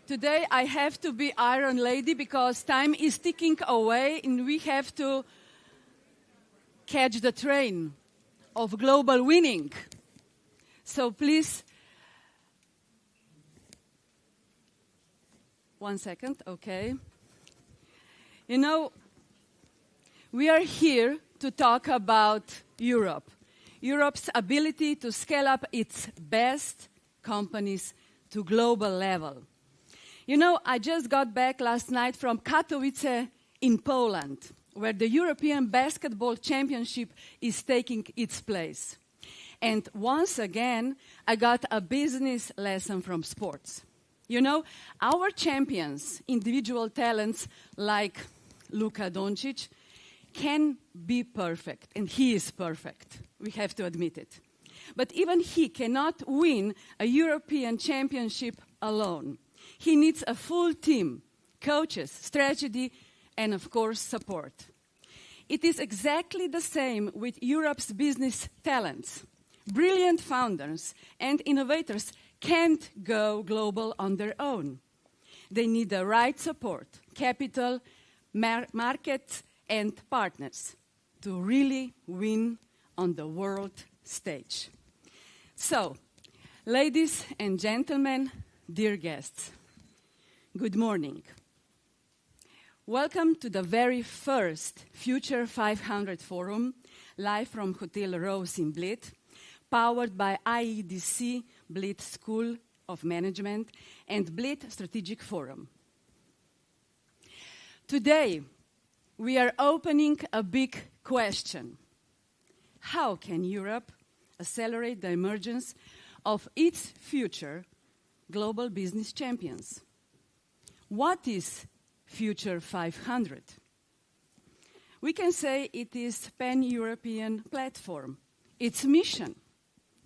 Today I have to be Iron Lady because time is ticking away and we have to catch the train of global winning. So please, 1 second, okay. You know, we are here to talk about Europe. Europe's ability to scale up its best companies to global level. You know, I just got back last night from Katowice in Poland, where the European Basketball Championship is taking its place. And once again, I got a business lesson from sports. You know, our champions, individual talents like Luka Doncic, can be perfect, and he is perfect. We have to admit it. But even he cannot win a European championship alone. He needs a full team, coaches, strategy, and of course, support. It is exactly the same with Europe's business talents. Brilliant founders and innovators can't go global on their own. They need the right support, capital, markets, and partners to really win on the world stage. So, ladies and gentlemen, dear guests, good morning. Welcome to the very first Future 500 Forum, live from Hotel Rose in Bled, powered by IEDC Bled School of Management and Bled Strategic Forum. Today, we are opening a big question. How can Europe accelerate the emergence of its future global business champions? What is Future 500? We can say it is a pan-European platform. Its mission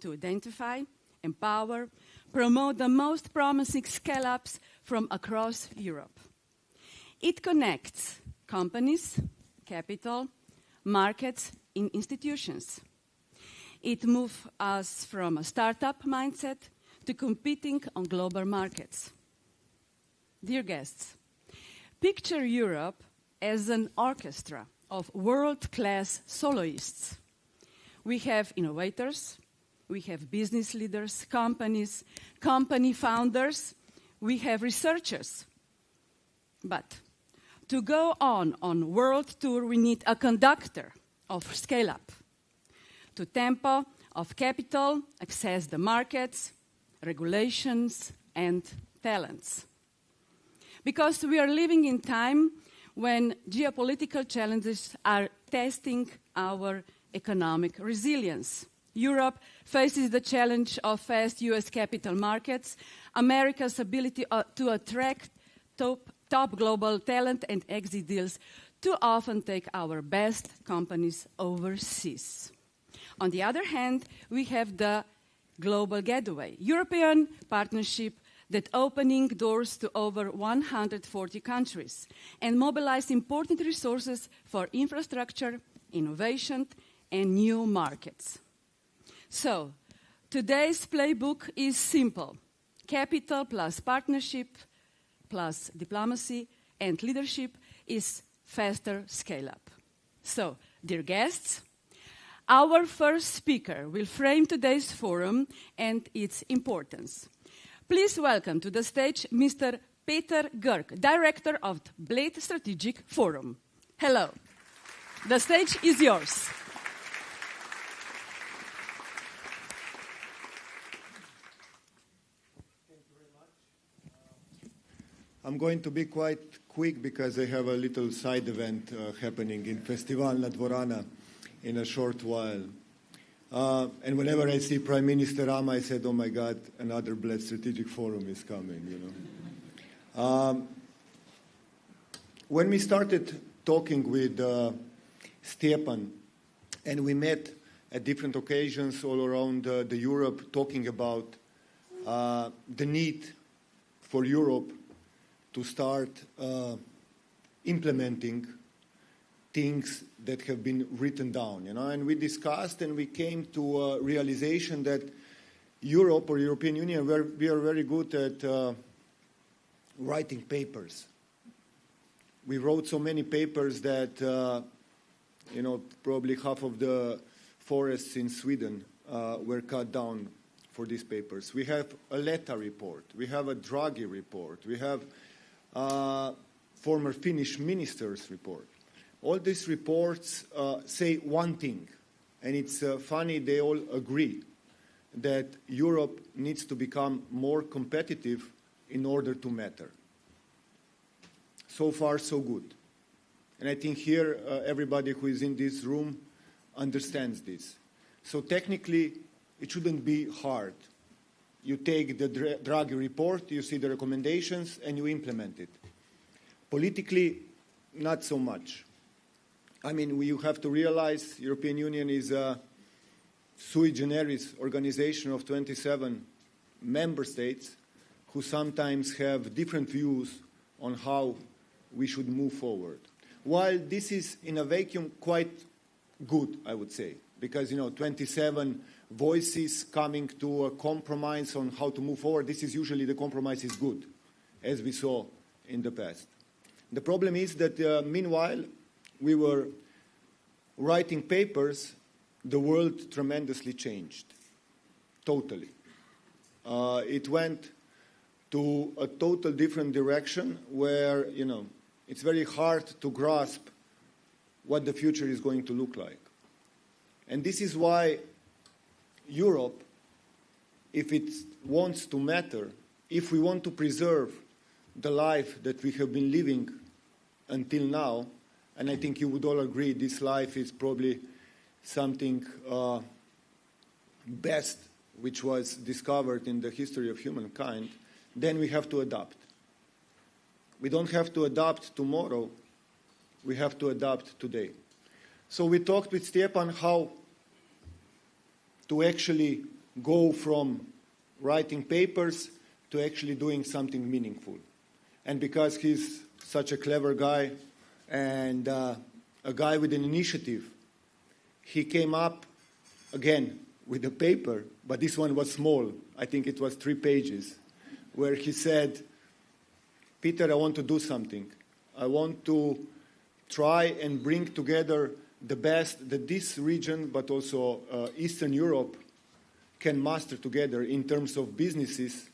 to identify, empower, promote the most promising scale-ups from across Europe. It connects companies, capital, markets, and institutions. It moves us from a startup mindset to competing on global markets. Dear guests, picture Europe as an orchestra of world-class soloists. We have innovators, we have business leaders, companies, company founders, we have researchers. But to go on world tour, we need a conductor of scale-up. To tempo of capital, access the markets, regulations, and talents. Because we are living in time when geopolitical challenges are testing our economic resilience. Europe faces the challenge of fast U.S. capital markets, America's ability to attract top global talent and exit deals too often take our best companies overseas. On the other hand, we have the global getaway, European partnership that opening doors to over 140 countries and mobilize important resources for infrastructure, innovation, and new markets. So, today's playbook is simple. Capital plus partnership plus diplomacy and leadership is faster scale-up. So, dear guests, our first speaker will frame today's forum and its importance. Please welcome to the stage Mr. Peter Gurk, Director of the Bled Strategic Forum. Hello. The stage is yours. I'm going to be quite quick because I have a little side event happening in Festival La Dvorana in a short while. And whenever I see Prime Minister Rama, I said, oh my God, another Bled Strategic Forum is coming, you know. When we started talking with Stjepan, and we met at different occasions all around the Europe, talking about the need for Europe to start implementing things that have been written down, you know. And we discussed and we came to a realization that Europe or European Union, we are very good at writing papers. We wrote so many papers that, probably half of the forests in Sweden were cut down for these papers. We have a Letta report. We have a Draghi report. We have former Finnish minister's report. All these reports say one thing, and it's funny, they all agree that Europe needs to become more competitive in order to matter. So far, so good. And I think here everybody who is in this room understands this. So technically, it shouldn't be hard. You take the Draghi report, you see the recommendations, and you implement it. Politically, not so much. I mean, you have to realize European Union is a sui generis organization of 27 member states who sometimes have different views on how we should move forward. While this is in a vacuum quite good, I would say, because 27 voices coming to a compromise on how to move forward, this is usually the compromise is good, as we saw in the past. The problem is that meanwhile we were writing papers, the world tremendously changed, totally. It went to a total different direction where, it's very hard to grasp what the future is going to look like. And this is why Europe, if it wants to matter, if we want to preserve the life that we have been living until now, and I think you would all agree this life is probably something best which was discovered in the history of humankind, then we have to adapt. We don't have to adapt tomorrow, we have to adapt today. So we talked with Stepan how to actually go from writing papers to actually doing something meaningful. And because he's such a clever guy and a guy with an initiative, he came up again with a paper, but this one was small. I think it was 3 pages, where he said, Peter, I want to do something. I want to try and bring together the best that this region, but also Eastern Europe, can master together in terms of businesses,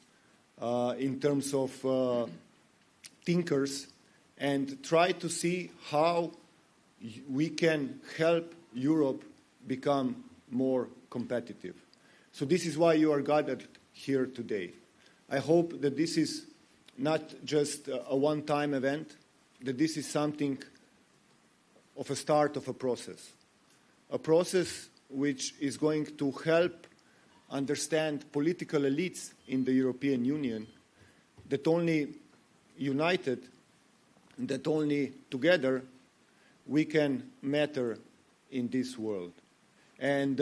in terms of thinkers, and try to see how we can help Europe become more competitive. So this is why you are gathered here today. I hope that this is not just a one-time event, that this is something of a start of a process which is going to help understand political elites in the European Union that only united, that only together we can matter in this world. And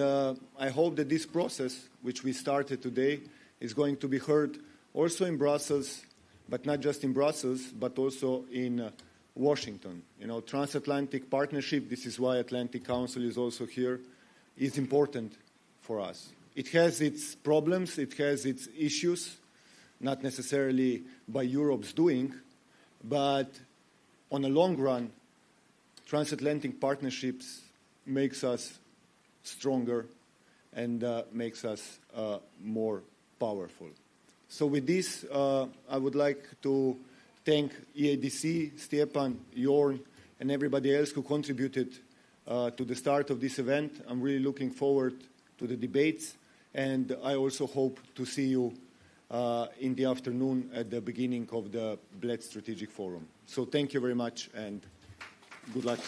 I hope that this process, which we started today, is going to be heard also in Brussels, but not just in Brussels, but also in Washington. Transatlantic partnership, this is why Atlantic Council is also here, is important for us. It has its problems, it has its issues, not necessarily by Europe's doing, but on a long run, transatlantic partnerships makes us stronger and makes us more powerful. So with this, I would like to thank EADC, Stepan, Jorn, and everybody else who contributed to the start of this event. I'm really looking forward to the debates, and I also hope to see you in the afternoon at the beginning of the Bled Strategic Forum. So thank you very much, and good luck.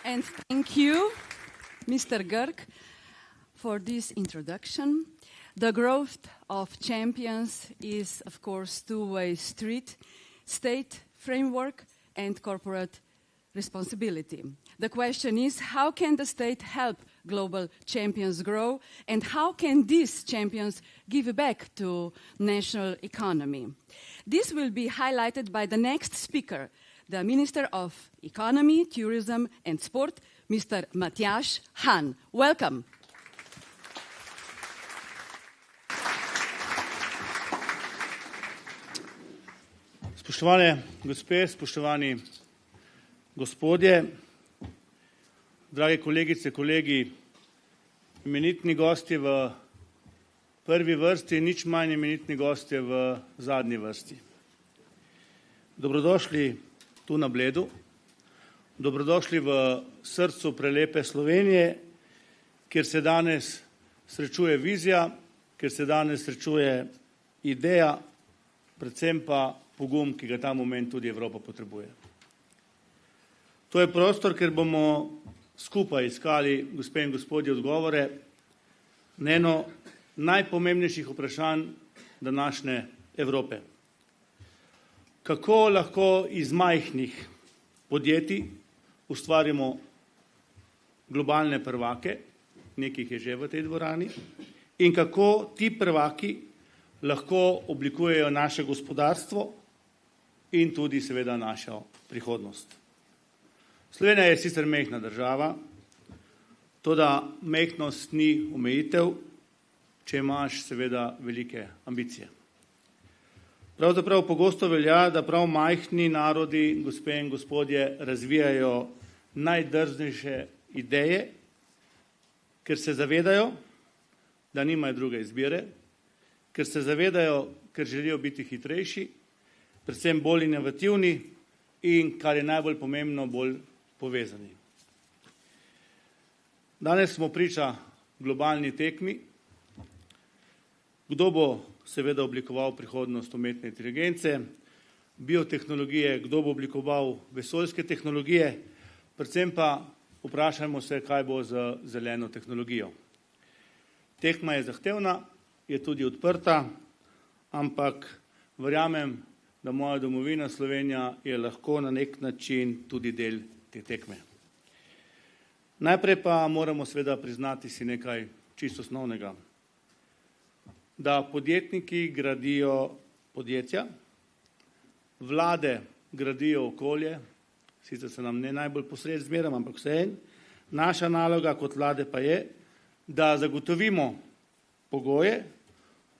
And thank you, Mr. Görg, for this introduction. The growth of champions is, of course, two-way street, state framework and corporate responsibility. The question is, how can the state help global champions grow, and how can these champions give back to national economy? This will be highlighted by the next speaker, the Minister of Economy, Tourism and Sport, Mr. Matthias Hahn. Welcome. Spoštovane gospe, spoštovani gospodje, drage kolegice, kolegi, imenitni gostje v prvi vrsti, nič manj imenitni gostje v zadnji vrsti. Dobrodošli tu na Bledu, dobrodošli v srcu prelepe Slovenije, kjer se danes srečuje vizija, kjer se danes srečuje ideja, predvsem pa pogum, ki ga ta moment tudi Evropa potrebuje. To je prostor, kjer bomo skupaj iskali, gospe in gospodje, odgovore na eno najpomembnejših vprašanj današnje Evrope. Kako lahko iz majhnih podjetij ustvarimo globalne prvake, nekih je že v tej dvorani, in kako ti prvaki lahko oblikujejo naše gospodarstvo in tudi seveda našo prihodnost. Slovenija je sicer majhna država, toda majhnost ni omejitev, če imaš seveda velike ambicije. Pravzaprav pogosto velja, da prav majhni narodi, gospe in gospodje, razvijajo najdrznejše ideje, ker se zavedajo, da nimajo druge izbire, ker se zavedajo, ker želijo biti hitrejši, predvsem bolj inovativni in, kar je najbolj pomembno, bolj povezani. Danes smo priča globalni tekmi. Kdo bo seveda oblikoval prihodnost umetne inteligence, biotehnologije, kdo bo oblikoval vesoljske tehnologije, predvsem pa vprašajmo se, kaj bo z zeleno tehnologijo. Tekma je zahtevna, je tudi odprta, ampak verjamem, da moja domovina Slovenija je lahko na nek način tudi del te tekme. Najprej pa moramo seveda priznati si nekaj čisto osnovnega. Da podjetniki gradijo podjetja, vlade gradijo okolje, sicer se nam ne najbolj posred zmeram, ampak vseeno, naša naloga kot vlade pa je, da zagotovimo pogoje,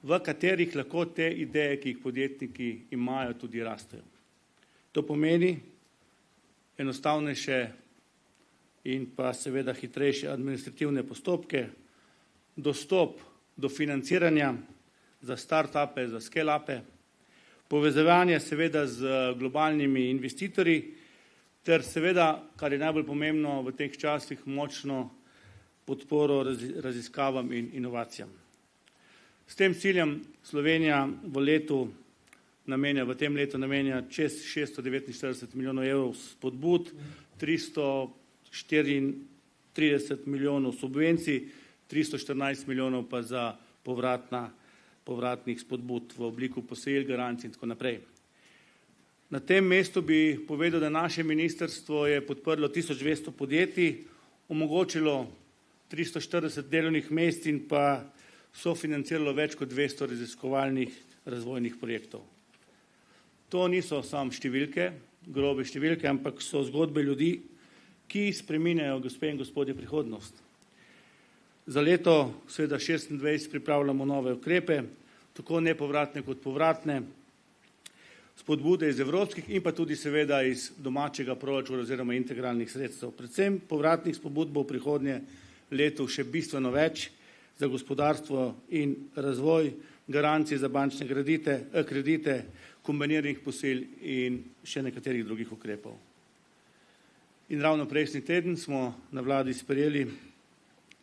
v katerih lahko te ideje, ki jih podjetniki imajo, tudi rastejo. To pomeni enostavnejše in pa seveda hitrejše administrativne postopke, dostop do financiranja za start-upe, za scale-upe, povezovanje seveda z globalnimi investitorji ter seveda, kar je najbolj pomembno v teh časih, močno podporo raziskavam in inovacijam. S tem ciljem Slovenija v tem letu namenja čez 649 milijonov evrov spodbud, 334 milijonov subvencij, 314 milijonov pa za povratnih spodbud v obliku posojil, garancij in tako naprej. Na tem mestu bi povedal, da naše ministrstvo je podprlo 1200 podjetij, omogočilo 340 delovnih mest in pa sofinanciralo več kot 200 raziskovalnih razvojnih projektov. To niso samo številke, grobe številke, ampak so zgodbe ljudi, ki spreminjajo, gospe in gospodje, prihodnost. Za leto seveda 26 pripravljamo nove ukrepe, tako nepovratne kot povratne, spodbude iz evropskih in pa tudi seveda iz domačega proračuna oziroma integralnih sredstev. Predvsem povratnih spodbud bo v prihodnje letu še bistveno več za gospodarstvo in razvoj, garancije za bančne kredite, kombiniranih posojil in še nekaterih drugih ukrepov. In ravno prejšnji teden smo na vladi sprejeli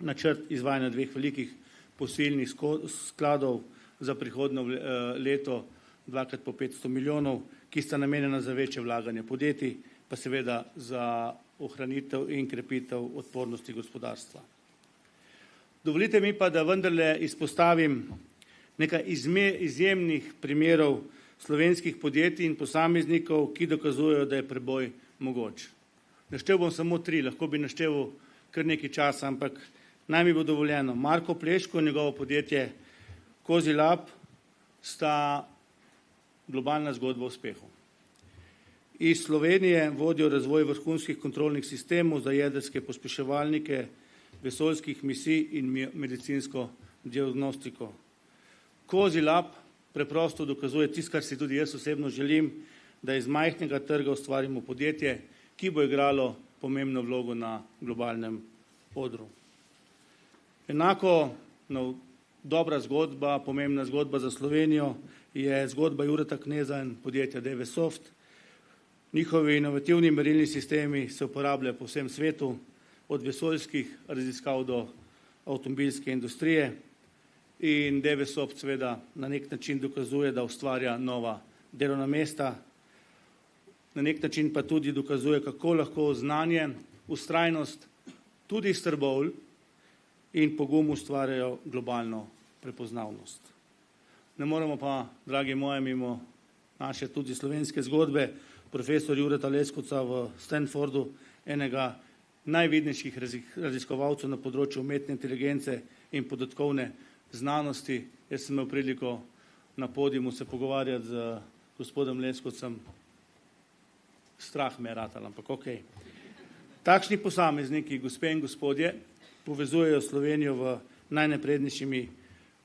načrt izvajanja dveh velikih posojilnih skladov za prihodnje leto, dvakrat po 500 milijonov, ki sta namenjena za večje vlaganje podjetij, pa seveda za ohranitev in krepitev odpornosti gospodarstva. Dovolite mi pa, da vendarle izpostavim nekaj izjemnih primerov slovenskih podjetij in posameznikov, ki dokazujejo, da je preboj mogoč. Naštel bom samo 3, lahko bi naštel kar nekaj časa, ampak naj mi bo dovoljeno. Marko Pleško in njegovo podjetje Kozji lab sta globalna zgodba o uspehu. Iz Slovenije vodijo razvoj vrhunskih kontrolnih sistemov za jedrske pospeševalnike, vesoljskih misij in medicinsko diagnostiko. Kozji lab preprosto dokazuje tisto, kar si tudi jaz osebno želim, da iz majhnega trga ustvarimo podjetje, ki bo igralo pomembno vlogo na globalnem odru. Enako dobra zgodba, pomembna zgodba za Slovenijo je zgodba Jureta Kneza in podjetja DVSoft. Njihovi inovativni merilni sistemi se uporabljajo po vsem svetu, od vesoljskih raziskav do avtomobilske industrije, in DVSoft seveda na nek način dokazuje, da ustvarja nova delovna mesta, na nek način pa tudi dokazuje, kako lahko znanje, vztrajnost, tudi strbovalj in pogum ustvarjajo globalno prepoznavnost. Ne moremo pa, dragi moji, mimo naše tudi slovenske zgodbe, profesor Jureta Leskovca v Stanfordu, enega najvidnejših raziskovalcev na področju umetne inteligence in podatkovne znanosti. Jaz sem imel priliko na podiumu se pogovarjati z gospodom Leskovcem, strah me je ratal, ampak ok. Takšni posamezniki, gospe in gospodje, povezujejo Slovenijo v najnaprednejšimi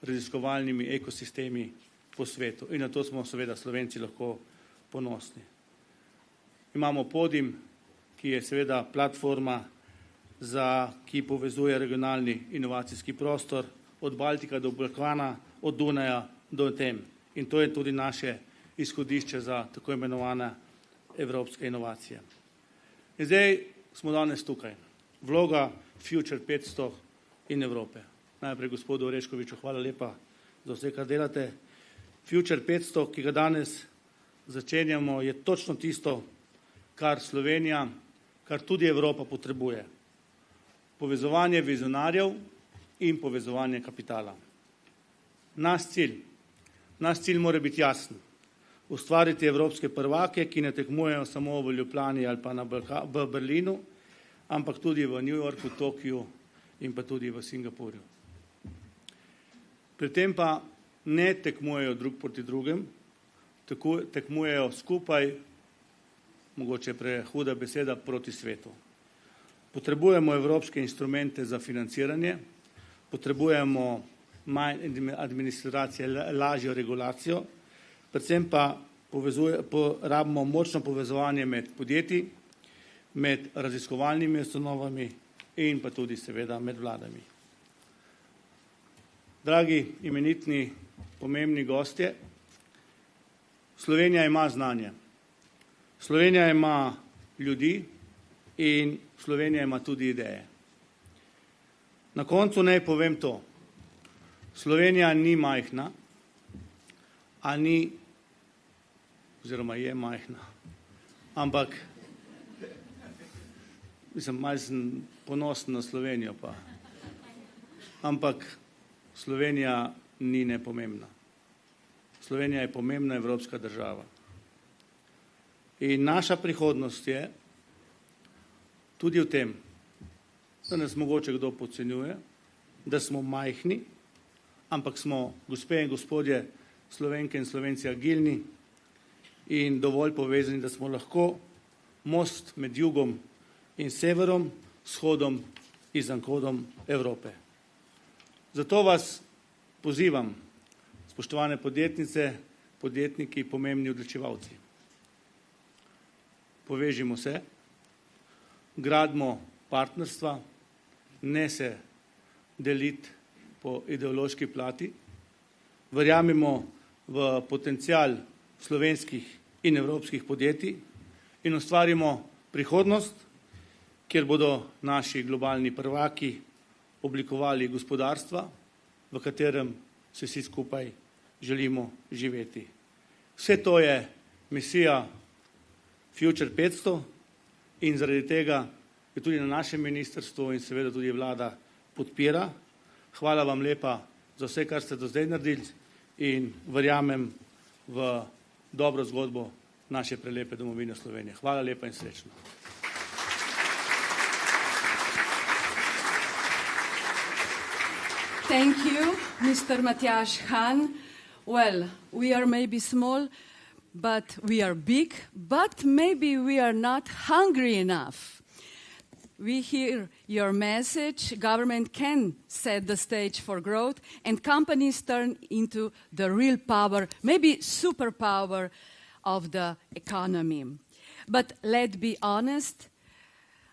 raziskovalnimi ekosistemi po svetu in na to smo seveda Slovenci lahko ponosni. Imamo podium, ki je seveda platforma, ki povezuje regionalni inovacijski prostor od Baltika do Balkana, od Dunaja do tem. In to je tudi naše izhodišče za tako imenovane evropske inovacije. In zdaj smo danes tukaj. Vloga Future 500 in Evrope. Najprej gospodu Oreškoviču hvala lepa za vse, kar delate. Future 500, ki ga danes začenjamo, je točno tisto, kar Slovenija, kar tudi Evropa potrebuje. Povezovanje vizionarjev in povezovanje kapitala. Naš cilj mora biti jasen. Ustvariti evropske prvake, ki ne tekmujejo samo v Ljubljani ali pa v Berlinu, ampak tudi v New Yorku, Tokiju in pa tudi v Singapurju. Pri tem pa ne tekmujejo drug proti drugem, tekmujejo skupaj, mogoče prehuda beseda, proti svetu. Potrebujemo evropske instrumente za financiranje, potrebujemo manj administracije, lažjo regulacijo, predvsem pa rabimo močno povezovanje med podjetji, med raziskovalnimi ustanovami in pa tudi seveda med vladami. Dragi imenitni, pomembni gostje, Slovenija ima znanje. Slovenija ima ljudi in Slovenija ima tudi ideje. Na koncu naj povem to. Slovenija ni majhna, oziroma je majhna, ampak malo sem ponosen na Slovenijo pa, ampak Slovenija ni nepomembna. Slovenija je pomembna evropska država. In naša prihodnost je tudi v tem, da nas mogoče kdo podcenjuje, da smo majhni, ampak smo, gospe in gospodje, Slovenke in Slovenci agilni in dovolj povezani, da smo lahko most med jugom in severom, vzhodom in zahodom Evrope. Zato vas pozivam, spoštovane podjetnice, podjetniki, pomembni odločevalci. Povežimo se, gradimo partnerstva, ne se deliti po ideološki plati, verjamemo v potencial slovenskih in evropskih podjetij in ustvarimo prihodnost, kjer bodo naši globalni prvaki oblikovali gospodarstva, v katerem se vsi skupaj želimo živeti. Vse to je misija Future 500 in zaradi tega je tudi na našem ministrstvu in seveda tudi vlada podpira. Hvala vam lepa za vse, kar ste do zdaj naredili in verjamem v dobro zgodbo naše prelepe domovine Slovenije. Hvala lepa in srečno. Thank you, Mr. Matjaž Han. Well, we are maybe small, but we are big, but maybe we are not hungry enough. We hear your message. Government can set the stage for growth, and companies turn into the real power, maybe superpower of the economy. But let's be honest,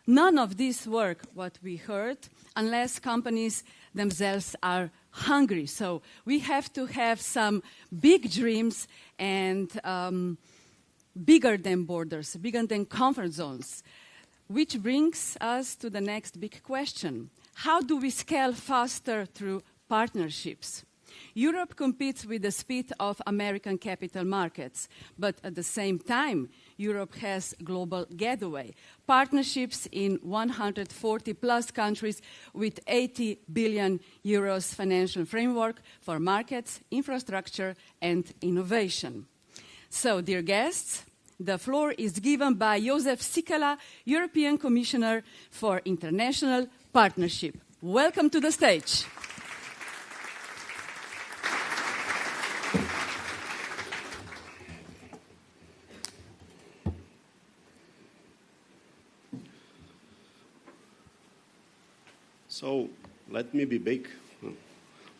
none of this work, what we heard, unless companies themselves are hungry. So we have to have some big dreams and bigger than borders, bigger than comfort zones. Which brings us to the next big question. How do we scale faster through partnerships? Europe competes with the speed of American capital markets, but at the same time, Europe has global gateway, partnerships in 140 plus countries with 80 billion euros financial framework for markets, infrastructure, and innovation. So, dear guests, the floor is given by Josef Sikala, European Commissioner for International Partnership. Welcome to the stage. So, let me be big.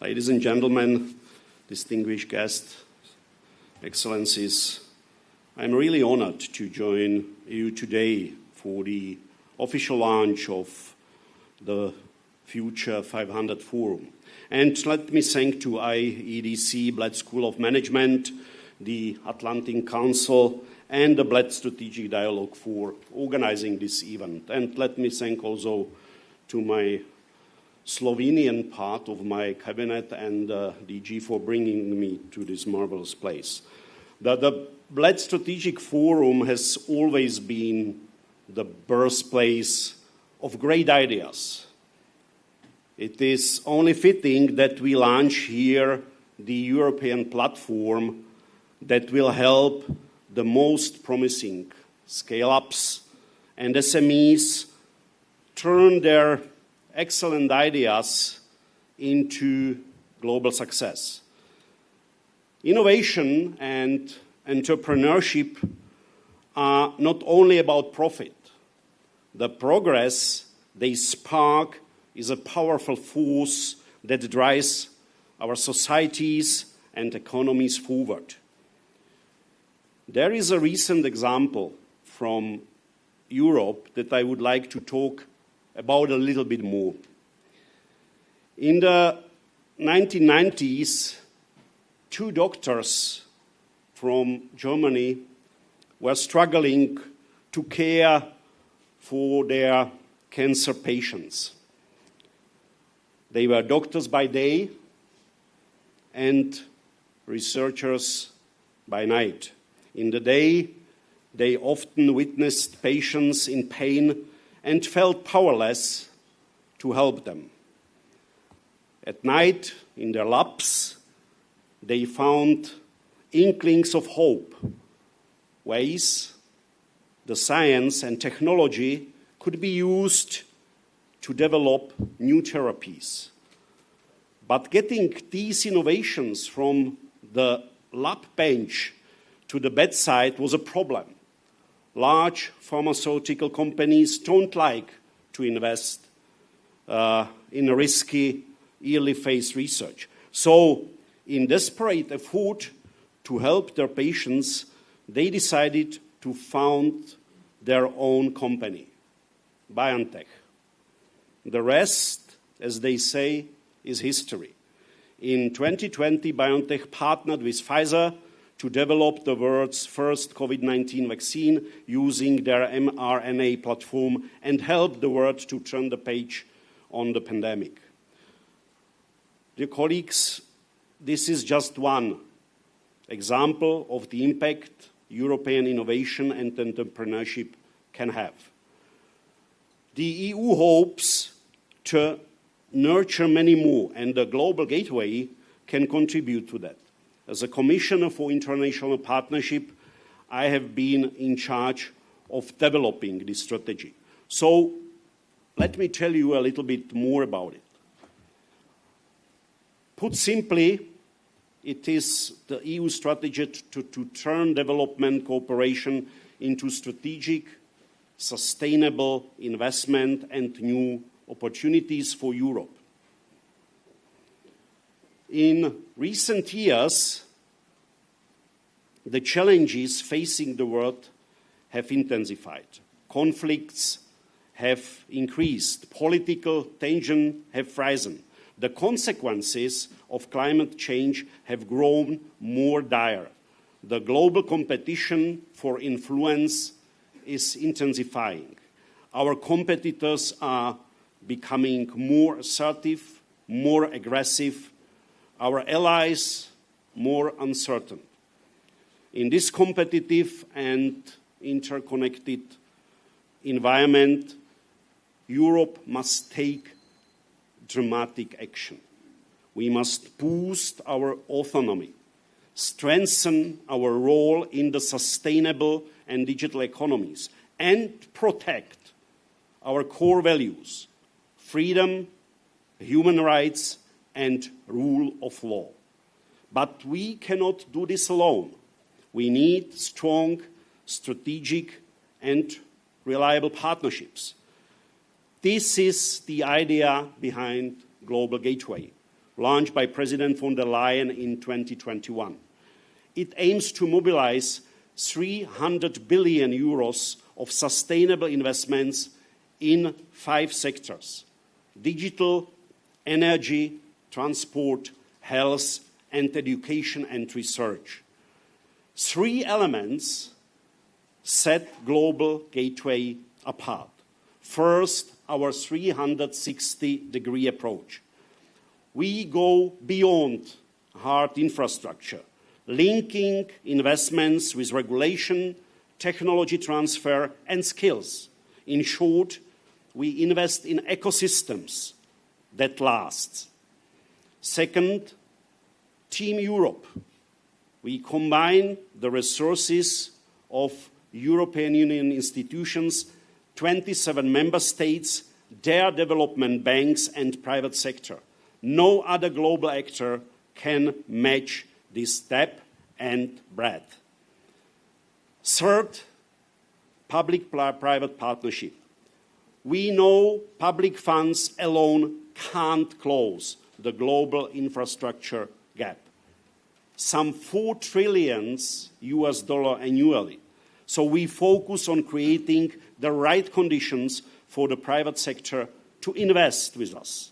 Ladies and gentlemen, distinguished guests, excellencies, I'm really honored to join you today for the official launch of the Future 500 Forum. And let me thank to IEDC, Bled School of Management, the Atlantic Council, and the Bled Strategic Dialogue for organizing this event. And let me thank also to my Slovenian part of my cabinet and DG for bringing me to this marvelous place. The Bled Strategic Forum has always been the birthplace of great ideas. It is only fitting that we launch here the European platform that will help the most promising scale-ups and SMEs turn their excellent ideas into global success. Innovation and entrepreneurship are not only about profit. The progress they spark is a powerful force that drives our societies and economies forward. There is a recent example from Europe that I would like to talk about a little bit more. In the 1990s, two doctors from Germany were struggling to care for their cancer patients. They were doctors by day and researchers by night. In the day, they often witnessed patients in pain and felt powerless to help them. At night, in their labs, they found inklings of hope, ways the science and technology could be used to develop new therapies. But getting these innovations from the lab bench to the bedside was a problem. Large pharmaceutical companies don't like to invest in risky early phase research. So, in desperate effort to help their patients, they decided to found their own company, BioNTech. The rest, as they say, is history. In 2020, BioNTech partnered with Pfizer to develop the world's first COVID-19 vaccine using their mRNA platform and help the world to turn the page on the pandemic. Dear colleagues, this is just one example of the impact European innovation and entrepreneurship can have. The EU hopes to nurture many more, and the Global Gateway can contribute to that. As a Commissioner for International Partnership, I have been in charge of developing this strategy. So let me tell you a little bit more about it. Put simply, it is the EU strategy to turn development cooperation into strategic, sustainable investment and new opportunities for Europe. In recent years, the challenges facing the world have intensified. Conflicts have increased. Political tension have risen. The consequences of climate change have grown more dire. The global competition for influence is intensifying. Our competitors are becoming more assertive, more aggressive, our allies more uncertain. In this competitive and interconnected environment, Europe must take dramatic action. We must boost our autonomy, strengthen our role in the sustainable and digital economies, and protect our core values: freedom, human rights, and rule of law. But we cannot do this alone. We need strong, strategic, and reliable partnerships. This is the idea behind Global Gateway, launched by President von der Leyen in 2021. It aims to mobilize 300 billion euros of sustainable investments in 5 sectors: digital, energy, transport, health, and education and research. 3 elements set Global Gateway apart. First, our 360-degree approach. We go beyond hard infrastructure, linking investments with regulation, technology transfer, and skills. In short, we invest in ecosystems that last. Second, Team Europe. We combine the resources of European Union institutions, 27 member states, their development banks, and private sector. No other global actor can match this depth and breadth. Third, public-private partnership. We know public funds alone can't close the global infrastructure gap. Some $4 trillion annually. So we focus on creating the right conditions for the private sector to invest with us.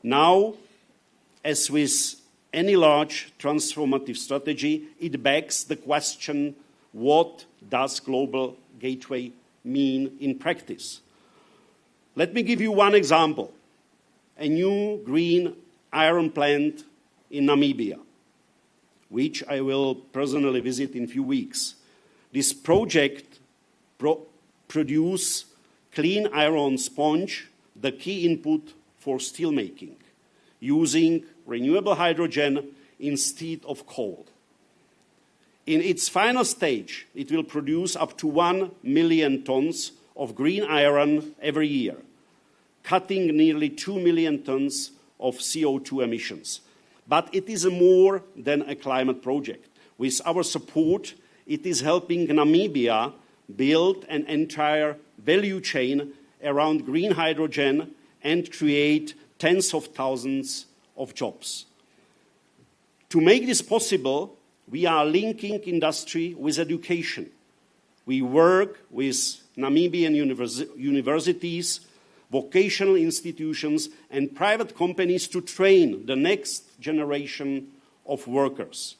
Now, as with any large transformative strategy, it begs the question, what does Global Gateway mean in practice? Let me give you one example. A new green iron plant in Namibia, which I will personally visit in a few weeks. This project produces clean iron sponge, the key input for steelmaking, using renewable hydrogen instead of coal. In its final stage, it will produce up to 1 million tons of green iron every year, cutting nearly 2 million tons of CO2 emissions. But it is more than a climate project. With our support, it is helping Namibia build an entire value chain around green hydrogen and create tens of thousands of jobs. To make this possible, we are linking industry with education. We work with Namibian universities, vocational institutions, and private companies to train the next generation of workers.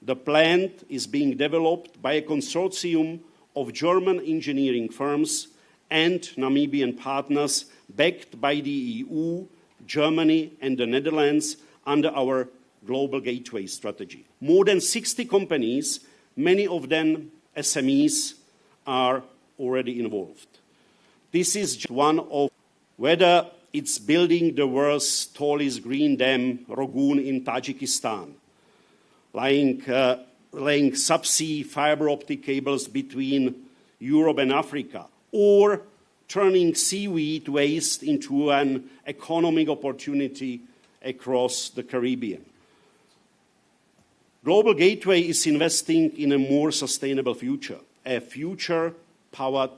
The plant is being developed by a consortium of German engineering firms and Namibian partners, backed by the EU, Germany, and the Netherlands under our Global Gateway strategy. More than 60 companies, many of them SMEs, are already involved. This is just one of, whether it's building the world's tallest green dam, Rogun in Tajikistan, laying subsea fiber optic cables between Europe and Africa, or turning seaweed waste into an economic opportunity across the Caribbean. Global Gateway is investing in a more sustainable future, a future powered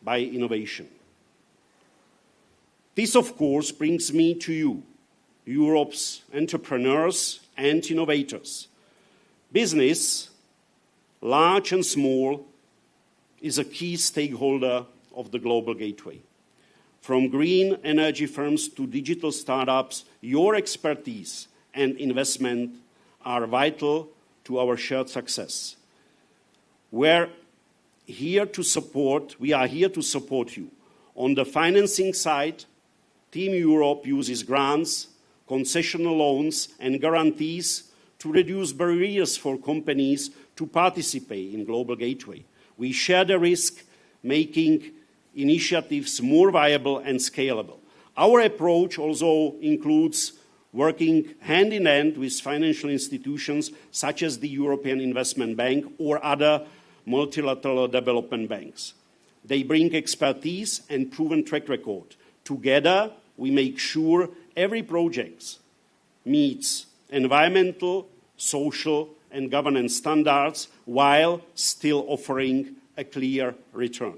by innovation. This, of course, brings me to you, Europe's entrepreneurs and innovators. Business large and small, is a key stakeholder of the global gateway. From green energy firms to digital startups, your expertise and investment are vital to our shared success. We are here to support you. On the financing side, Team Europe uses grants, concessional loans, and guarantees to reduce barriers for companies to participate in Global Gateway. We share the risk, making initiatives more viable and scalable. Our approach also includes working hand in hand with financial institutions such as the European Investment Bank or other multilateral development banks. They bring expertise and proven track record. Together, we make sure every project meets environmental, social, and governance standards while still offering a clear return.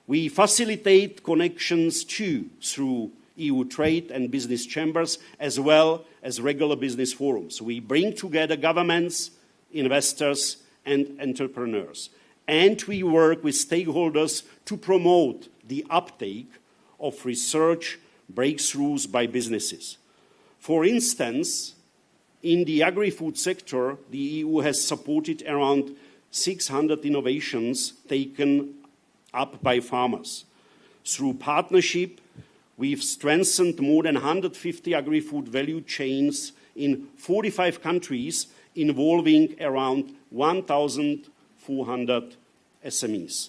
We facilitate connections too through EU trade and business chambers as well as regular business forums. We bring together governments, investors, and entrepreneurs. And we work with stakeholders to promote the uptake of research breakthroughs by businesses. For instance, in the agri-food sector, the EU has supported around 600 innovations taken up by farmers. Through partnership, we've strengthened more than 150 agri-food value chains in 45 countries, involving around 1,400 SMEs.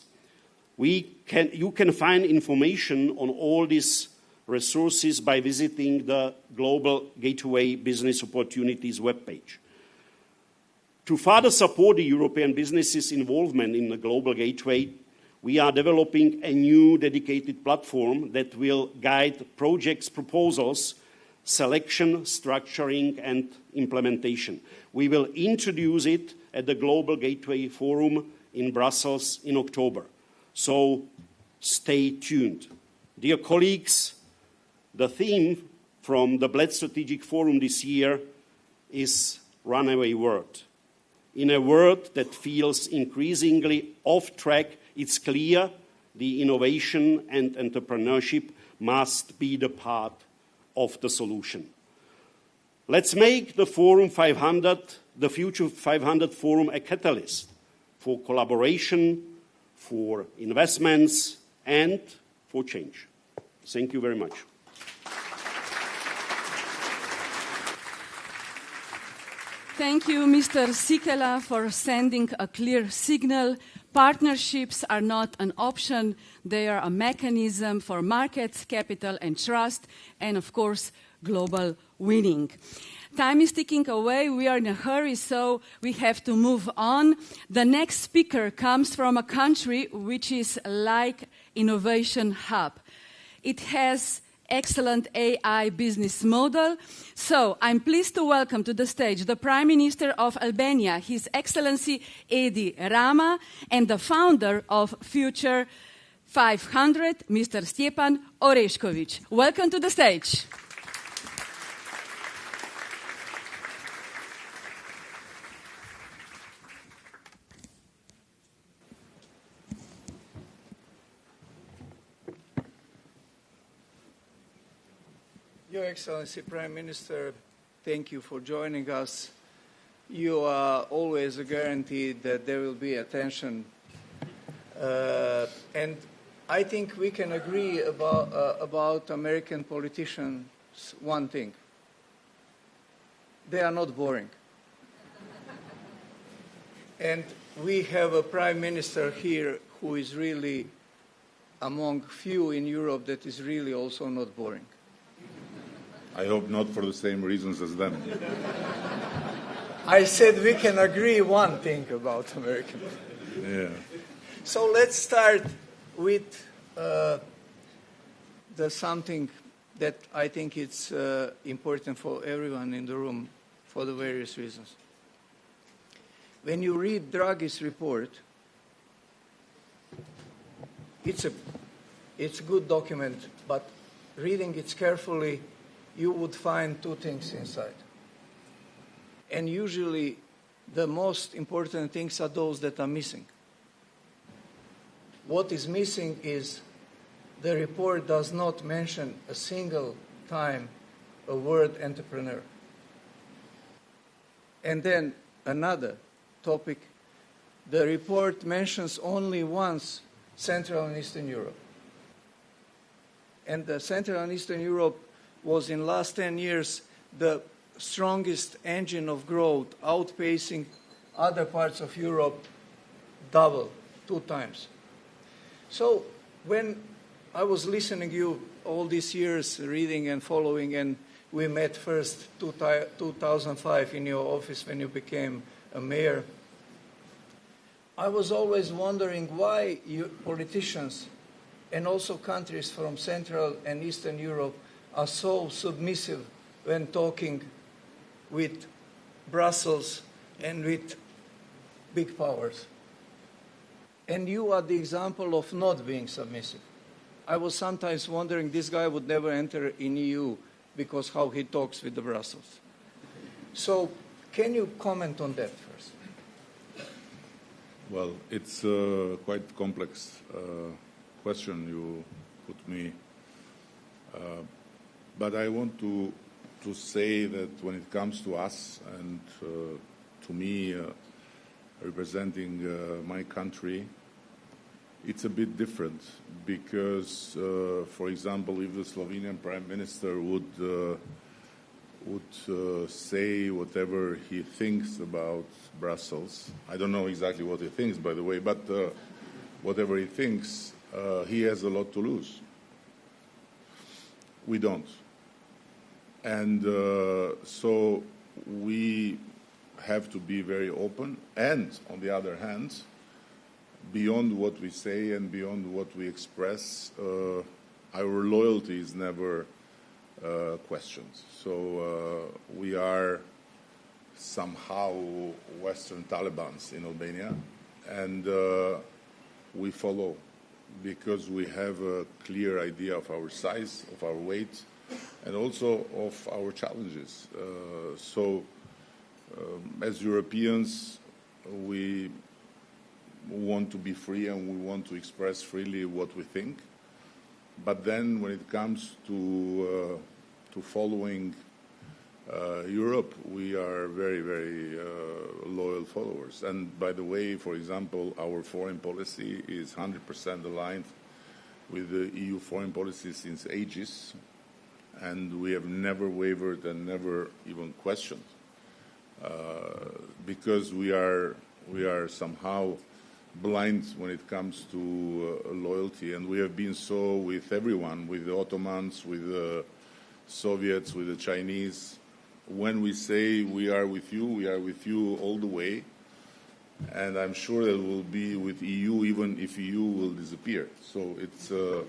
You can find information on all these resources by visiting the Global Gateway Business Opportunities webpage. To further support the European businesses' involvement in the Global Gateway, we are developing a new dedicated platform that will guide projects' proposals, selection, structuring, and implementation. We will introduce it at the Global Gateway Forum in Brussels in October. So stay tuned. Dear colleagues, the theme from the Bled Strategic Forum this year is Runaway World. In a world that feels increasingly off track, it's clear the innovation and entrepreneurship must be the part of the solution. Let's make the Forum 500, the Future 500 Forum, a catalyst for collaboration, for investments, and for change. Thank you very much. Thank you, Mr. Sikela, for sending a clear signal. Partnerships are not an option. They are a mechanism for markets, capital, and trust, and of course, global winning. Time is ticking away. We are in a hurry, so we have to move on. The next speaker comes from a country which is like innovation hub. It has excellent AI business model. So I'm pleased to welcome to the stage the Prime Minister of Albania, His Excellency Edi Rama, and the founder of Future 500, Mr. Stjepan Orešković. Welcome to the stage. Your Excellency Prime Minister, thank you for joining us. You are always a guarantee that there will be attention. And I think we can agree about American politicians one thing. They are not boring. And we have a Prime Minister here who is really among few in Europe that is really also not boring. I hope not for the same reasons as them. I said we can agree one thing about American. Yeah. So let's start with something that I think it's important for everyone in the room for the various reasons. When you read Draghi's report, it's a good document, but reading it carefully, you would find two things inside. And usually the most important things are those that are missing. What is missing is the report does not mention a single time a word entrepreneur. And then another topic, the report mentions only once Central and Eastern Europe. And the Central and Eastern Europe was in last 10 years the strongest engine of growth, outpacing other parts of Europe double, 2 times. So when I was listening to you all these years, reading and following, and we met first 2005 in your office when you became a mayor, I was always wondering why you politicians and also countries from Central and Eastern Europe are so submissive when talking with Brussels and with big powers. And you are the example of not being submissive. I was sometimes wondering this guy would never enter in EU because how he talks with the Brussels. So can you comment on that first? Well, it's a quite complex question you put me. But I want to say that when it comes to us and to me representing my country, it's a bit different because, for example, if the Slovenian Prime Minister would say whatever he thinks about Brussels, I don't know exactly what he thinks, by the way, but whatever he thinks, he has a lot to lose. We don't. And so we have to be very open. And on the other hand, beyond what we say and beyond what we express, our loyalty is never questioned. So we are somehow Western Talibans in Albania, and we follow because we have a clear idea of our size, of our weight, and also of our challenges. As Europeans, we want to be free and we want to express freely what we think. But then when it comes to following Europe, we are very, very loyal followers. And by the way, for example, our foreign policy is 100% aligned with the EU foreign policy since ages, and we have never wavered and never even questioned, because we are somehow blind when it comes to loyalty, and we have been so with everyone, with the Ottomans, with the Soviets, with the Chinese. When we say we are with you all the way, and I'm sure that we'll be with EU even if EU will disappear. So it's a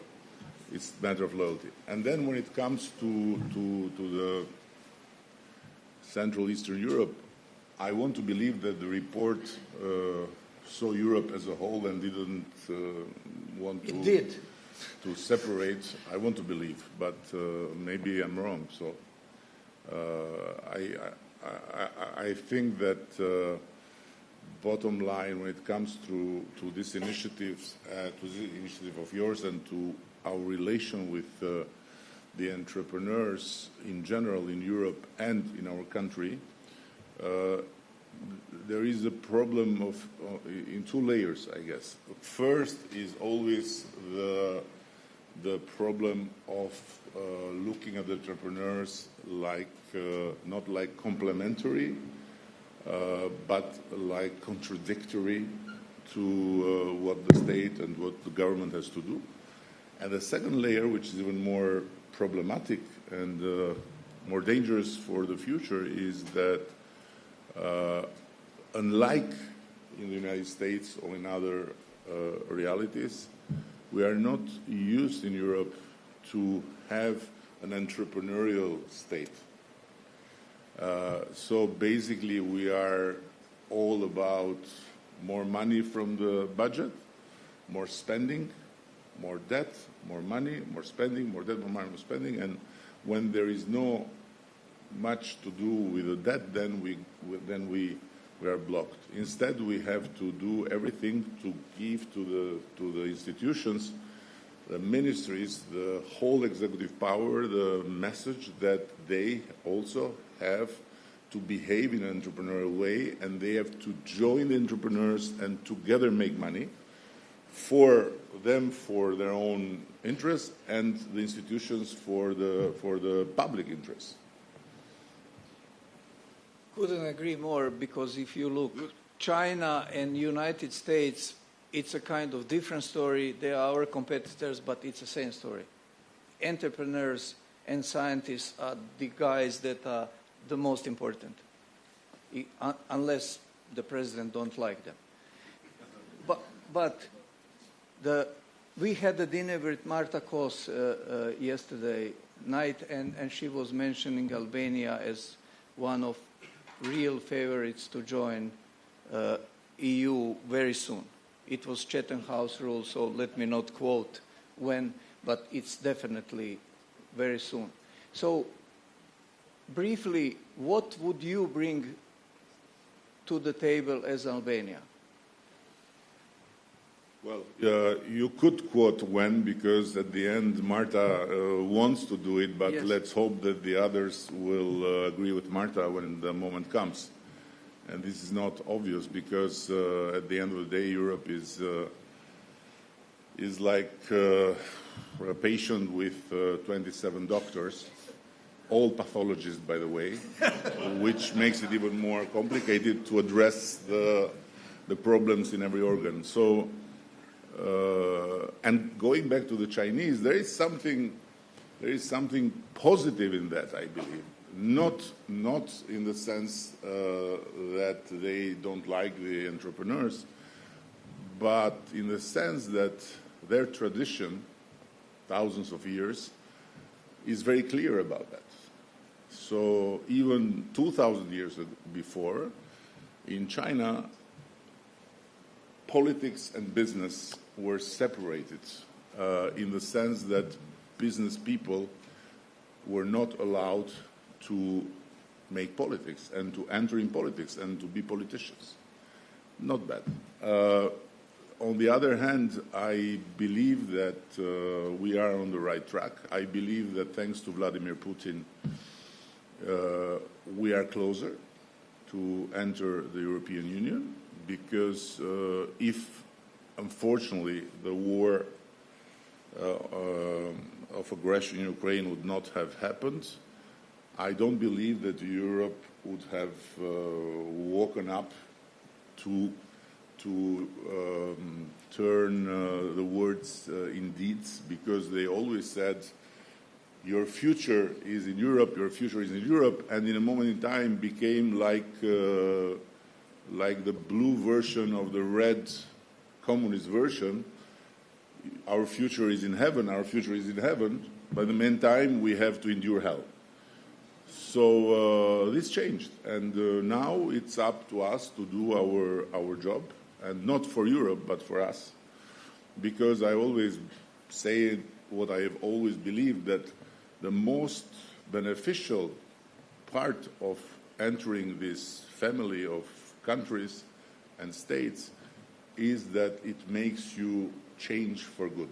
matter of loyalty. And then when it comes to the Central Eastern Europe, I want to believe that the report saw Europe as a whole and didn't want to separate. I want to believe, but maybe I'm wrong. So I think that bottom line, when it comes to these initiatives, to the initiative of yours, and to our relation with the entrepreneurs in general in Europe and in our country, there is a problem of in 2 layers, I guess. First is always the problem of looking at the entrepreneurs like not like complementary, but like contradictory to what the state and what the government has to do. And the second layer, which is even more problematic and more dangerous for the future, is that unlike in the United States or in other realities, we are not used in Europe to have an entrepreneurial state. So basically we are all about more money from the budget, more spending, more debt, more money, more spending, more debt, more money, more spending. And when there is no much to do with the debt, then we we are blocked. Instead, we have to do everything to give to the institutions, the ministries, the whole executive power, the message that they also have to behave in an entrepreneurial way, and they have to join the entrepreneurs and together make money for them, for their own interests, and the institutions for the public interest. Couldn't agree more, because if you look, China and United States, it's a kind of different story. They are our competitors, but it's the same story. Entrepreneurs and scientists are the guys that are the most important, unless the president don't like them. But we had a dinner with Marta Kos yesterday night, and she was mentioning Albania as one of real favorites to join EU very soon. It was Chatham House rule, so let me not quote when, but it's definitely very soon. So briefly, what would you bring to the table as Albania? Well, you could quote when, because at the end Marta wants to do it, but yes, let's hope that the others will agree with Marta when the moment comes. And this is not obvious, because at the end of the day, Europe is like a patient with 27 doctors, all pathologists, by the way, which makes it even more complicated to address the problems in every organ. So, and going back to the Chinese, there is something positive in that, I believe. Not in the sense that they don't like the entrepreneurs, but in the sense that their tradition, thousands of years, is very clear about that. So even 2,000 years before, in China, politics and business were separated in the sense that business people were not allowed to make politics and to enter in politics and to be politicians. Not bad. On the other hand, I believe that we are on the right track. I believe that thanks to Vladimir Putin, we are closer to enter the European Union, because if, unfortunately, the war of aggression in Ukraine would not have happened, I don't believe that Europe would have woken up to turn the words in deeds, because they always said, your future is in Europe, your future is in Europe, and in a moment in time became like the blue version of the red communist version. Our future is in heaven, our future is in heaven, but in the meantime we have to endure hell. So this changed, and now it's up to us to do our job, and not for Europe, but for us. Because I always say what I have always believed, that the most beneficial part of entering this family of countries and states is that it makes you change for good.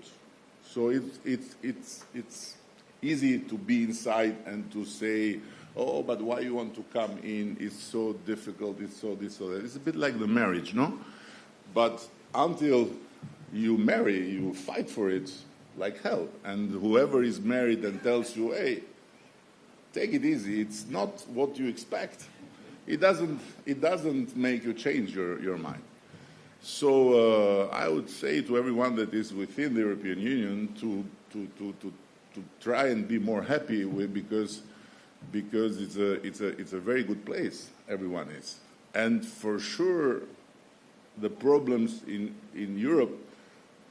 So it's easy to be inside and to say, oh, but why you want to come in? It's so difficult, it's so this, so that. It's a bit like the marriage, no? But until you marry, you fight for it like hell. And whoever is married and tells you, hey, take it easy, it's not what you expect, it doesn't make you change your mind. So I would say to everyone that is within the European Union to try and be more happy with, because it's a very good place, everyone is. And for sure, the problems in Europe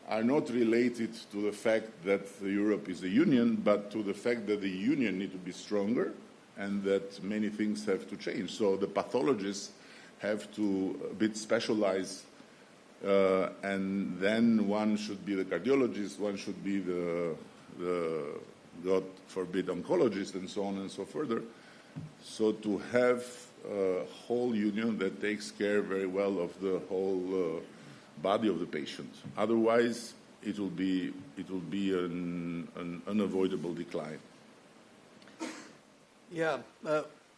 are not related to the fact that Europe is a union, but to the fact that the union needs to be stronger and that many things have to change. So the pathologists have to a bit specialize, and then one should be the cardiologist, one should be the God forbid oncologist, and so on and so further. So to have whole union that takes care very well of the whole body of the patient. Otherwise, it will be an unavoidable decline. Yeah,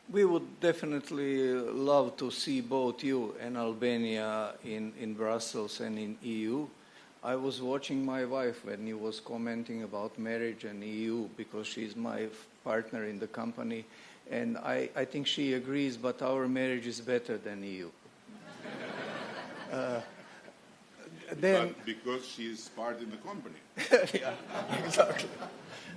we would definitely love to see both you and Albania in Brussels and in EU. I was watching my wife when he was commenting about marriage and EU because she's my partner in the company, and I think she agrees, but our marriage is better than EU. Then, but because she's part in the company. yeah, exactly.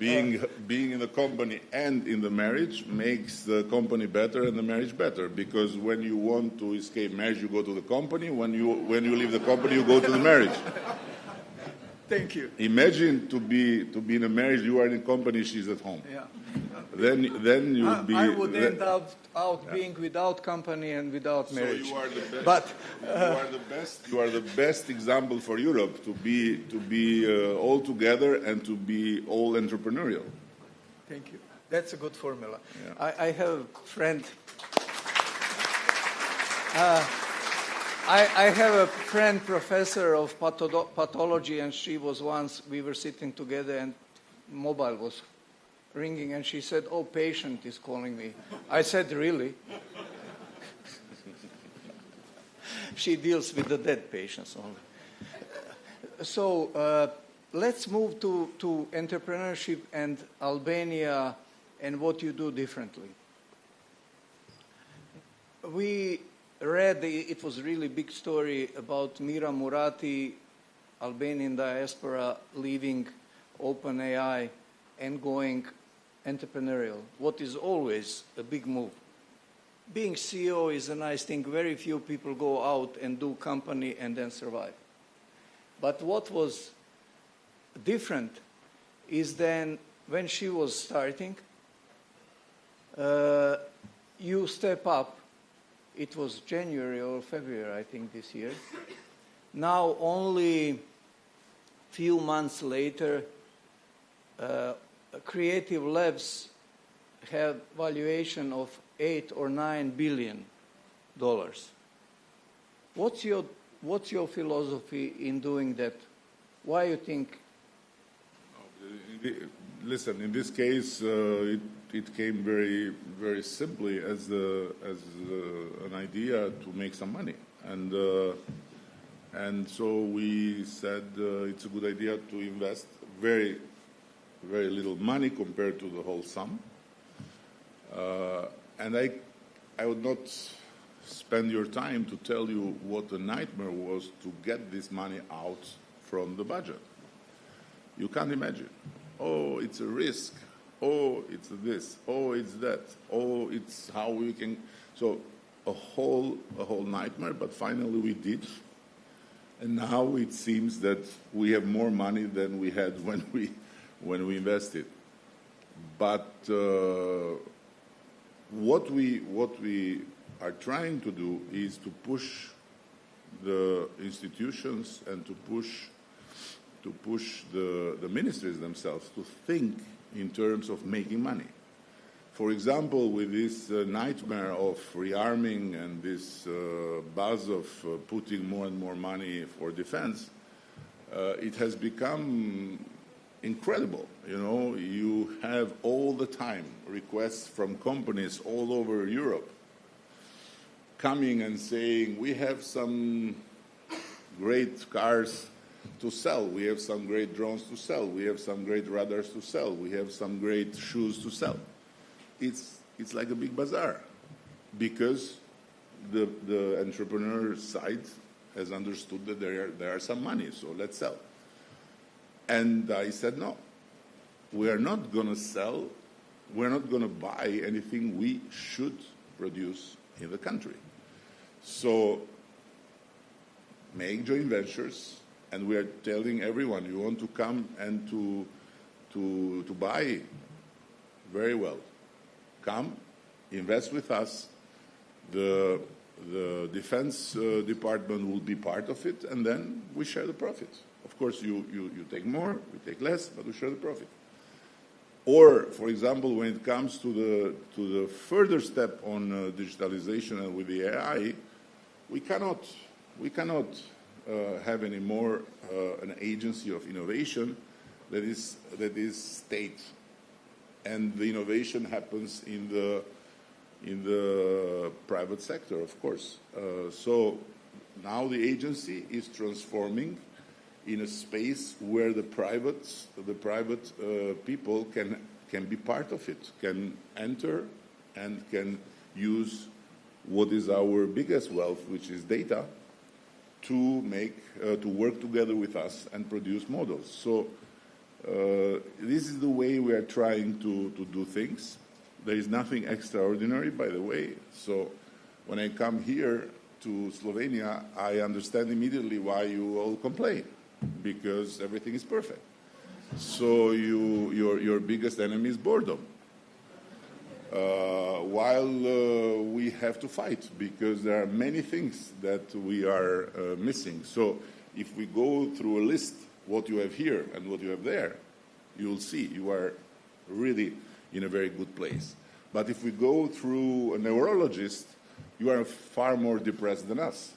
Being in the company and in the marriage makes the company better and the marriage better. Because when you want to escape marriage, you go to the company. When you leave the company, you go to the marriage. Thank you. Imagine to be in a marriage, you are in a company, she's at home. Yeah. Then you would be. I would end up being without company and without marriage. So you are the best. But you are the best example for Europe to be all together and to be all entrepreneurial. Thank you. That's a good formula. Yeah. I have a friend. I have a friend, professor of pathology, and we were sitting together and mobile was ringing, and she said, "Oh, patient is calling me." I said, "Really?" She deals with the dead patients only. So let's move to entrepreneurship and Albania and what you do differently. We read, it was a really big story about Mira Murati, Albanian diaspora, leaving OpenAI and going entrepreneurial, what is always a big move. Being CEO is a nice thing. Very few people go out and do company and then survive. But what was different is then when she was starting, you step up. It was January or February, I think, this year. Now, only few months later, Creative Labs have valuation of $8 or $9 billion. What's your philosophy in doing that? Why you think? Listen, in this case, it came very, very simply as an idea to make some money, and so we said it's a good idea to invest very, very little money compared to the whole sum, and I would not spend your time to tell you what a nightmare was to get this money out from the budget. You can't imagine. Oh, it's a risk. Oh, it's this. Oh, it's that. Oh, it's how we can. So a whole nightmare. But finally, we did, and now it seems that we have more money than we had when we invested. But what we are trying to do is to push the institutions and to push the ministries themselves to think in terms of making money. For example, with this nightmare of rearming and this buzz of putting more and more money for defense, it has become incredible. You know, you have all the time requests from companies all over Europe coming and saying, we have some great cars to sell, we have some great drones to sell, we have some great radars to sell, we have some great shoes to sell. It's like a big bazaar because the entrepreneur side has understood that there are some money, so let's sell. And I said, no, we are not going to sell, we're not going to buy anything we should produce in the country. So make joint ventures, and we are telling everyone, you want to come and to buy, very well. Come, invest with us. The defense department will be part of it, and then we share the profits. Of course, you take more, we take less, but we share the profit. Or, for example, when it comes to the further step on digitalization and with the AI, we cannot have anymore an agency of innovation that is state, and the innovation happens in the private sector, of course. So now the agency is transforming in a space where the private people can be part of it, can enter and can use what is our biggest wealth, which is data, to work together with us and produce models. So this is the way we are trying to do things. There is nothing extraordinary, by the way. So when I come here to Slovenia, I understand immediately why you all complain, because everything is perfect. So your biggest enemy is boredom. While we have to fight, because there are many things that we are missing. So if we go through a list, what you have here and what you have there, you'll see you are really in a very good place. But if we go through a neurologist, you are far more depressed than us.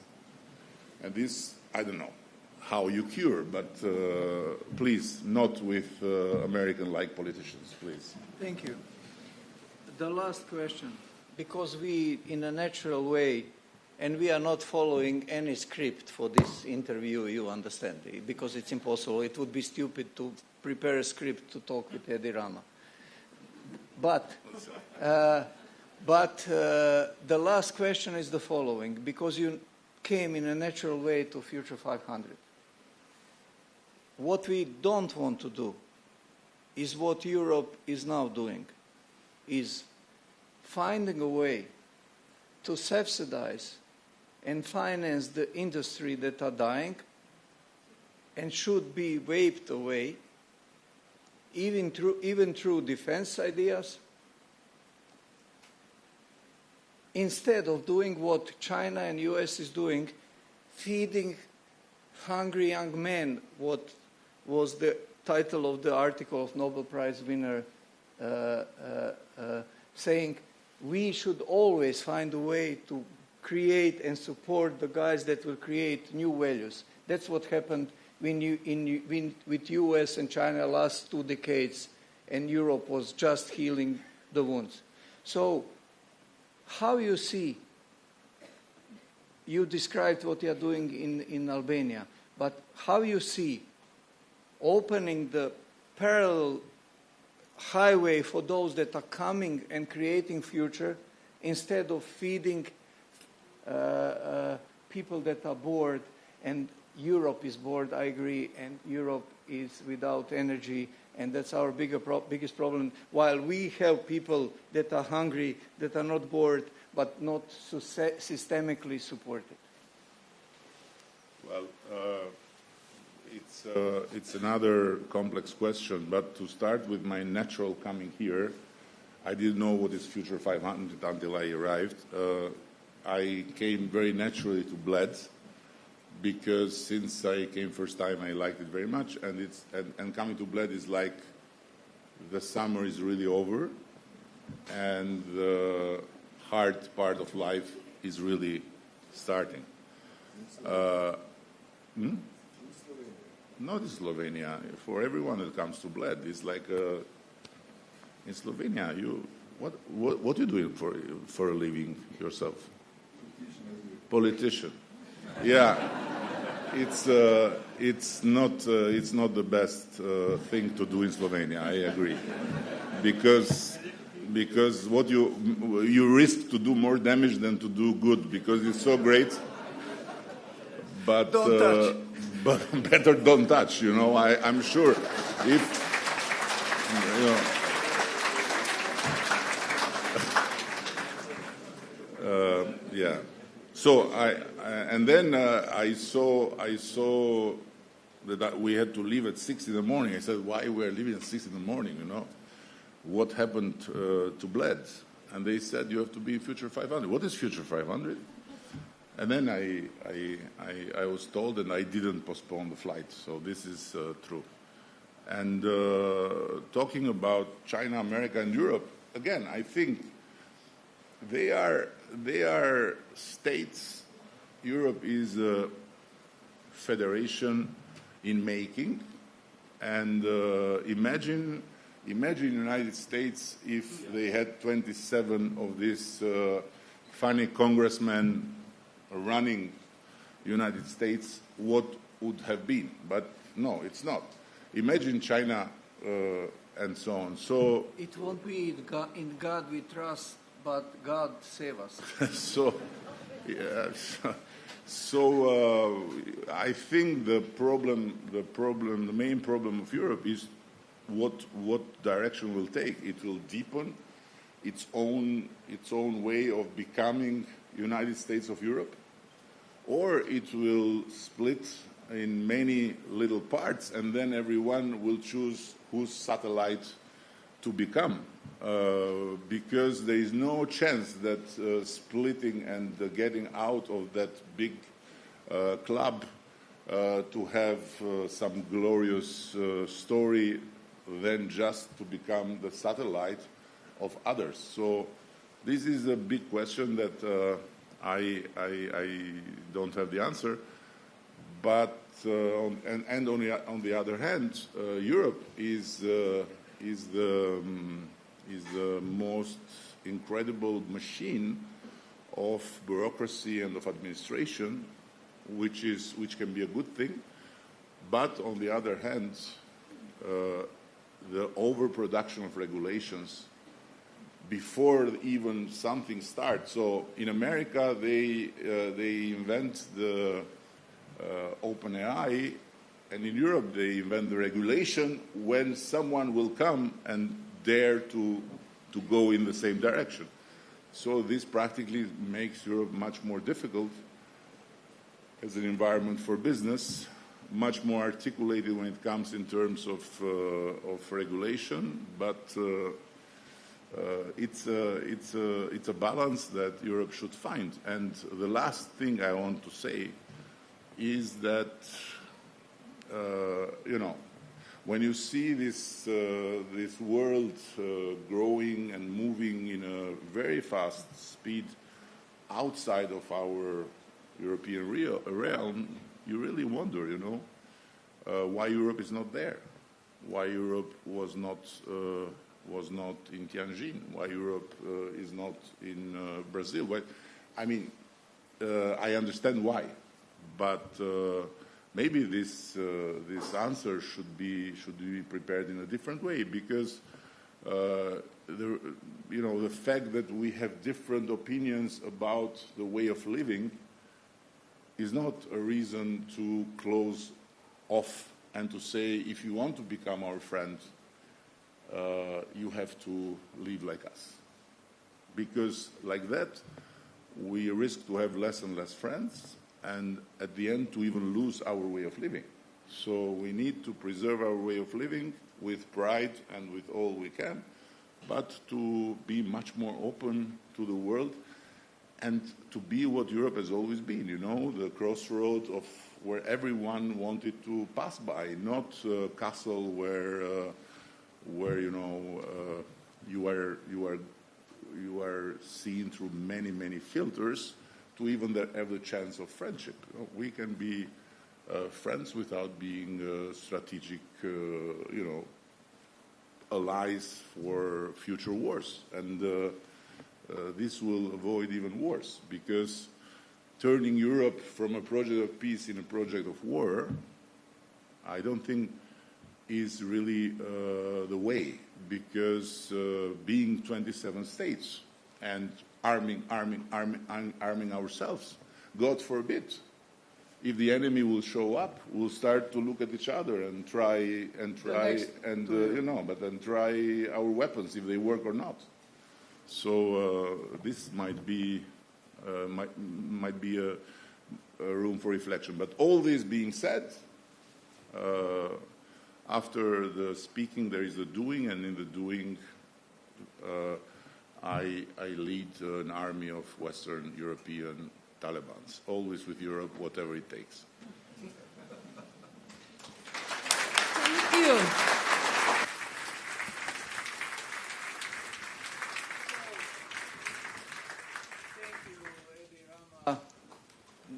And this, I don't know how you cure, but please, not with American-like politicians, please. Thank you. The last question, because we, in a natural way, and we are not following any script for this interview, you understand, because it's impossible. It would be stupid to prepare a script to talk with Edi Rama. But the last question is the following, because you came in a natural way to Future 500. What we don't want to do is what Europe is now doing, is finding a way to subsidize and finance the industry that are dying and should be wiped away, even through defense ideas, instead of doing what China and US is doing, feeding hungry young men, what was the title of the article of Nobel Prize winner saying, we should always find a way to create and support the guys that will create new values. That's what happened with US and China last 2 decades, and Europe was just healing the wounds. So how you see, you described what you are doing in Albania, but how you see opening the parallel highway for those that are coming and creating future, instead of feeding people that are bored, and Europe is bored, I agree, and Europe is without energy, and that's our biggest problem, while we have people that are hungry, that are not bored, but not systemically supported. Well, it's another complex question, but to start with my natural coming here, I didn't know what is Future 500 until I arrived. I came very naturally to Bled, because since I came first time, I liked it very much, and coming to Bled is like the summer is really over, and the hard part of life is really starting. Not in Slovenia. For everyone that comes to Bled, it's like in Slovenia. What are you doing for a living yourself? Politician. Yeah, it's not the best thing to do in Slovenia. I agree, because what you risk to do more damage than to do good, because it's so great. But don't touch. But better don't touch. You know, I'm sure if yeah. So I saw that we had to leave at 6 in the morning. I said, why we're leaving at 6 in the morning? You know, what happened to Bled? And they said, you have to be in Future 500. What is Future 500? And then I was told, and I didn't postpone the flight. So this is true. And talking about China, America, and Europe, again, I think they are states. Europe is a federation in making, and imagine United States if they had 27 of these funny congressmen running United States, what would have been? But no, it's not. Imagine China and so on. So it won't be in God we trust, but God save us. So, yeah, so I think the main problem of Europe is what direction will take. It will deepen its own way of becoming United States of Europe, or it will split in many little parts, and then everyone will choose whose satellite to become, because there is no chance that splitting and getting out of that big club to have some glorious story than just to become the satellite of others. So this is a big question that I don't have the answer. But on the other hand, Europe is the most incredible machine of bureaucracy and of administration, which can be a good thing. But on the other hand, the overproduction of regulations before even something starts. So in America, they invent the open AI, and in Europe they invent the regulation when someone will come and dare to go in the same direction. So this practically makes Europe much more difficult as an environment for business, much more articulated when it comes in terms of regulation, but it's a balance that Europe should find. And the last thing I want to say is that, when you see this world growing and moving in a very fast speed outside of our European realm, you really wonder, why Europe is not there, why Europe was not in Tianjin, why Europe is not in Brazil. I understand why. But maybe this answer should be prepared in a different way, because the fact that we have different opinions about the way of living is not a reason to close off and to say, if you want to become our friend, you have to live like us, because like that we risk to have less and less friends, and at the end to even lose our way of living. So we need to preserve our way of living with pride and with all we can, but to be much more open to the world and to be what Europe has always been, the crossroads of where everyone wanted to pass by, not a castle where you are seen through many, many filters, to even have the chance of friendship. We can be friends without being strategic, allies for future wars. And this will avoid even wars, because turning Europe from a project of peace in a project of war, I don't think is really the way, because being 27 states and arming ourselves, God forbid, if the enemy will show up, we'll start to look at each other and try our weapons if they work or not. So this might be a room for reflection. But all this being said, after the speaking there is the doing, and in the doing I lead an army of Western European Talibans, always with Europe, whatever it takes. Thank you.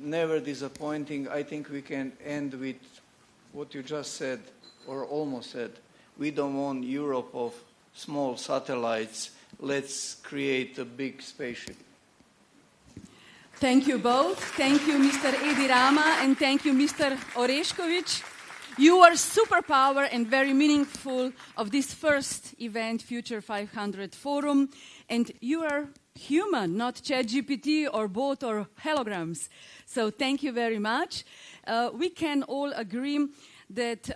never disappointing. I think we can end with what you just said, or almost said. We don't want Europe of small satellites. Let's create a big spaceship. Thank you both. Thank you, Mr. Edi Rama, and thank you, Mr. Orešković. You are superpower and very meaningful of this first event, Future 500 Forum, and you are human, not ChatGPT or bot or holograms. So thank you very much. We can all agree that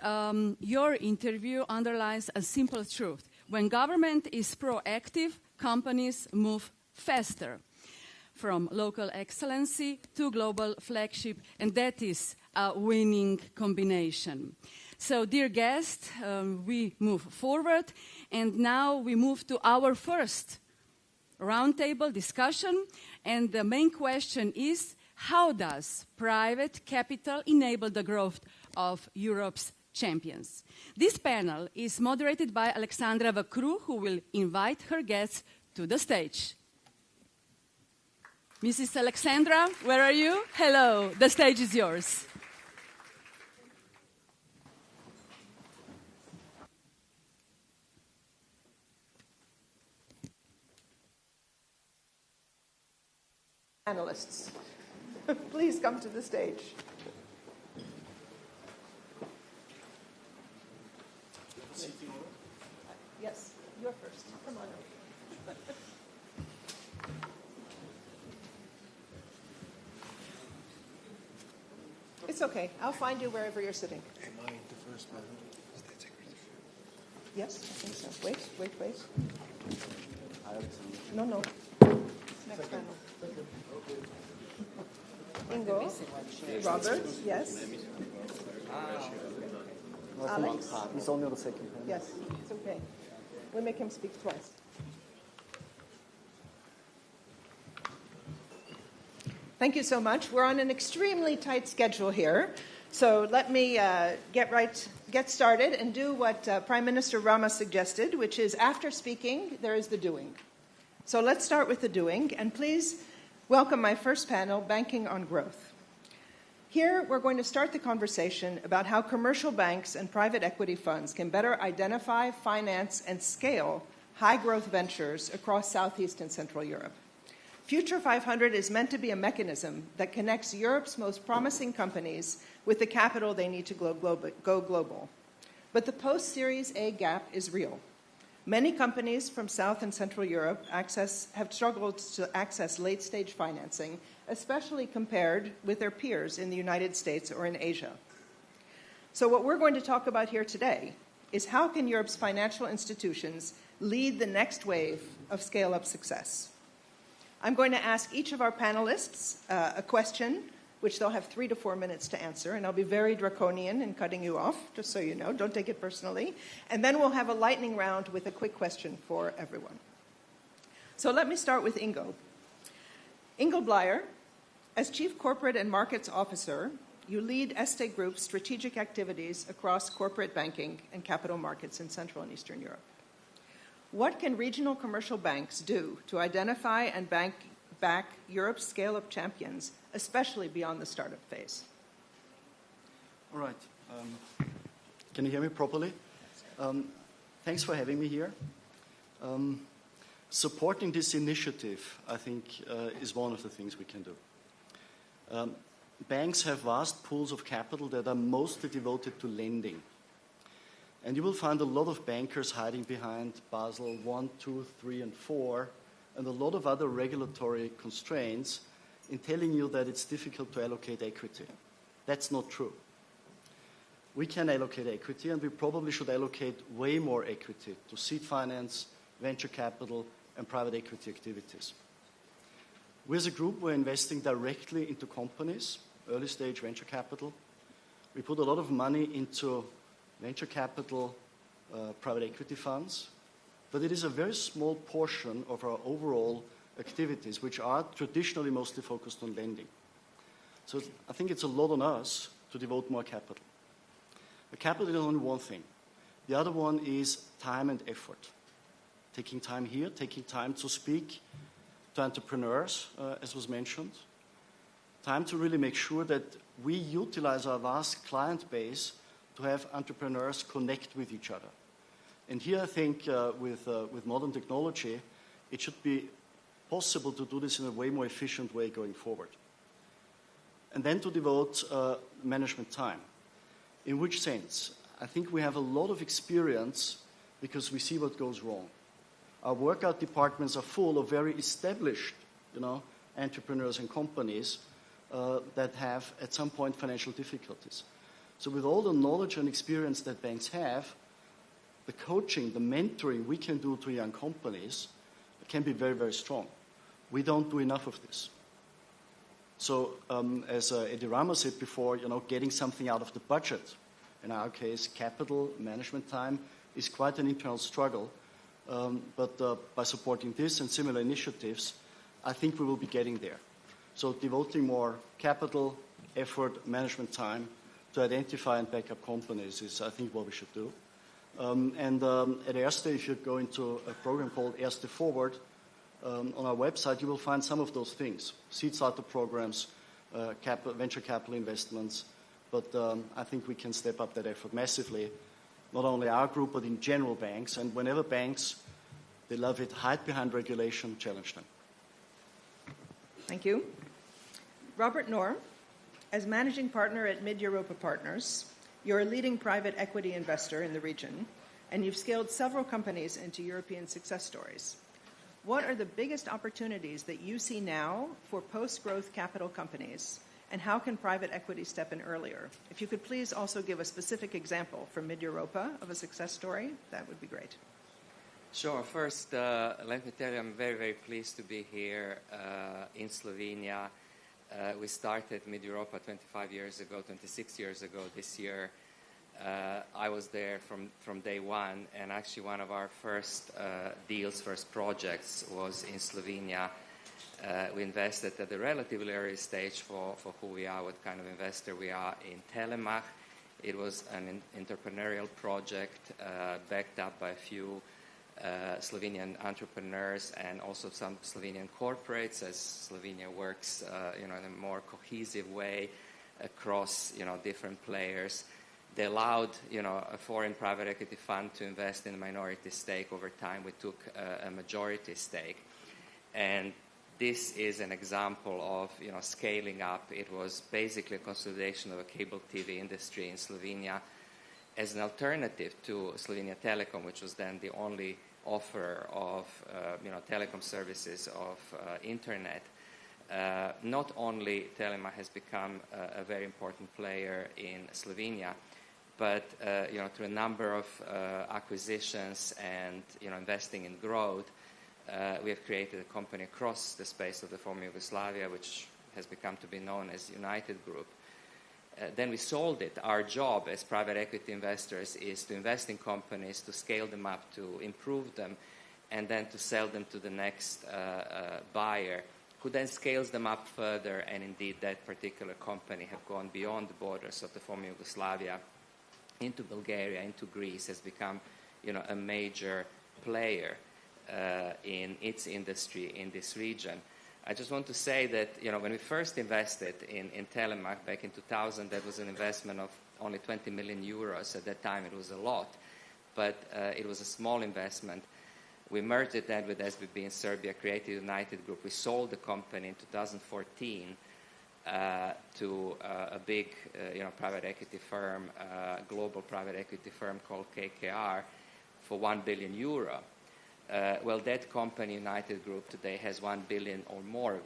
your interview underlines a simple truth. When government is proactive, companies move faster, from local excellency to global flagship, and that is a winning combination. So, dear guests, we move forward, and now we move to our first roundtable discussion, and the main question is, how does private capital enable the growth of Europe's champions? This panel is moderated by Alexandra Vacru, who will invite her guests to the stage. Mrs. Alexandra, where are you? Hello, the stage is yours. Panelists, please come to the stage. Yes, you're first. Come on over. It's okay. I'll find you wherever you're sitting. Am I the first man? Yes, I think so. Wait. No. Next panel. Ingo, Robert, yes. Alex? He's only on the second panel. Yes, it's okay. We make him speak twice. Thank you so much. We're on an extremely tight schedule here. So let me get started and do what Prime Minister Rama suggested, which is after speaking, there is the doing. So let's start with the doing, and please welcome my first panel, Banking on Growth. Here, we're going to start the conversation about how commercial banks and private equity funds can better identify, finance, and scale high-growth ventures across Southeast and Central Europe. Future 500 is meant to be a mechanism that connects Europe's most promising companies with the capital they need to go global. But the post-Series A gap is real. Many companies from South and Central Europe have struggled to access late-stage financing, especially compared with their peers in the United States or in Asia. So what we're going to talk about here today is how can Europe's financial institutions lead the next wave of scale-up success? I'm going to ask each of our panelists a question, which they'll have 3 to 4 minutes to answer, and I'll be very draconian in cutting you off, just so you know. Don't take it personally. And then we'll have a lightning round with a quick question for everyone. So let me start with Ingo. Ingo Bleier, as Chief Corporate and Markets Officer, you lead Este Group's strategic activities across corporate banking and capital markets in Central and Eastern Europe. What can regional commercial banks do to identify and back Europe's scale-up champions, especially beyond the startup phase? All right. Can you hear me properly? Thanks for having me here. Supporting this initiative, I think, is one of the things we can do. Banks have vast pools of capital that are mostly devoted to lending. And you will find a lot of bankers hiding behind Basel 1, 2, 3, and 4, and a lot of other regulatory constraints in telling you that it's difficult to allocate equity. That's not true. We can allocate equity, and we probably should allocate way more equity to seed finance, venture capital, and private equity activities. We as a group, we're investing directly into companies, early stage venture capital. We put a lot of money into venture capital, private equity funds, but it is a very small portion of our overall activities, which are traditionally mostly focused on lending. So I think it's a lot on us to devote more capital. The capital is only one thing. The other one is time and effort. Taking time here, taking time to speak to entrepreneurs, as was mentioned, Time to really make sure that we utilize our vast client base to have entrepreneurs connect with each other. And here I think with modern technology, it should be possible to do this in a way more efficient way going forward. And then to devote management time. In which sense? I think we have a lot of experience because we see what goes wrong. Our workout departments are full of very established, entrepreneurs and companies that have at some point financial difficulties. So with all the knowledge and experience that banks have, the coaching, the mentoring we can do to young companies can be very, very strong. We don't do enough of this. So as Eddie Rama said before, getting something out of the budget, in our case, capital management time, is quite an internal struggle. But by supporting this and similar initiatives, I think we will be getting there. So devoting more capital, effort, management time to identify and back up companies is, I think, what we should do. And at Erste, if you go into a program called Erste Forward, on our website, you will find some of those things. Seed starter programs, venture capital investments. But I think we can step up that effort massively. Not only our group, but in general banks. And whenever banks, they love it, hide behind regulation, challenge them. Thank you. Robert Knorr, as managing partner at Mid-Europa Partners, you're a leading private equity investor in the region, and you've scaled several companies into European success stories. What are the biggest opportunities that you see now for post-growth capital companies, and how can private equity step in earlier? If you could please also give a specific example from Mid-Europa of a success story, that would be great. Sure. First, let me tell you, I'm very, very pleased to be here in Slovenia. We started Mid-Europa 26 years ago this year. I was there from day one, and actually one of our first first projects was in Slovenia. We invested at a relatively early stage for who we are, what kind of investor we are in Telemach. It was an entrepreneurial project backed up by a few Slovenian entrepreneurs and also some Slovenian corporates, as Slovenia works in a more cohesive way across different players. They allowed a foreign private equity fund to invest in a minority stake. Over time, we took a majority stake, and this is an example of scaling up. It was basically a consolidation of a cable TV industry in Slovenia as an alternative to Slovenia Telecom, which was then the only offer of telecom services of internet. Not only Telemach has become a very important player in Slovenia, but through a number of acquisitions and investing in growth, we have created a company across the space of the former Yugoslavia, which has become to be known as United Group. Then we sold it. Our job as private equity investors is to invest in companies, to scale them up, to improve them, and then to sell them to the next buyer, who then scales them up further. And indeed, that particular company have gone beyond the borders of the former Yugoslavia into Bulgaria, into Greece, has become a major player in its industry in this region. I just want to say that when we first invested in Telemach back in 2000, that was an investment of only 20 million euros. At that time, it was a lot, but it was a small investment. We merged it then with SBB in Serbia, created United Group. We sold the company in 2014 to a big private equity firm, global private equity firm called KKR, for 1 billion euro. Well, that company, United Group, today has 1 billion or more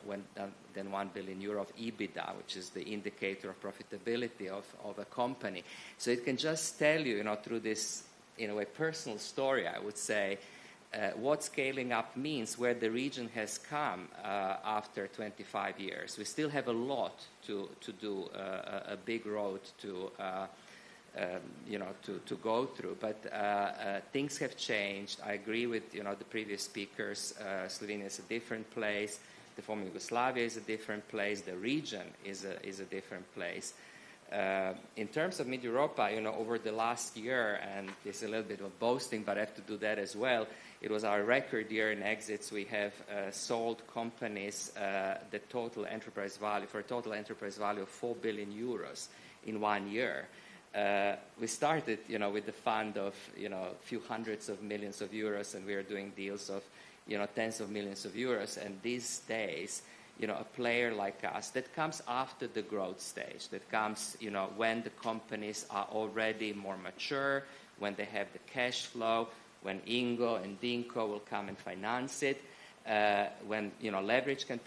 than 1 billion euro of EBITDA, which is the indicator of profitability of a company. So it can just tell you, through this, in a way, personal story, I would say, what scaling up means, where the region has come after 25 years. We still have a lot to do, a big road to go through. But things have changed. I agree with the previous speakers. Slovenia is a different place. The former Yugoslavia is a different place. The region is a different place. In terms of Mid-Europa, over the last year, and it's a little bit of boasting, but I have to do that as well, It was our record year in exits. We have sold companies the total enterprise value for a total enterprise value of 4 billion euros in 1 year. We started, with the fund of, a few hundreds of millions of euros, and we are doing deals of, tens of millions of euros. And these days, a player like us that comes after the growth stage, that comes, when the companies are already more mature, when they have the cash flow, when Ingo and Dinko will come and finance it, when leverage can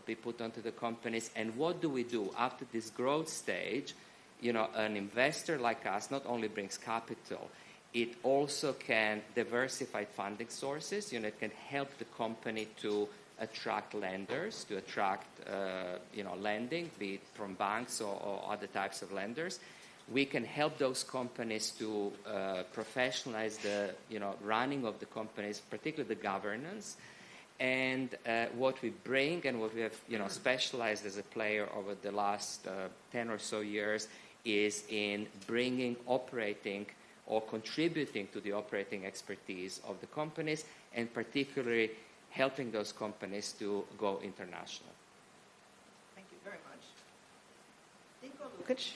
be put onto the companies. And what do we do after this growth stage? An investor like us not only brings capital, it also can diversify funding sources. It can help the company to attract lenders, to attract lending, be it from banks or other types of lenders. We can help those companies to professionalize the running of the companies, particularly the governance. And what we bring and what we have specialized as a player over the last 10 or so years is in bringing operating or contributing to the operating expertise of the companies, and particularly helping those companies to go international. Thank you very much. Dinko Lukic,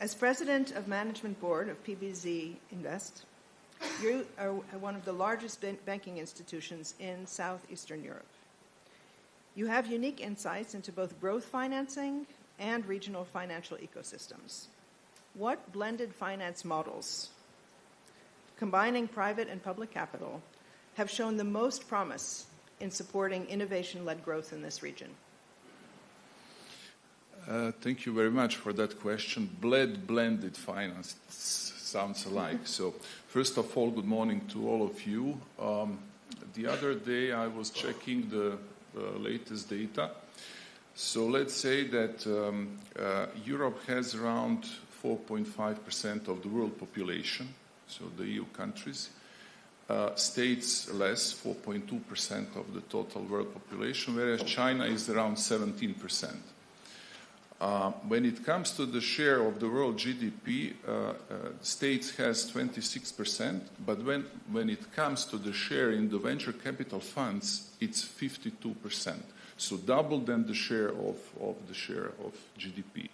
as President of Management Board of PBZ Invest, you are one of the largest banking institutions in Southeastern Europe. You have unique insights into both growth financing and regional financial ecosystems. What blended finance models, combining private and public capital, have shown the most promise in supporting innovation-led growth in this region? Thank you very much for that question. Blended finance sounds alike. So first of all, good morning to all of you. The other day I was checking the latest data. So let's say that Europe has around 4.5% of the world population, so the EU countries. States less, 4.2% of the total world population, whereas China is around 17%. When it comes to the share of the world GDP, States has 26%, but when it comes to the share in the venture capital funds, it's 52%. So double than the share of GDP.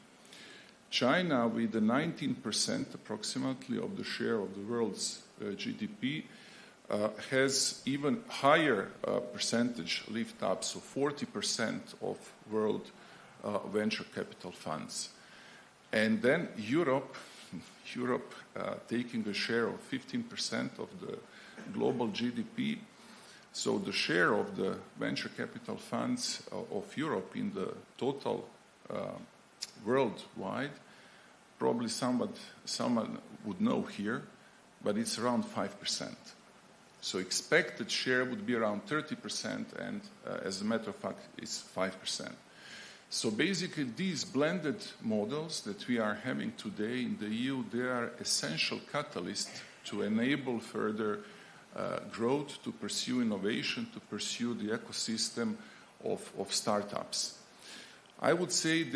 China, with the 19% approximately of the share of the world's GDP, has even higher percentage lift up, so 40% of world venture capital funds. And then Europe taking a share of 15% of the global GDP. So the share of the venture capital funds of Europe in the total worldwide, probably someone would know here, but it's around 5%. So expected share would be around 30%, and as a matter of fact, it's 5%. So basically, these blended models that we are having today in the EU, they are essential catalysts to enable further growth, to pursue innovation, to pursue the ecosystem of startups. I would say in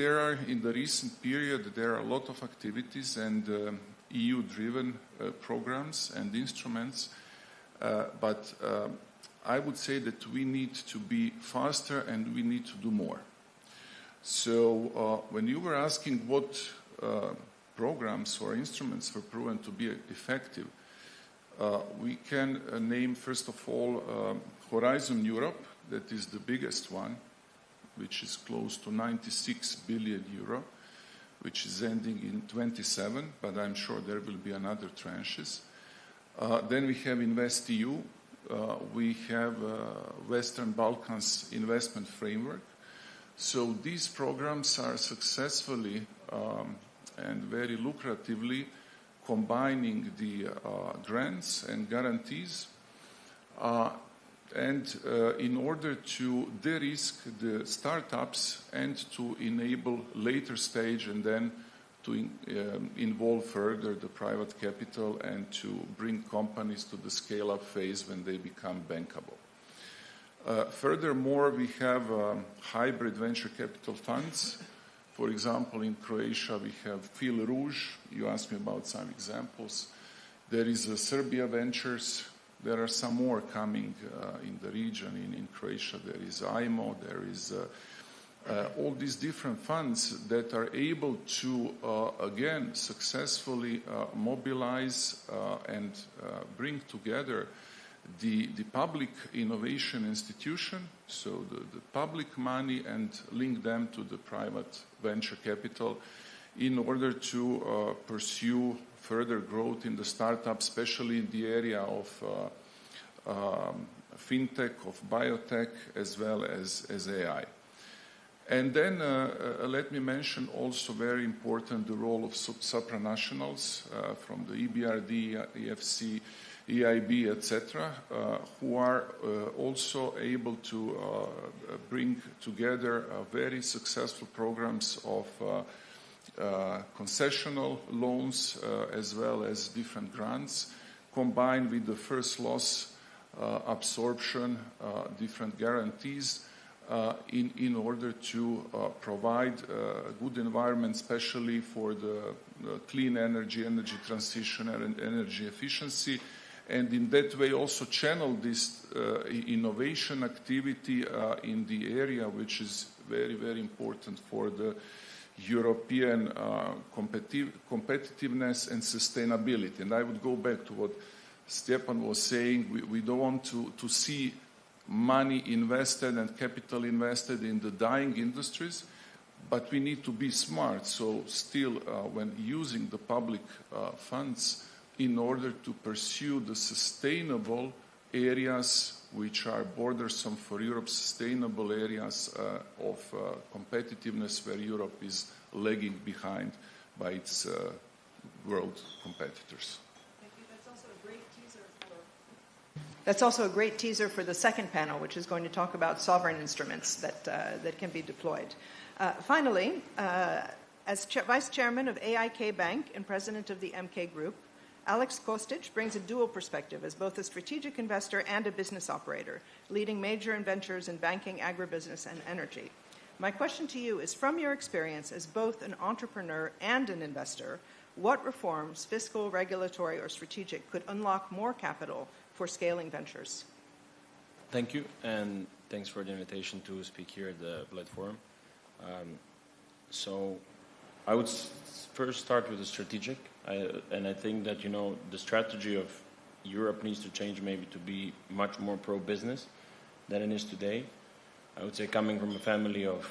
the recent period, there are a lot of activities and EU-driven programs and instruments, but I would say that we need to be faster and we need to do more. So when you were asking what programs or instruments were proven to be effective, we can name, first of all, Horizon Europe, that is the biggest one, which is close to 96 billion euro, which is ending in 27, but I'm sure there will be another tranches. Then we have InvestEU. We have Western Balkans Investment Framework. So these programs are successfully and very lucratively combining the grants and guarantees and in order to de-risk the startups and to enable later stage and then to involve further the private capital and to bring companies to the scale-up phase when they become bankable. Furthermore, we have hybrid venture capital funds. For example, in Croatia, we have Fil Rouge. You asked me about some examples. There is Serbia Ventures. There are some more coming in the region. In Croatia, there is IMO, there is all these different funds that are able to, again, successfully mobilize and bring together the public innovation institution, so the public money, and link them to the private venture capital in order to pursue further growth in the startup, especially in the area of fintech, of biotech, as well as AI. And then let me mention also very important the role of supranationals from the EBRD, EFC, EIB, etc., who are also able to bring together very successful programs of concessional loans as well as different grants, combined with the first loss absorption, different guarantees, in order to provide a good environment, especially for the clean energy, energy transition, and energy efficiency, and in that way also channel this innovation activity in the area which is very, very important for the European competitiveness and sustainability. And I would go back to what Stjepan was saying. We don't want to see money invested and capital invested in the dying industries, but we need to be smart. So still, when using the public funds in order to pursue the sustainable areas which are bordersome for Europe, sustainable areas of competitiveness where Europe is lagging behind by its world competitors. Thank you. That's also a great teaser for the second panel, which is going to talk about sovereign instruments that can be deployed. Finally, as Vice Chairman of AIK Bank and President of the MK Group, Alex Kostic brings a dual perspective as both a strategic investor and a business operator, leading major ventures in banking, agribusiness, and energy. My question to you is, from your experience as both an entrepreneur and an investor, what reforms, fiscal, regulatory, or strategic, could unlock more capital for scaling ventures? Thank you, and thanks for the invitation to speak here at the Bled Forum. So I would first start with the strategic, and I think that, the strategy of Europe needs to change maybe to be much more pro-business than it is today. I would say, coming from a family of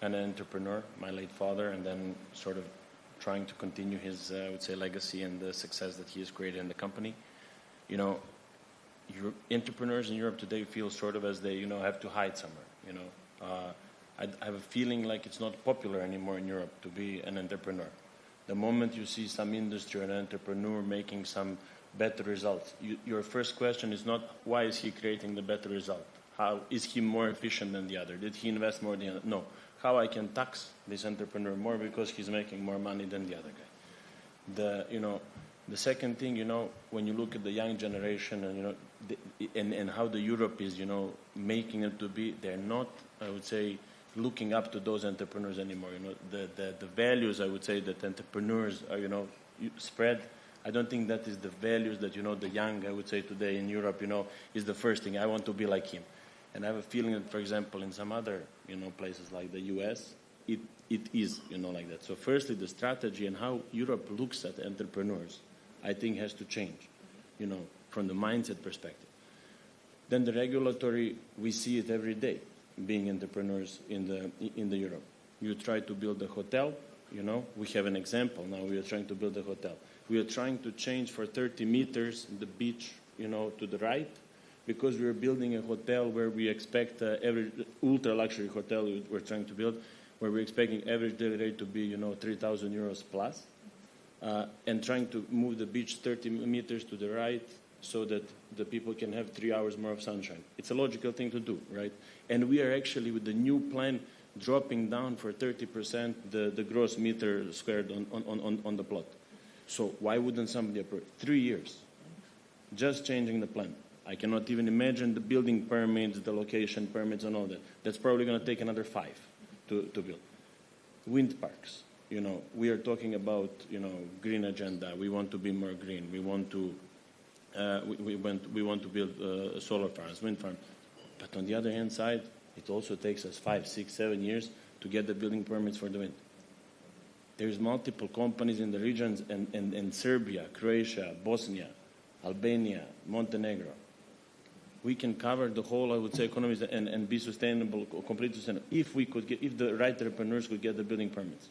an entrepreneur, my late father, and then sort of trying to continue his, I would say, legacy and the success that he has created in the company. Entrepreneurs in Europe today feel sort of as they, have to hide somewhere. I have a feeling like it's not popular anymore in Europe to be an entrepreneur. The moment you see some industry or an entrepreneur making some better results, your first question is not, why is he creating the better result? How is he more efficient than the other? Did he invest more than the other? No. How I can tax this entrepreneur more because he's making more money than the other guy. The second thing, when you look at the young generation and, and how the Europe is, making it to be, they're not, I would say, looking up to those entrepreneurs anymore. The values, I would say, that entrepreneurs are, spread. I don't think that is the values that, the young, I would say, today in Europe, is the first thing. I want to be like him. And I have a feeling that, for example, in some other, places like the US, it is, like that. So firstly, the strategy and how Europe looks at entrepreneurs, I think, has to change, from the mindset perspective. Then the regulatory, we see it every day, being entrepreneurs in the Europe. You try to build a hotel, we have an example now. We are trying to build a hotel. We are trying to change for 30 meters the beach, to the right, because we are building a hotel where we expect every ultra luxury hotel we're trying to build, where we're expecting average daily rate to be, 3,000 euros plus, and trying to move the beach 30 meters to the right so that the people can have 3 hours more of sunshine. It's a logical thing to do, right? And we are actually, with the new plan, dropping down for 30% the gross meter squared on the plot. So why wouldn't somebody approve? 3 years, just changing the plan. I cannot even imagine the building permits, the location permits, and all that. That's probably going to take another 5 to build. Wind parks. We are talking about, green agenda. We want to be more green. We want to we want to build solar farms, wind farms. But on the other hand side, it also takes us 5, 6, 7 years to get the building permits for the wind. There's multiple companies in the regions, and Serbia, Croatia, Bosnia, Albania, Montenegro. We can cover the whole, I would say, economies and be sustainable, completely sustainable, if the right entrepreneurs could get the building permits.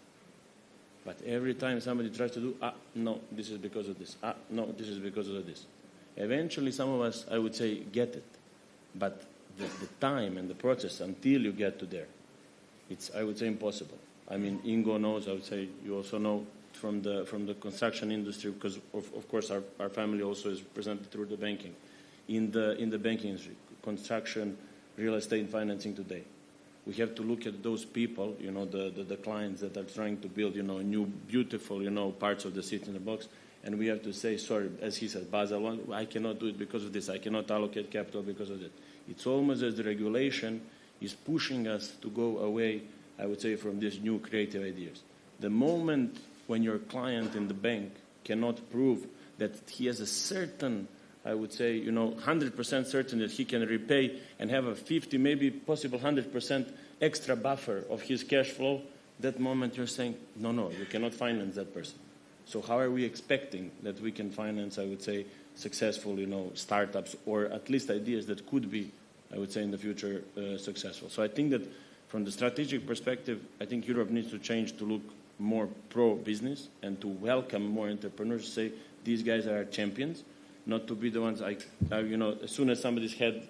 But every time somebody tries to do, no, this is because of this. No, this is because of this. Eventually, some of us, I would say, get it. But the time and the process until you get to there, it's, I would say, impossible. I mean, Ingo knows, I would say, you also know from the construction industry, because of course our family also is presented through the banking. In the banking industry, construction, real estate financing today, we have to look at those people, the clients that are trying to build, new, beautiful, parts of the city in the box, and we have to say, sorry, as he said, Basel I, I cannot do it because of this, I cannot allocate capital because of that. It's almost as the regulation is pushing us to go away, I would say, from these new creative ideas. The moment when your client in the bank cannot prove that he has a certain, I would say, 100% certain that he can repay and have a 50, maybe possible 100% extra buffer of his cash flow, that moment you're saying, no, you cannot finance that person. So how are we expecting that we can finance, I would say, successful, startups, or at least ideas that could be, I would say, in the future successful? So I think that from the strategic perspective, I think Europe needs to change to look more pro-business and to welcome more entrepreneurs, to say these guys are champions, not to be the ones, as soon as somebody's head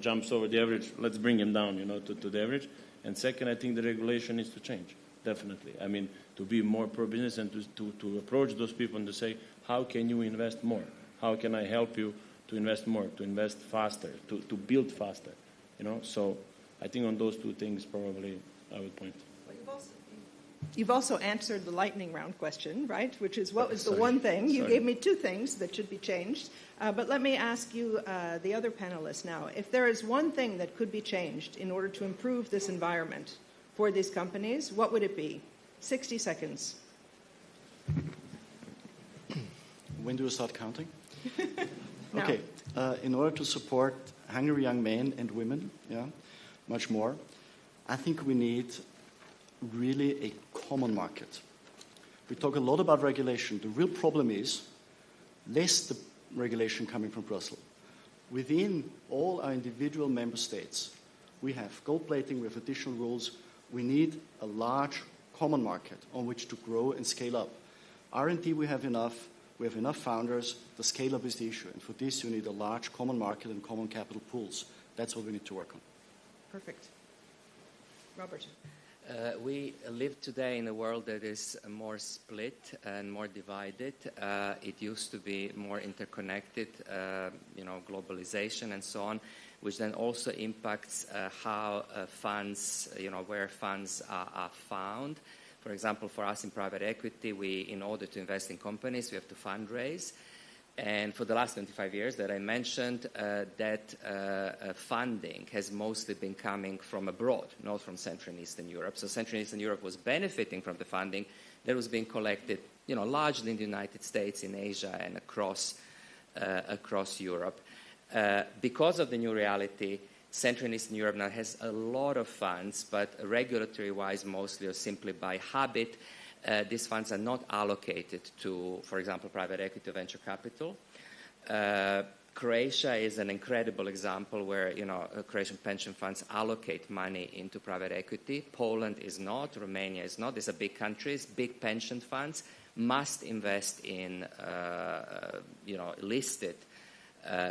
jumps over the average, let's bring him down, to the average. And second, I think the regulation needs to change, definitely. I mean, to be more pro-business and to approach those people and to say, how can you invest more? How can I help you to invest more, to invest faster, to build faster? So I think on those two things probably I would point. Well, you've also answered the lightning round question, right? Which is, what was the one thing? You gave me two things that should be changed. But let me ask you, the other panelists now, if there is one thing that could be changed in order to improve this environment for these companies, what would it be? 60 seconds. When do you start counting? Now. Okay. In order to support hungry young men and women, much more, I think we need really a common market. We talk a lot about regulation. The real problem is less the regulation coming from Brussels. Within all our individual member states, we have gold plating, we have additional rules. We need a large common market on which to grow and scale up. R&D we have enough founders, the scale up is the issue. And for this you need a large common market and common capital pools. That's what we need to work on. Perfect. Robert. We live today in a world that is more split and more divided. It used to be more interconnected, globalization and so on, which then also impacts how funds, where funds are found. For example, for us in private equity, in order to invest in companies, we have to fundraise. And for the last 25 years that I mentioned, that funding has mostly been coming from abroad, not from Central and Eastern Europe. So Central and Eastern Europe was benefiting from the funding that was being collected, largely in the United States, in Asia, and across Europe. Because of the new reality, Central and Eastern Europe now has a lot of funds, but regulatory-wise, mostly or simply by habit, these funds are not allocated to, for example, private equity or venture capital. Croatia is an incredible example where, Croatian pension funds allocate money into private equity. Poland is not. Romania is not. These are big countries. Big pension funds must invest in, listed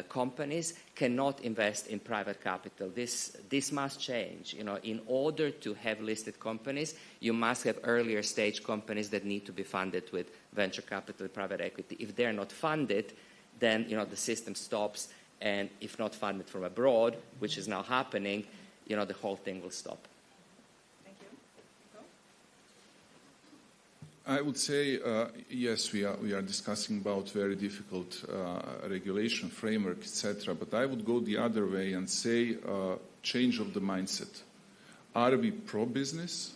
companies, cannot invest in private capital. This must change. In order to have listed companies, you must have earlier stage companies that need to be funded with venture capital, private equity. If they're not funded, then the system stops, and if not funded from abroad, which is now happening, the whole thing will stop. I would say, yes, we are discussing about very difficult regulation framework, etc. But I would go the other way and say change of the mindset. Are we pro-business?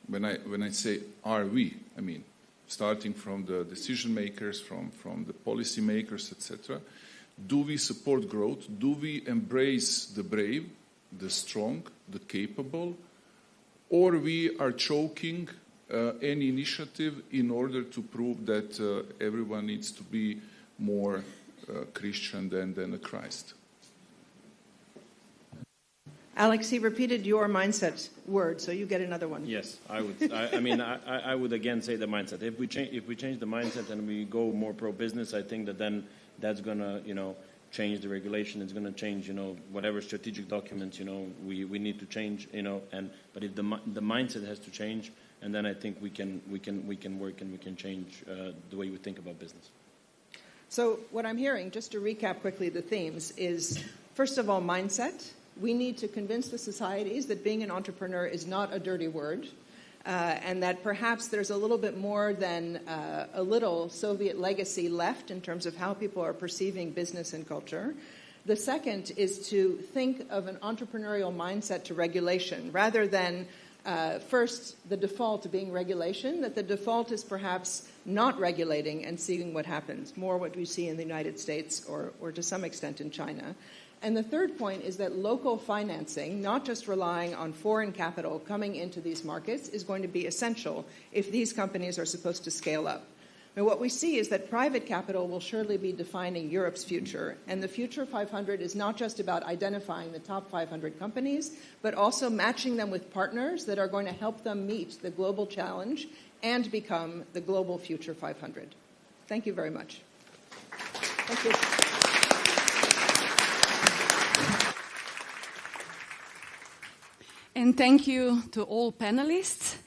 When I say are we, I mean starting from the decision makers, from the policy makers, etc. Do we support growth? Do we embrace the brave, the strong, the capable? Or we are choking any initiative in order to prove that everyone needs to be more Christian than a Christ? Alex, he repeated your mindset word, so you get another one. Yes, I would. I would again say the mindset. If we change the mindset and we go more pro-business, I think that then that's gonna, change the regulation. It's gonna change, whatever strategic documents, we need to change, But if the mindset has to change, and then I think we can work and we can change the way we think about business. So what I'm hearing, just to recap quickly the themes, is first of all mindset. We need to convince the societies that being an entrepreneur is not a dirty word, and that perhaps there's a little bit more than a little Soviet legacy left in terms of how people are perceiving business and culture. The second is to think of an entrepreneurial mindset to regulation, rather than first the default being regulation, that the default is perhaps not regulating and seeing what happens, more what we see in the United States or to some extent in China. And the third point is that local financing, not just relying on foreign capital coming into these markets, is going to be essential if these companies are supposed to scale up. And what we see is that private capital will surely be defining Europe's future. And the Future 500 is not just about identifying the top 500 companies, but also matching them with partners that are going to help them meet the global challenge and become the global Future 500. Thank you very much. Thank you. And thank you to all panelists.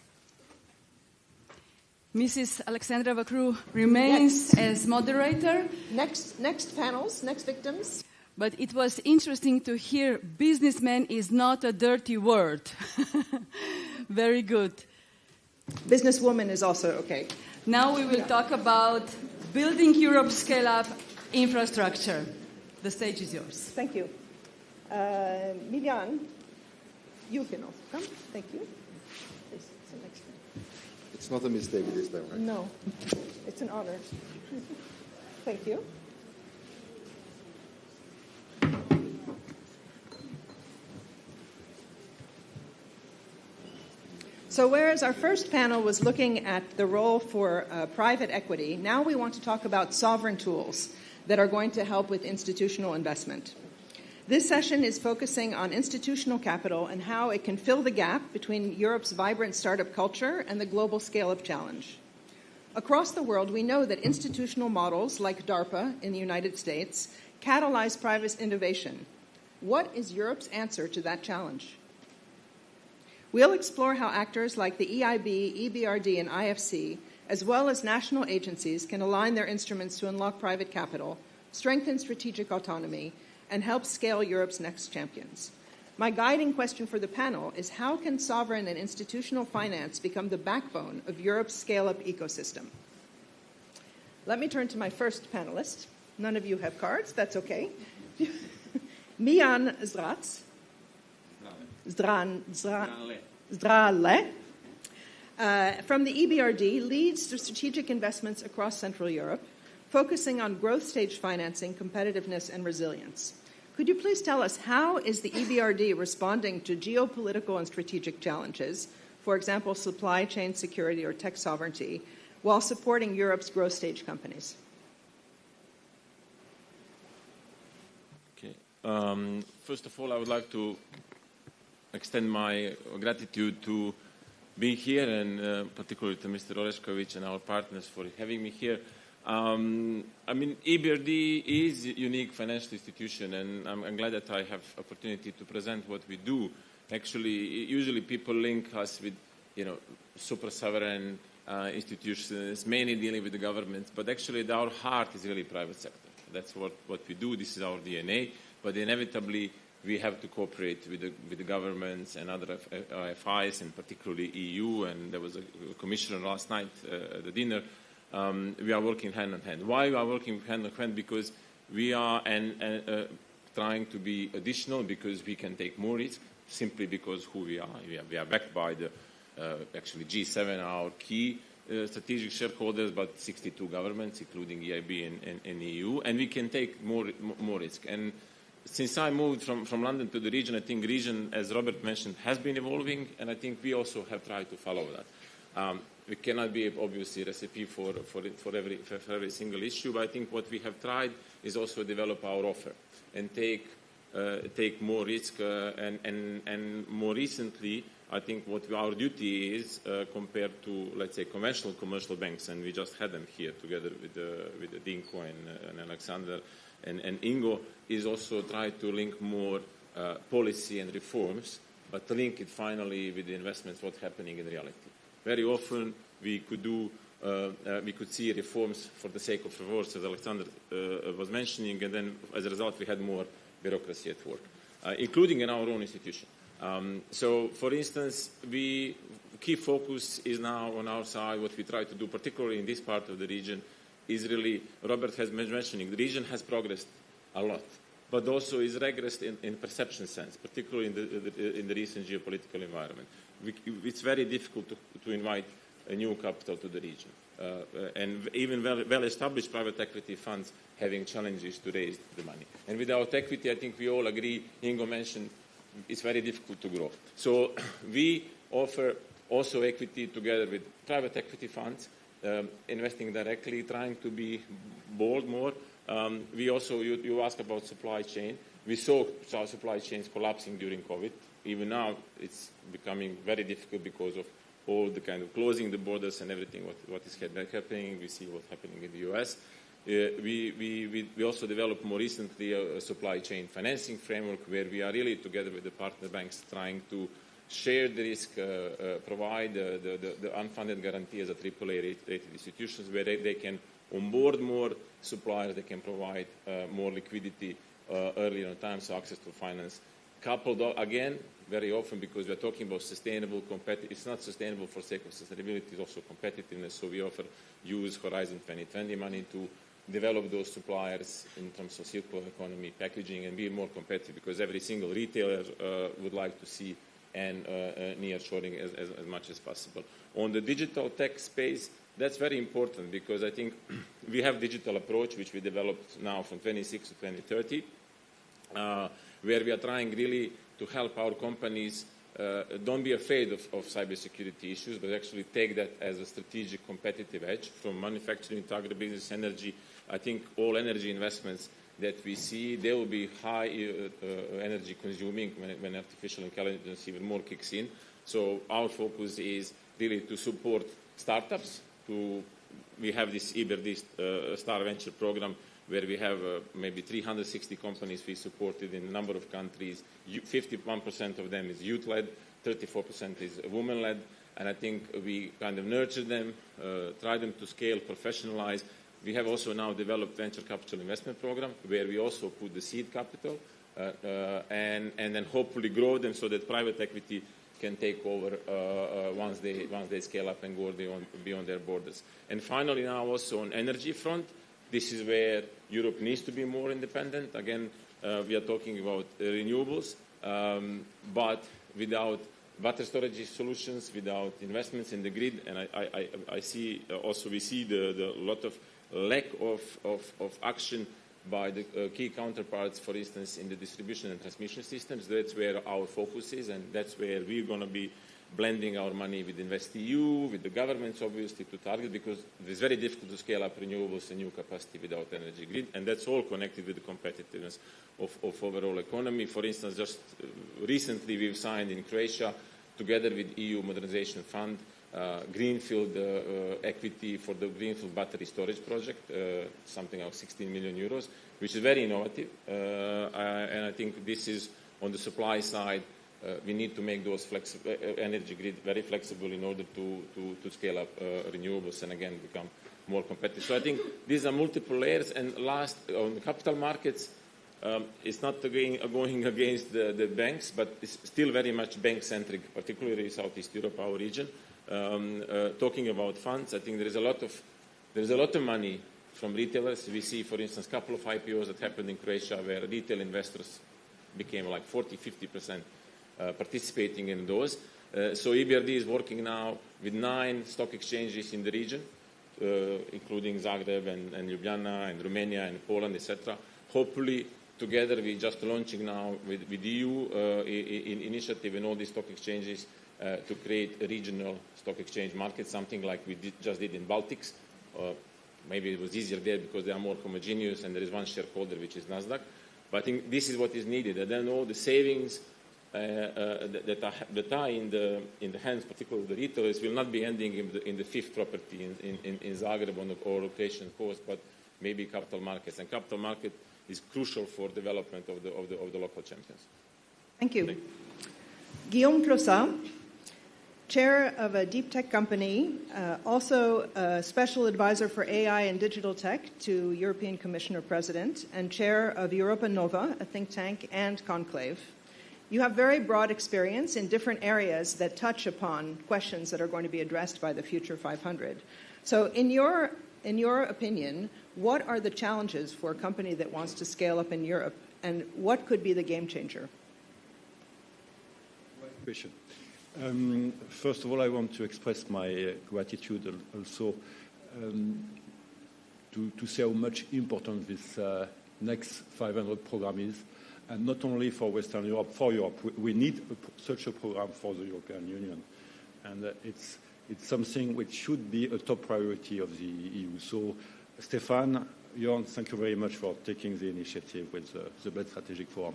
Mrs. Alexandra Vacru remains as moderator. Next panels, next victims. But it was interesting to hear businessman is not a dirty word. Very good. Businesswoman is also okay. Now we will talk about building Europe scale-up infrastructure. The stage is yours. Thank you. Miljan, you can also come. Thank you. Please, sit next to me. It's not a mistake this time, right? No, it's an honor. Thank you. So whereas our first panel was looking at the role for private equity, now we want to talk about sovereign tools that are going to help with institutional investment. This session is focusing on institutional capital and how it can fill the gap between Europe's vibrant startup culture and the global scale-up challenge. Across the world, we know that institutional models like DARPA in the United States catalyze private innovation. What is Europe's answer to that challenge? We'll explore how actors like the EIB, EBRD, and IFC, as well as national agencies, can align their instruments to unlock private capital, strengthen strategic autonomy, and help scale Europe's next champions. My guiding question for the panel is how can sovereign and institutional finance become the backbone of Europe's scale-up ecosystem? Let me turn to my first panelist. None of you have cards. That's okay. Mijan Zdrale from the EBRD leads the strategic investments across Central Europe, focusing on growth stage financing, competitiveness, and resilience. Could you please tell us how is the EBRD responding to geopolitical and strategic challenges, for example, supply chain security or tech sovereignty, while supporting Europe's growth stage companies? Okay. First of all, I would like to extend my gratitude to be here, and particularly to Mr. Orešković and our partners for having me here. EBRD is a unique financial institution, and I'm glad that I have opportunity to present what we do. Actually, usually people link us with, super sovereign institutions, mainly dealing with the government, but actually our heart is really private sector. That's what we do. This is our DNA, but inevitably we have to cooperate with the governments and other FIs, and particularly EU, and there was a commissioner last night at the dinner. We are working hand in hand. Why we are working hand in hand? Because we are trying to be additional, because we can take more risk, simply because who we are. We are backed by the actually G7, our key strategic shareholders, but 62 governments, including EIB and EU, and we can take more risk. And since I moved from London to the region, I think region, as Robert mentioned, has been evolving, and I think we also have tried to follow that. We cannot be obviously a recipe for every single issue, but I think what we have tried is also develop our offer and take more risk, and more recently, I think what our duty is compared to, let's say, conventional commercial banks, and we just had them here together with Dinko and Alexander and Ingo, is also try to link more policy and reforms, but link it finally with the investments, what's happening in reality. Very often we could see reforms for the sake of reforms, as Alexander was mentioning, and then as a result we had more bureaucracy at work, including in our own institution. So, for instance, key focus is now on our side. What we try to do, particularly in this part of the region, is really, Robert has been mentioning, the region has progressed a lot, but also is regressed in perception sense, particularly in the recent geopolitical environment. It's very difficult to invite a new capital to the region. And even well-established private equity funds having challenges to raise the money. And without equity, I think we all agree, Ingo mentioned, it's very difficult to grow. So we offer also equity together with private equity funds, investing directly, trying to be bold more. We also, you asked about supply chain. We saw our supply chains collapsing during COVID. Even now, it's becoming very difficult because of all the kind of closing the borders and everything what is happening. We see what's happening in the US. We also developed more recently a supply chain financing framework where we are really together with the partner banks trying to share the risk, provide the unfunded guarantee as a AAA rated institutions where they can onboard more suppliers, they can provide more liquidity earlier in time, so access to finance. Coupled again, very often because we are talking about sustainable, it's not sustainable for sake of sustainability, it's also competitiveness. So we use Horizon 2020 money to develop those suppliers in terms of circular economy, packaging, and be more competitive because every single retailer would like to see and nearshoring as much as possible. On the digital tech space, that's very important because I think we have digital approach which we developed now from 26 to 2030, where we are trying really to help our companies don't be afraid of cybersecurity issues, but actually take that as a strategic competitive edge from manufacturing to agribusiness, energy. I think all energy investments that we see, they will be high energy consuming when artificial intelligence even more kicks in. So our focus is really to support startups. We have this IBER Star Venture program where we have maybe 360 companies we supported in a number of countries. 51% of them is youth-led, 34% is women-led, and I think we kind of nurture them, try them to scale, professionalize. We have also now developed venture capital investment program where we also put the seed capital and then hopefully grow them so that private equity can take over once they scale up and go beyond their borders. And finally now also on energy front, this is where Europe needs to be more independent. Again, we are talking about renewables, but without battery storage solutions, without investments in the grid, and I see also we see the lot of lack of action by the key counterparts, for instance, in the distribution and transmission systems. That's where our focus is, and that's where we're going to be blending our money with InvestEU, with the governments, obviously, to target, because it's very difficult to scale up renewables and new capacity without energy grid, and that's all connected with the competitiveness of overall economy. For instance, just recently we've signed in Croatia, together with EU Modernization Fund, greenfield equity for the greenfield battery storage project, something like 16 million euros, which is very innovative, and I think this is on the supply side. We need to make those energy grid very flexible in order to scale up renewables and again become more competitive. So I think these are multiple layers. And last, on the capital markets, it's not going against the banks, but it's still very much bank-centric, particularly Southeast Europe, our region. Talking about funds, I think there is a lot of money from retailers. We see, for instance, a couple of IPOs that happened in Croatia where retail investors became like 40-50%. Participating in those. So EBRD is working now with 9 stock exchanges in the region, including Zagreb and Ljubljana and Romania and Poland, etc. Hopefully, together we're just launching now with EU in initiative in all these stock exchanges to create a regional stock exchange market, something like we just did in Baltics. Maybe it was easier there because they are more homogeneous and there is one shareholder, which is NASDAQ. But I think this is what is needed. And then all the savings that are in the hands, particularly of the retailers, will not be ending in the fifth property in Zagreb or location coast, but maybe capital markets. And capital market is crucial for development of the local champions. Thank you. Guillaume Clossat, chair of a deep tech company, also a special advisor for AI and digital tech to European Commissioner President, and chair of Europa Nova, a think tank and conclave. You have very broad experience in different areas that touch upon questions that are going to be addressed by the Future 500. So in your opinion, what are the challenges for a company that wants to scale up in Europe, and what could be the game changer? Great question. First of all, I want to express my gratitude also to say how much important this next 500 program is, and not only for Western Europe, for Europe. We need such a program for the European Union, and it's something which should be a top priority of the EU. So, Stefan, Jörn, thank you very much for taking the initiative with the Bled Strategic Forum.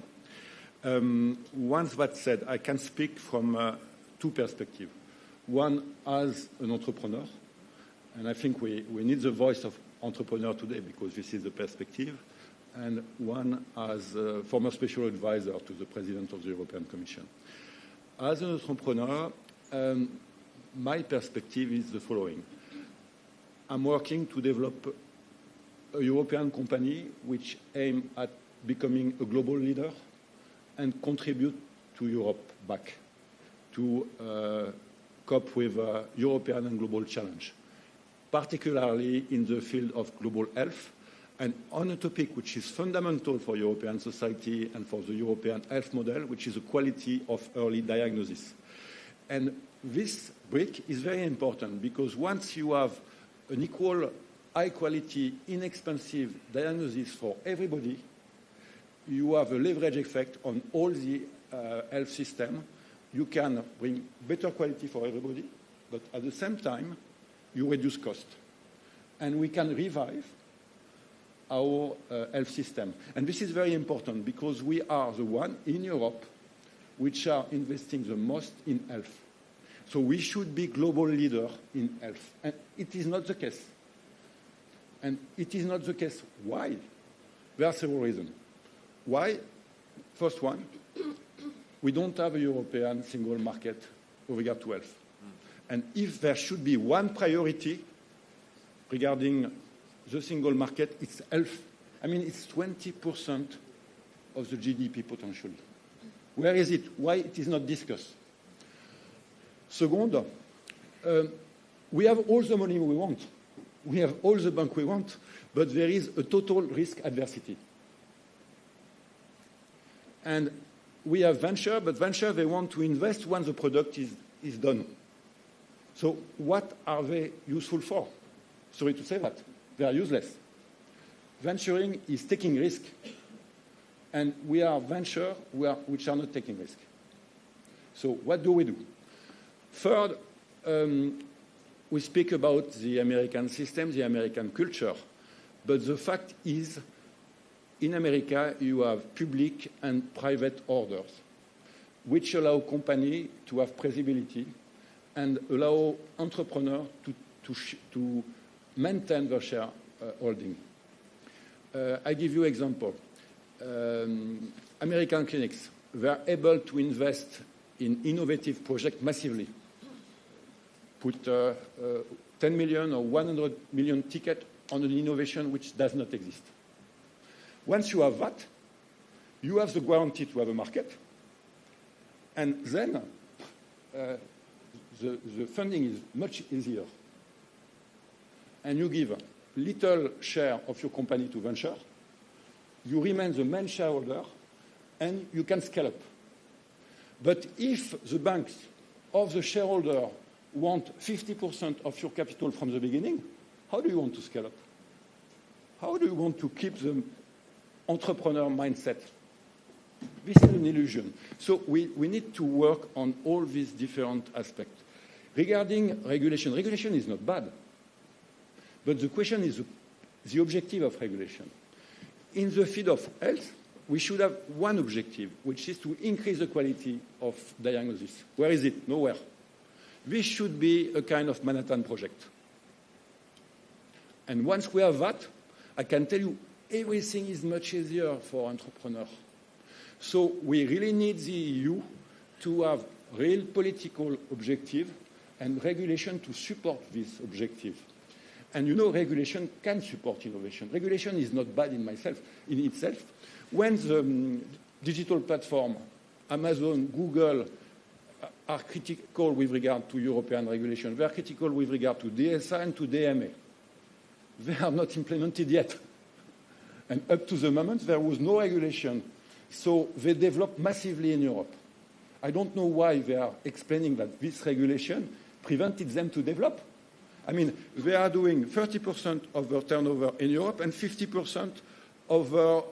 Once that said, I can speak from two perspectives. One, as an entrepreneur, and I think we need the voice of entrepreneur today because this is the perspective, and one as a former special advisor to the President of the European Commission. As an entrepreneur, my perspective is the following. I'm working to develop a European company which aims at becoming a global leader and contribute to Europe back to cope with European and global challenge, particularly in the field of global health, and on a topic which is fundamental for European society and for the European health model, which is the quality of early diagnosis. And this brick is very important because once you have an equal, high-quality, inexpensive diagnosis for everybody, you have a leverage effect on all the health system. You can bring better quality for everybody, but at the same time, you reduce cost. And we can revive our health system. And this is very important because we are the one in Europe which are investing the most in health. So we should be global leader in health. And it is not the case. And it is not the case. Why? There are several reasons. Why? First one, we don't have a European single market with regard to health. And if there should be one priority regarding the single market, it's health. I mean, it's 20% of the GDP potentially. Where is it? Why it is not discussed? Second, we have all the money we want. We have all the bank we want, but there is a total risk adversity. And we have venture, but venture, they want to invest when the product is done. So what are they useful for? Sorry to say that. They are useless. Venturing is taking risk. And we are venture which are not taking risk. So what do we do? Third, we speak about the American system, the American culture. But the fact is, in America, you have public and private orders, which allow companies to have credibility and allow entrepreneurs to maintain their share holding. I give you an example. American clinics were able to invest in innovative projects massively, put 10 million or 100 million tickets on an innovation which does not exist. Once you have that, you have the guarantee to have a market, and then the funding is much easier. And you give a little share of your company to venture, you remain the main shareholder, and you can scale up. But if the banks of the shareholder want 50% of your capital from the beginning, how do you want to scale up? How do you want to keep the entrepreneur mindset? This is an illusion. So we need to work on all these different aspects. Regarding regulation, regulation is not bad. But the question is the objective of regulation. In the field of health, we should have one objective, which is to increase the quality of diagnosis. Where is it? Nowhere. This should be a kind of Manhattan Project. And once we have that, I can tell you everything is much easier for entrepreneurs. So we really need the EU to have real political objective and regulation to support this objective. And you know, regulation can support innovation. Regulation is not bad in itself. When the digital platform, Amazon, Google, are critical with regard to European regulation, they are critical with regard to DSA and to DMA. They are not implemented yet. And up to the moment, there was no regulation. So they developed massively in Europe. I don't know why they are explaining that this regulation prevented them to develop. I mean, they are doing 30% of their turnover in Europe and 50% of the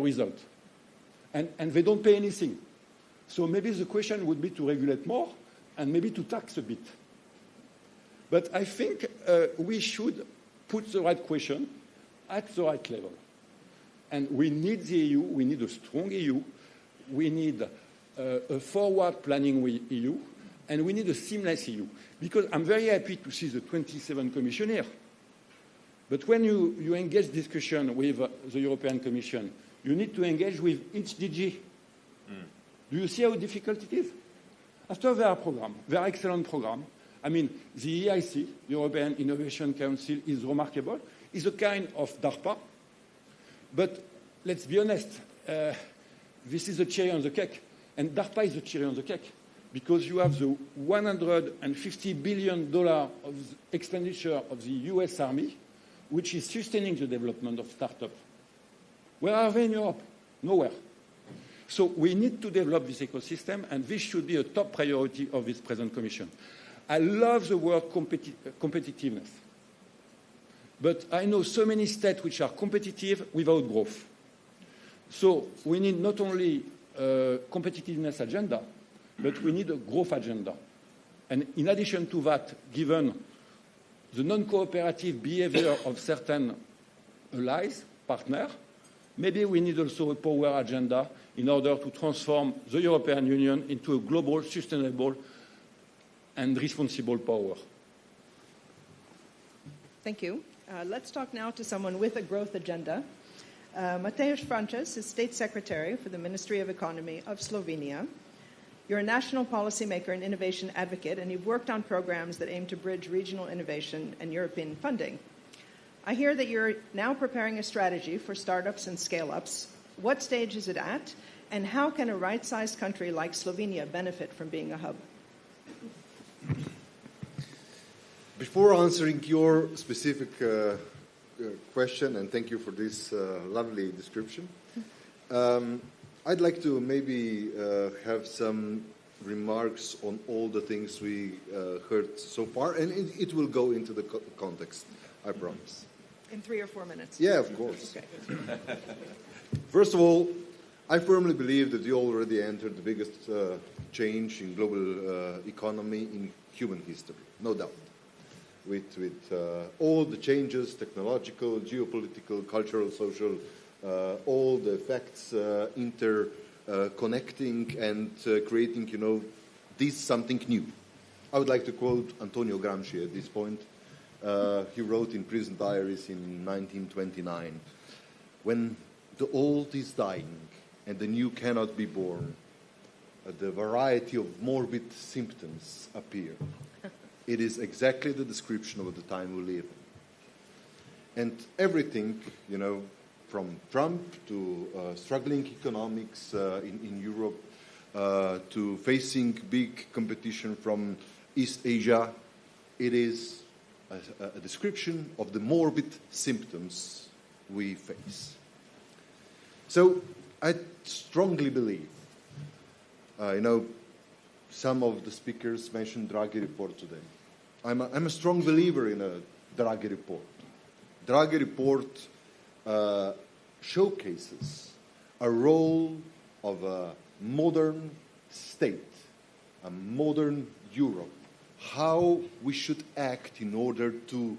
result. And they don't pay anything. So maybe the question would be to regulate more and maybe to tax a bit. But I think we should put the right question at the right level. And we need the EU, we need a strong EU, we need a forward planning EU, and we need a seamless EU. Because I'm very happy to see the 27 Commission here. But when you engage discussion with the European Commission, you need to engage with each DG. Do you see how difficult it is? After their program, their excellent program, I mean, the EIC, European Innovation Council, is remarkable. It's a kind of DARPA. But let's be honest, this is a cherry on the cake. And DARPA is a cherry on the cake. Because you have the $150 billion of expenditure of the US Army, which is sustaining the development of startups. Where are they in Europe? Nowhere. So we need to develop this ecosystem, and this should be a top priority of this present Commission. I love the word competitiveness. But I know so many states which are competitive without growth. So we need not only a competitiveness agenda, but we need a growth agenda. And in addition to that, given the non-cooperative behavior of certain allies, partners, maybe we need also a power agenda in order to transform the European Union into a global, sustainable, and responsible power. Thank you. Let's talk now to someone with a growth agenda. Mateusz Frances is State Secretary for the Ministry of Economy of Slovenia. You're a national policymaker and innovation advocate, and you've worked on programs that aim to bridge regional innovation and European funding. I hear that you're now preparing a strategy for startups and scale-ups. What stage is it at, and how can a right-sized country like Slovenia benefit from being a hub? Before answering your specific question, and thank you for this lovely description, I'd like to maybe have some remarks on all the things we heard so far, and it will go into the context, I promise. In 3 or 4 minutes. Yeah, of course. Okay. First of all, I firmly believe that we already entered the biggest change in global economy in human history, no doubt. With all the changes, technological, geopolitical, cultural, social, all the effects interconnecting and creating, this something new. I would like to quote Antonio Gramsci at this point. He wrote in Prison Diaries in 1929, "When the old is dying and the new cannot be born, the variety of morbid symptoms appear." It is exactly the description of the time we live in. And everything, from Trump to struggling economics in Europe to facing big competition from East Asia, it is a description of the morbid symptoms we face. So I strongly believe, some of the speakers mentioned Draghi report today. I'm a strong believer in a Draghi report. Draghi report showcases a role of a modern state, a modern Europe, how we should act in order to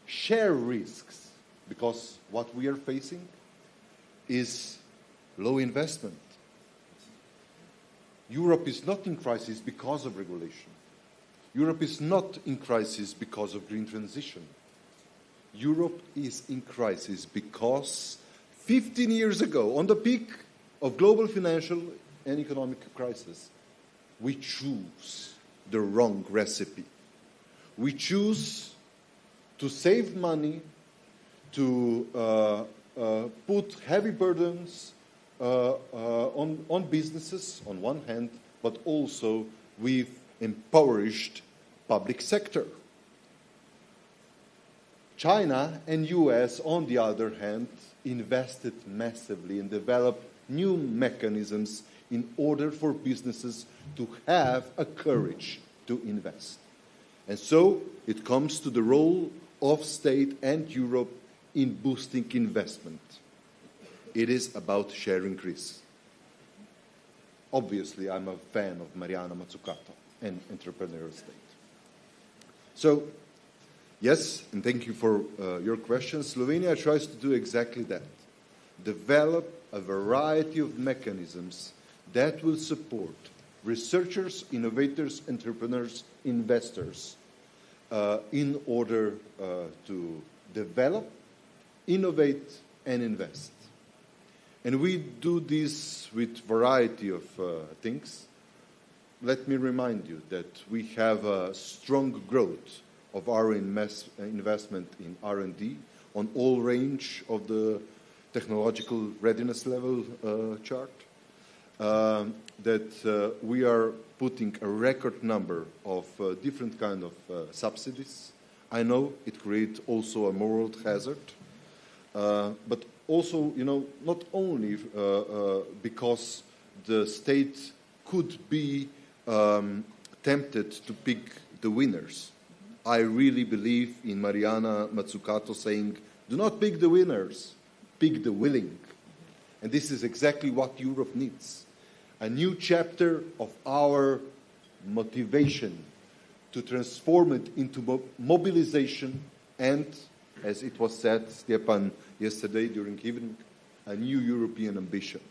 share risks, because what we are facing is low investment. Europe is not in crisis because of regulation. Europe is not in crisis because of green transition. Europe is in crisis because 15 years ago, on the peak of global financial and economic crisis, we choose the wrong recipe. We choose to save money, to put heavy burdens on businesses on one hand, but also with impoverished public sector. China and US, on the other hand, invested massively and developed new mechanisms in order for businesses to have a courage to invest. And so it comes to the role of state and Europe in boosting investment. It is about sharing risks. Obviously, I'm a fan of Mariana Mazzucato and entrepreneurial state. So, yes, and thank you for your question. Slovenia tries to do exactly that. Develop a variety of mechanisms that will support researchers, innovators, entrepreneurs, investors in order to develop, innovate, and invest. And we do this with a variety of things. Let me remind you that we have a strong growth of our investment in R&D on all range of the technological readiness level chart. That we are putting a record number of different kind of subsidies. I know it creates also a moral hazard, but also, not only because the state could be tempted to pick the winners. I really believe in Mariana Mazzucato saying, do not pick the winners, pick the willing. And this is exactly what Europe needs. A new chapter of our motivation to transform it into mobilization and, as it was said, Stepan, yesterday during evening, a new European ambition.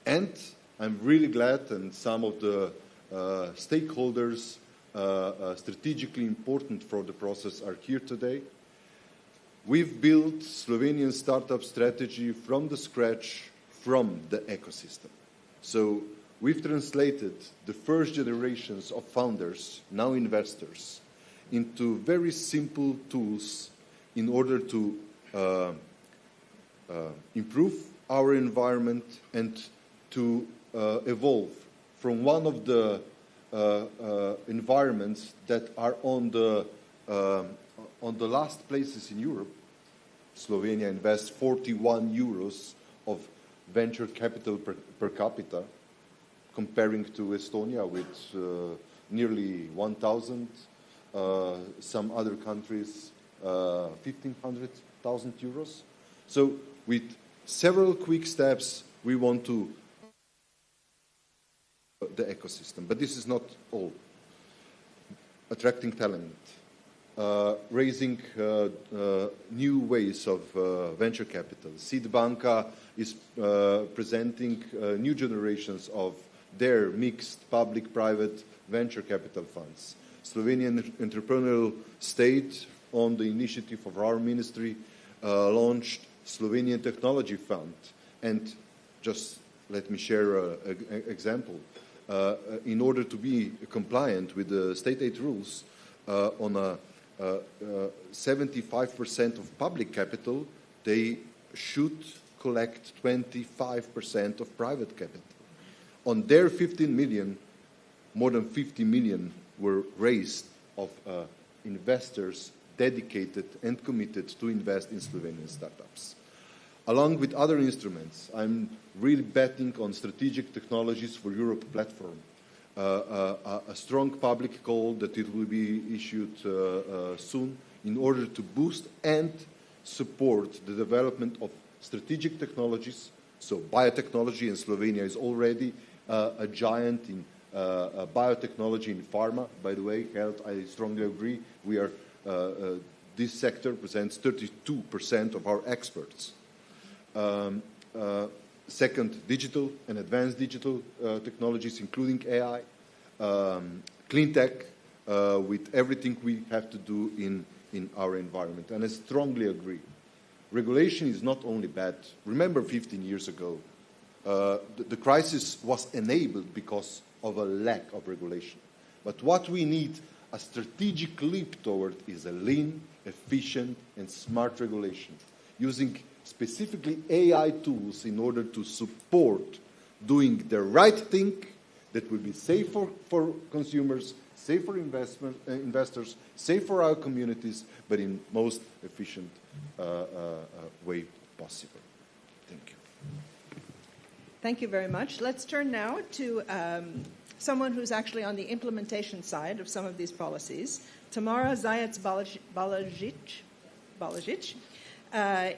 And I'm really glad, and some of the stakeholders strategically important for the process are here today. We've built Slovenian startup strategy from the scratch, from the ecosystem. So we've translated the first generations of founders, now investors, into very simple tools in order to improve our environment and to evolve from one of the environments that are on the last places in Europe. Slovenia invests 41 euros of venture capital per capita, comparing to Estonia with nearly 1,000, some other countries 1,500,000 euros. So with several quick steps, we want to the ecosystem. But this is not all. Attracting talent, raising new ways of venture capital. Seed Banca is presenting new generations of their mixed public-private venture capital funds. Slovenian entrepreneurial state, on the initiative of our ministry, launched Slovenian Technology Fund. And just let me share an example. In order to be compliant with the state aid rules, on a 75% of public capital, they should collect 25% of private capital. On their 15 million, more than 50 million were raised of investors dedicated and committed to invest in Slovenian startups. Along with other instruments, I'm really betting on strategic technologies for Europe platform. a strong public call that it will be issued soon in order to boost and support the development of strategic technologies. So biotechnology in Slovenia is already a giant in biotechnology in pharma. By the way, health, I strongly agree. We are this sector presents 32% of our exports. Second, digital and advanced digital technologies, including AI, clean tech, with everything we have to do in our environment. And I strongly agree. Regulation is not only bad. Remember 15 years ago, the crisis was enabled because of a lack of regulation. But what we need, a strategic leap toward, is a lean, efficient, and smart regulation, using specifically AI tools in order to support doing the right thing that will be safe for consumers, safe for investors, safe for our communities, but in most efficient way possible. Thank you. Thank you very much. Let's turn now to someone who's actually on the implementation side of some of these policies. Tamara Zajec-Balajic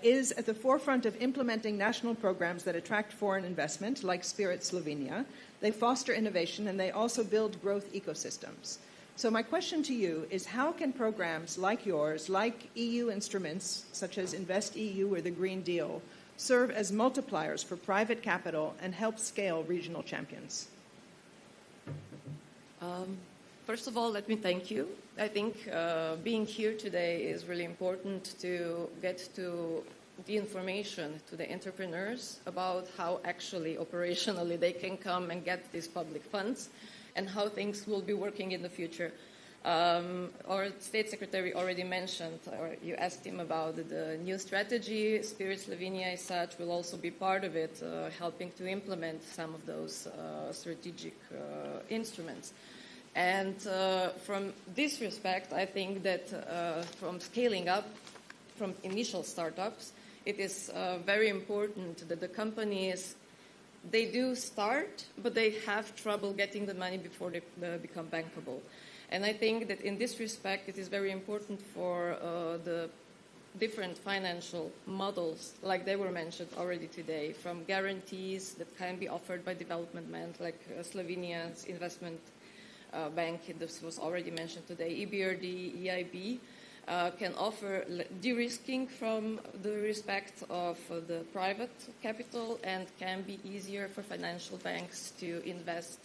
is at the forefront of implementing national programs that attract foreign investment, like Spirit Slovenia. They foster innovation, and they also build growth ecosystems. So my question to you is, how can programs like yours, like EU instruments such as InvestEU or the Green Deal, serve as multipliers for private capital and help scale regional champions? First of all, let me thank you. I think being here today is really important to get to the information to the entrepreneurs about how actually operationally they can come and get these public funds and how things will be working in the future. Our State Secretary already mentioned, or you asked him about the new strategy. Spirit Slovenia as such will also be part of it, helping to implement some of those strategic instruments. And from this respect, I think that from scaling up, from initial startups, it is very important that the companies, they do start, but they have trouble getting the money before they become bankable. And I think that in this respect, it is very important for the different financial models, like they were mentioned already today, from guarantees that can be offered by development banks, like Slovenia's investment bank, this was already mentioned today, EBRD, EIB, can offer de-risking from the respect of the private capital and can be easier for financial banks to invest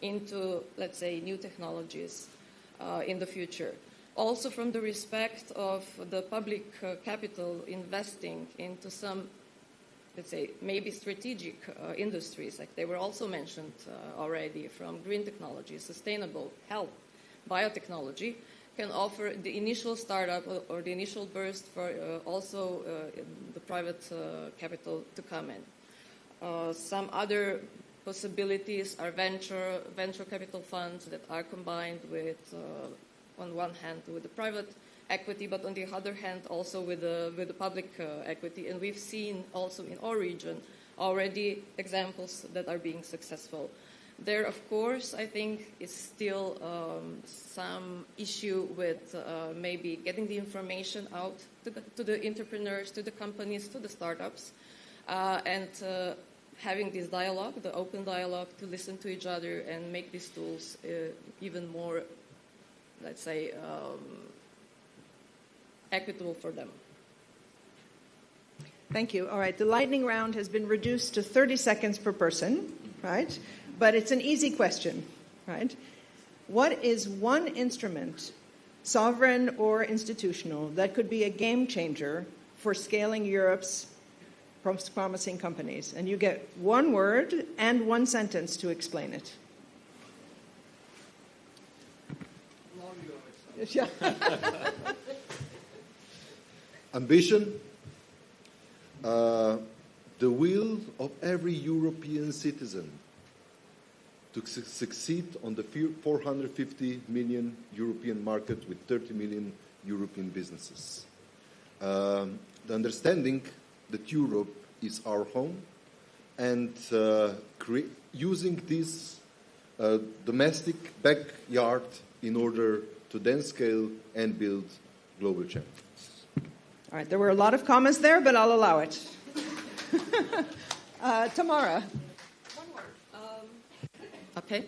into, let's say, new technologies in the future. Also from the respect of the public capital investing into some, let's say, maybe strategic industries, like they were also mentioned already, from green technology, sustainable health, biotechnology, can offer the initial startup or the initial burst for also the private capital to come in. Some other possibilities are venture capital funds that are combined with, on one hand, with the private equity, but on the other hand, also with the public equity. And we've seen also in our region already examples that are being successful. There, of course, I think is still some issue with maybe getting the information out to the entrepreneurs, to the companies, to the startups, and having this dialogue, the open dialogue, to listen to each other and make these tools even more, let's say, equitable for them. Thank you. All right, the lightning round has been reduced to 30 seconds per person, right? But it's an easy question, right? What is one instrument, sovereign or institutional, that could be a game changer for scaling Europe's promising companies? And you get one word and one sentence to explain it. Yeah. Ambition, the will of every European citizen to succeed on the 450 million European market with 30 million European businesses. The understanding that Europe is our home and using this domestic backyard in order to then scale and build global champions. All right, there were a lot of comments there, but I'll allow it. Tamara. One word. Okay.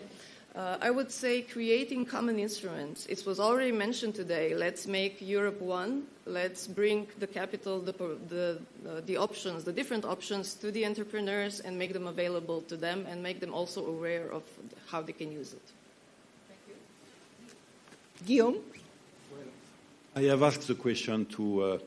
I would say creating common instruments. It was already mentioned today. Let's make Europe one. Let's bring the capital, the options, the different options to the entrepreneurs and make them available to them and make them also aware of how they can use it. Thank you. Guillaume? I have asked the question to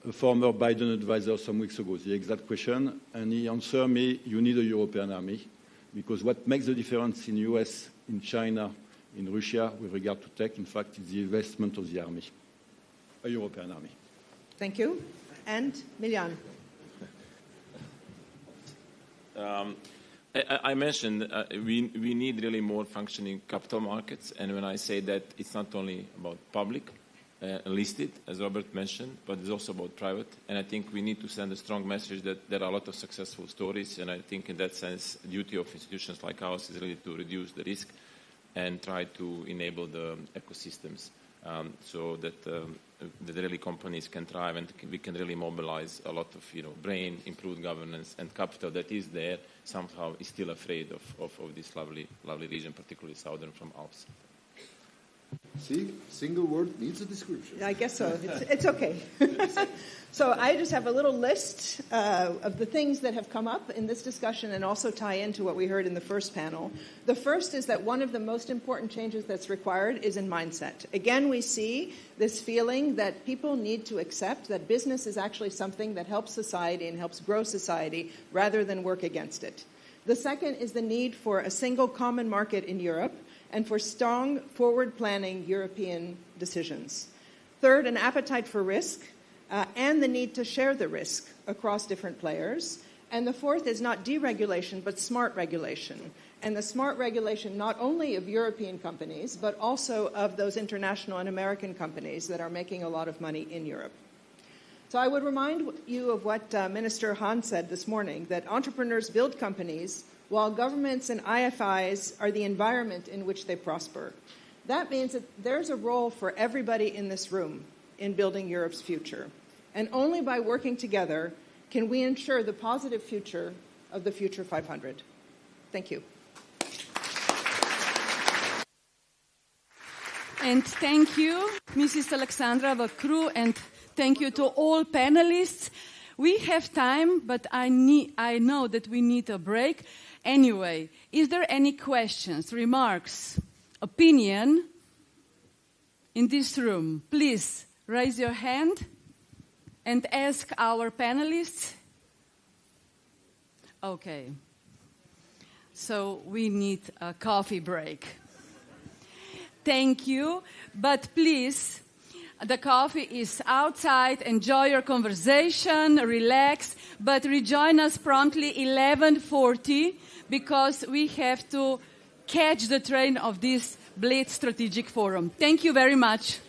a former Biden advisor some weeks ago, the exact question, and he answered me, you need a European army, because what makes the difference in US, in China, in Russia, with regard to tech, in fact, is the investment of the army, a European army. Thank you. And Miljan? I mentioned we need really more functioning capital markets, and when I say that, it's not only about public, listed, as Robert mentioned, but it's also about private. And I think we need to send a strong message that there are a lot of successful stories. And I think in that sense, the duty of institutions like ours is really to reduce the risk and try to enable the ecosystems so that the really companies can thrive and we can really mobilize a lot of brain, improved governance, and capital that is there somehow is still afraid of this lovely region, particularly southern from Alps. See, single word needs a description. I guess so. It's okay. So I just have a little list of the things that have come up in this discussion and also tie into what we heard in the first panel. The first is that one of the most important changes that's required is in mindset. Again, we see this feeling that people need to accept that business is actually something that helps society and helps grow society rather than work against it. The second is the need for a single common market in Europe and for strong, forward-planning European decisions. Third, an appetite for risk and the need to share the risk across different players. And the fourth is not deregulation, but smart regulation. And the smart regulation not only of European companies, but also of those international and American companies that are making a lot of money in Europe. So I would remind you of what Minister Hahn said this morning, that entrepreneurs build companies while governments and IFIs are the environment in which they prosper. That means that there's a role for everybody in this room in building Europe's future. And only by working together can we ensure the positive future of the Future 500. Thank you. And thank you, Mrs. Alexandra Vakru, and thank you to all panelists. We have time, but I know that we need a break. Anyway, is there any questions, remarks, opinion in this room? Please raise your hand and ask our panelists. Okay. So we need a coffee break. Thank you. But please, the coffee is outside. Enjoy your conversation, relax, but rejoin us promptly 11:40 because we have to catch the train of this Blitz Strategic Forum. Thank you very much.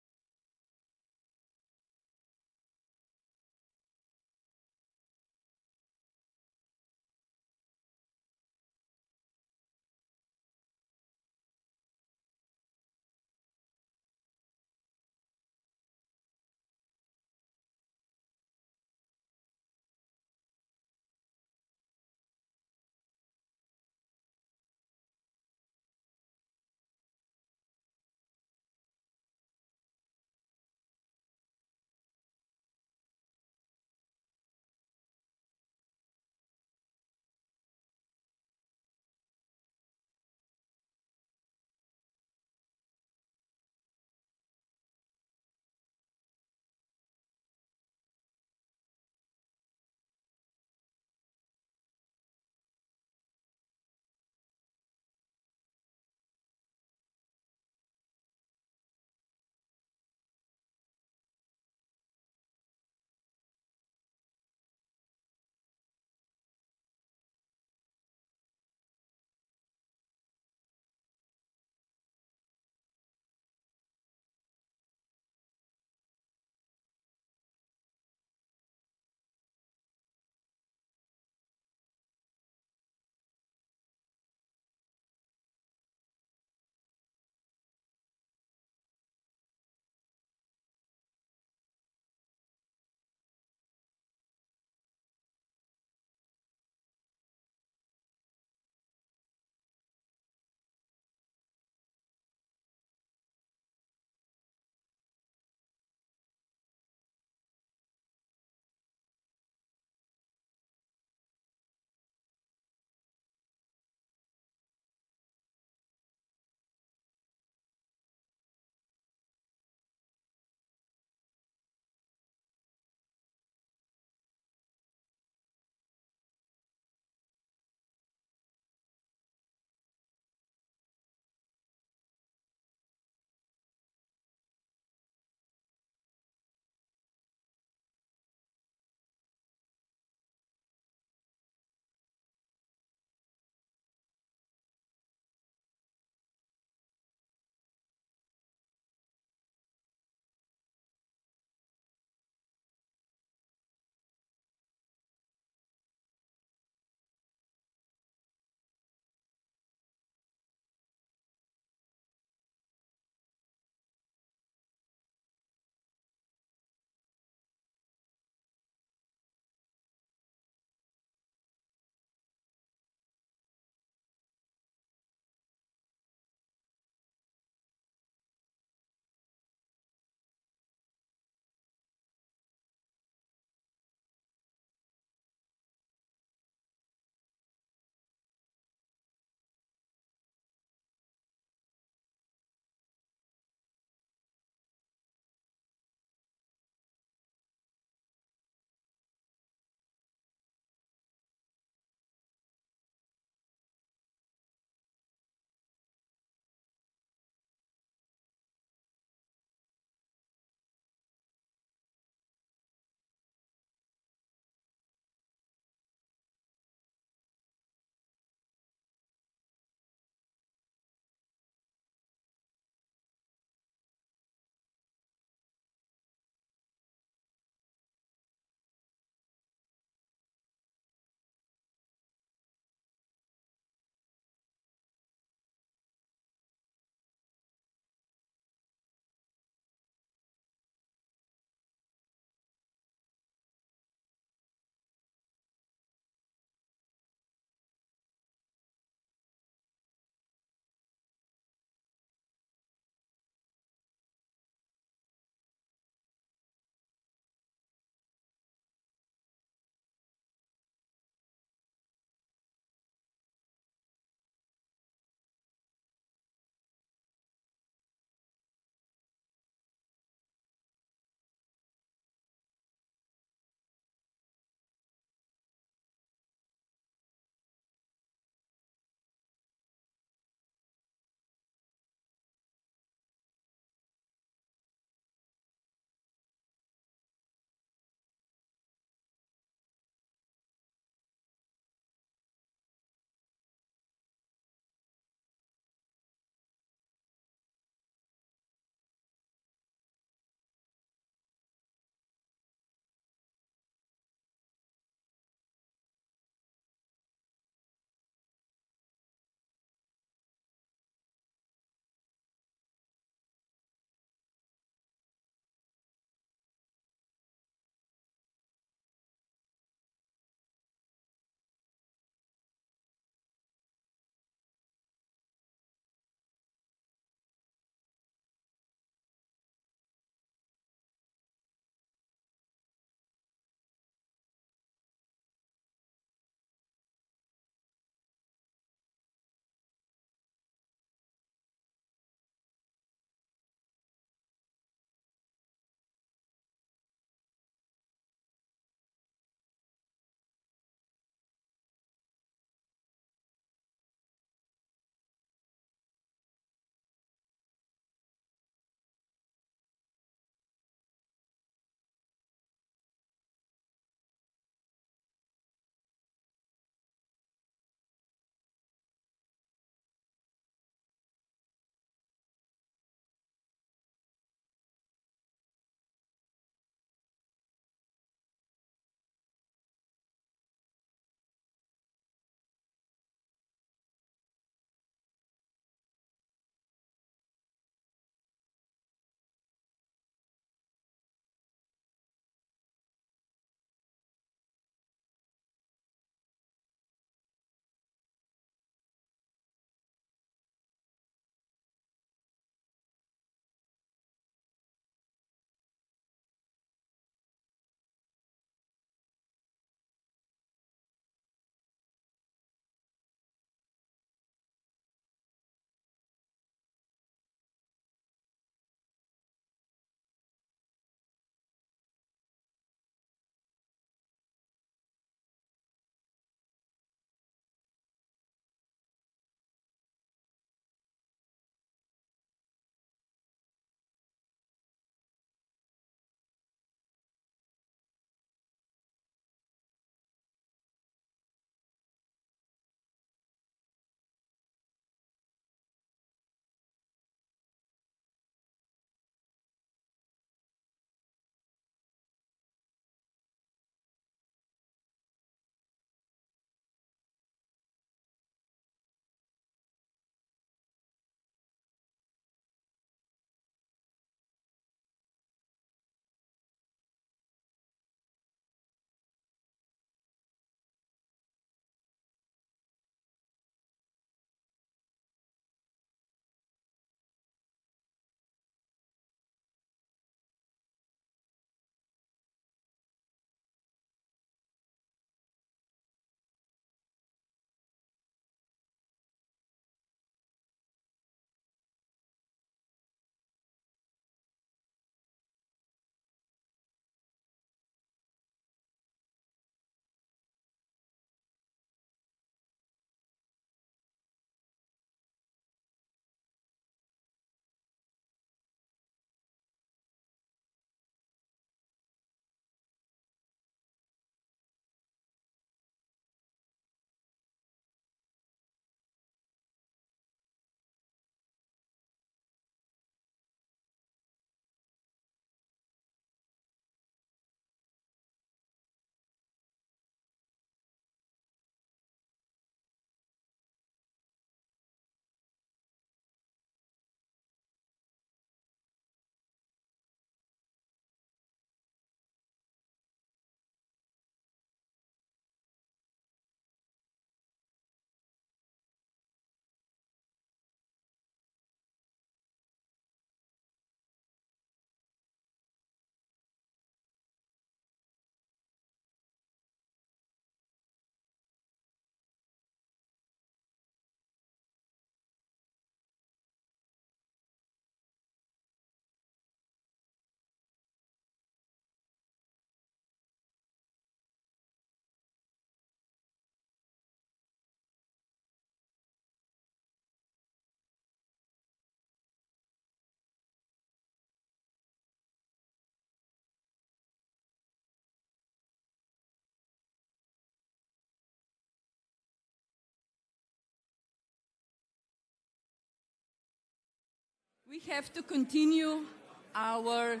We have to continue our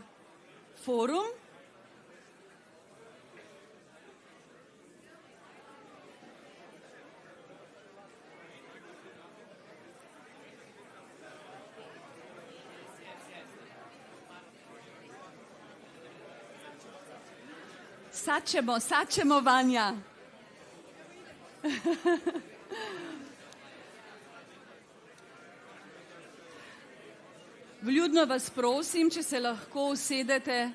forum. Sad ćemo, Vanja. Vljudno vas prosim, če se lahko usedete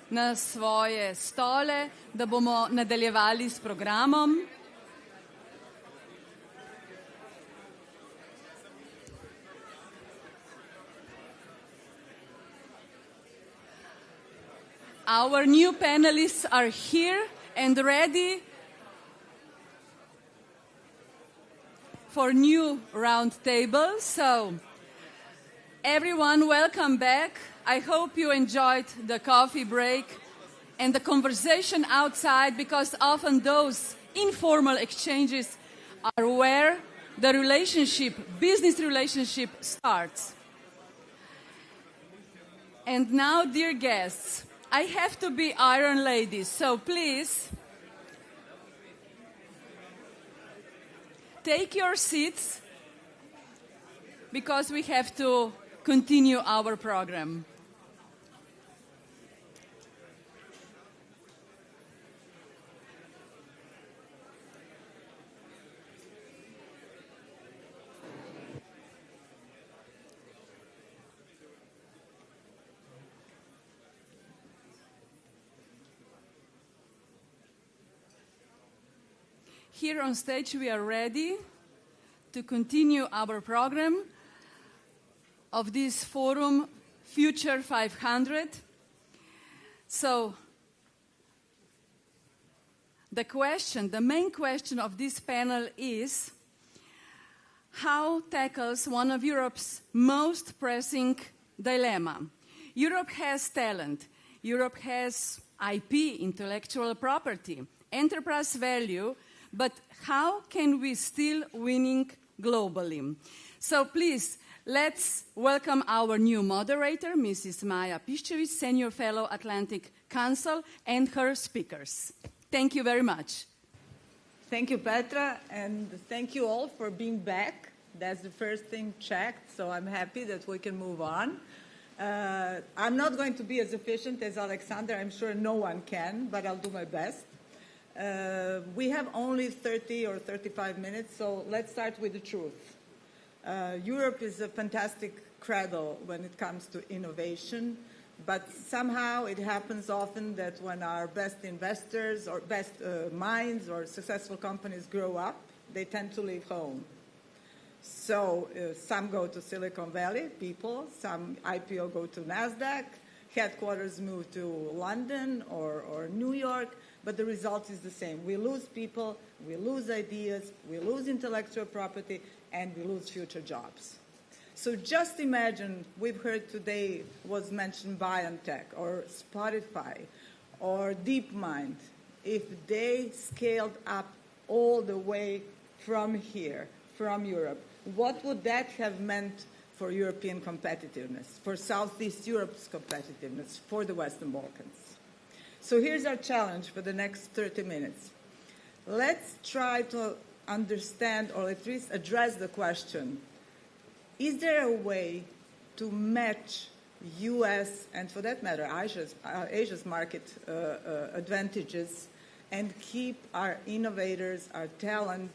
na svoje stole, da bomo nadaljevali s programom. Our new panelists are here and ready for new round table. So, everyone, welcome back. I hope you enjoyed the coffee break and the conversation outside, because often those informal exchanges are where the relationship, business relationship, starts. And now, dear guests, I have to be Iron Lady, so please take your seats, because we have to continue our program. Here on stage, we are ready to continue our program of this forum, Future 500. So, the main question of this panel is, how tackles one of Europe's most pressing dilemma? Europe has talent. Europe has IP, intellectual property, enterprise value, but how can we still winning globally? So please, let's welcome our new moderator, Mrs. Maja Piščević, Senior Fellow, Atlantic Council, and her speakers. Thank you very much. Thank you, Petra, and thank you all for being back. That's the first thing checked, so I'm happy that we can move on. I'm not going to be as efficient as Alexander. I'm sure no one can, but I'll do my best. We have only 30 or 35 minutes, so let's start with the truth. Europe is a fantastic cradle when it comes to innovation, but somehow it happens often that when our best investors or best minds or successful companies grow up, they tend to leave home. So some go to Silicon Valley, people, some IPO go to NASDAQ, headquarters move to London or New York, but the result is the same. We lose people, we lose ideas, we lose intellectual property, and we lose future jobs. So just imagine, we've heard today was mentioned BioNTech or Spotify or DeepMind. If they scaled up all the way from here, from Europe, what would that have meant for European competitiveness, for Southeast Europe's competitiveness, for the Western Balkans? So here's our challenge for the next 30 minutes. Let's try to understand, or at least address the question, is there a way to match U.S. and, for that matter, Asia's market advantages and keep our innovators, our talent,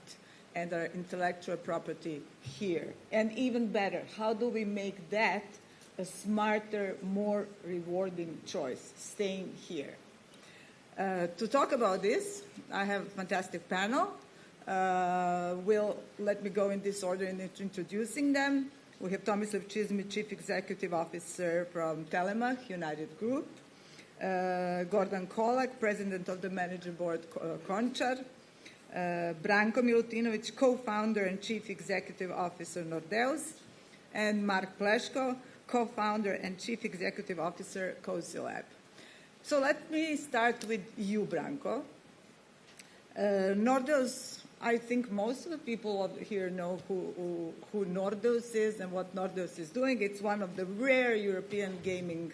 and our intellectual property here? And even better, how do we make that a smarter, more rewarding choice, staying here? To talk about this, I have a fantastic panel. Let me go in this order in introducing them. We have Tomislav Čizmi, Chief Executive Officer from Telemach, United Group. Gordon Kolak, President of the Managing Board, Končar. Branko Milutinović, Co-founder and Chief Executive Officer, Nordeus. And Mark Pleško, Co-founder and Chief Executive Officer, CozyLab. So let me start with you, Branko. Nordeus, I think most of the people here know who Nordos is and what Nordos is doing. It's one of the rare European gaming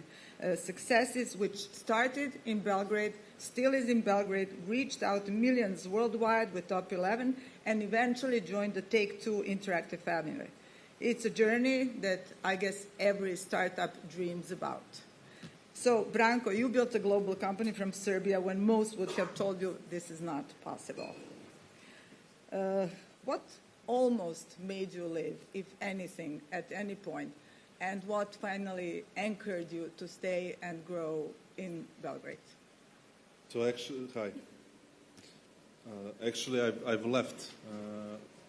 successes, which started in Belgrade, still is in Belgrade, reached out to millions worldwide with Top 11, and eventually joined the Take-Two interactive family. It's a journey that I guess every startup dreams about. So, Branko, you built a global company from Serbia when most would have told you this is not possible. What almost made you leave, if anything, at any point, and what finally anchored you to stay and grow in Belgrade? So actually, hi. Actually, I've left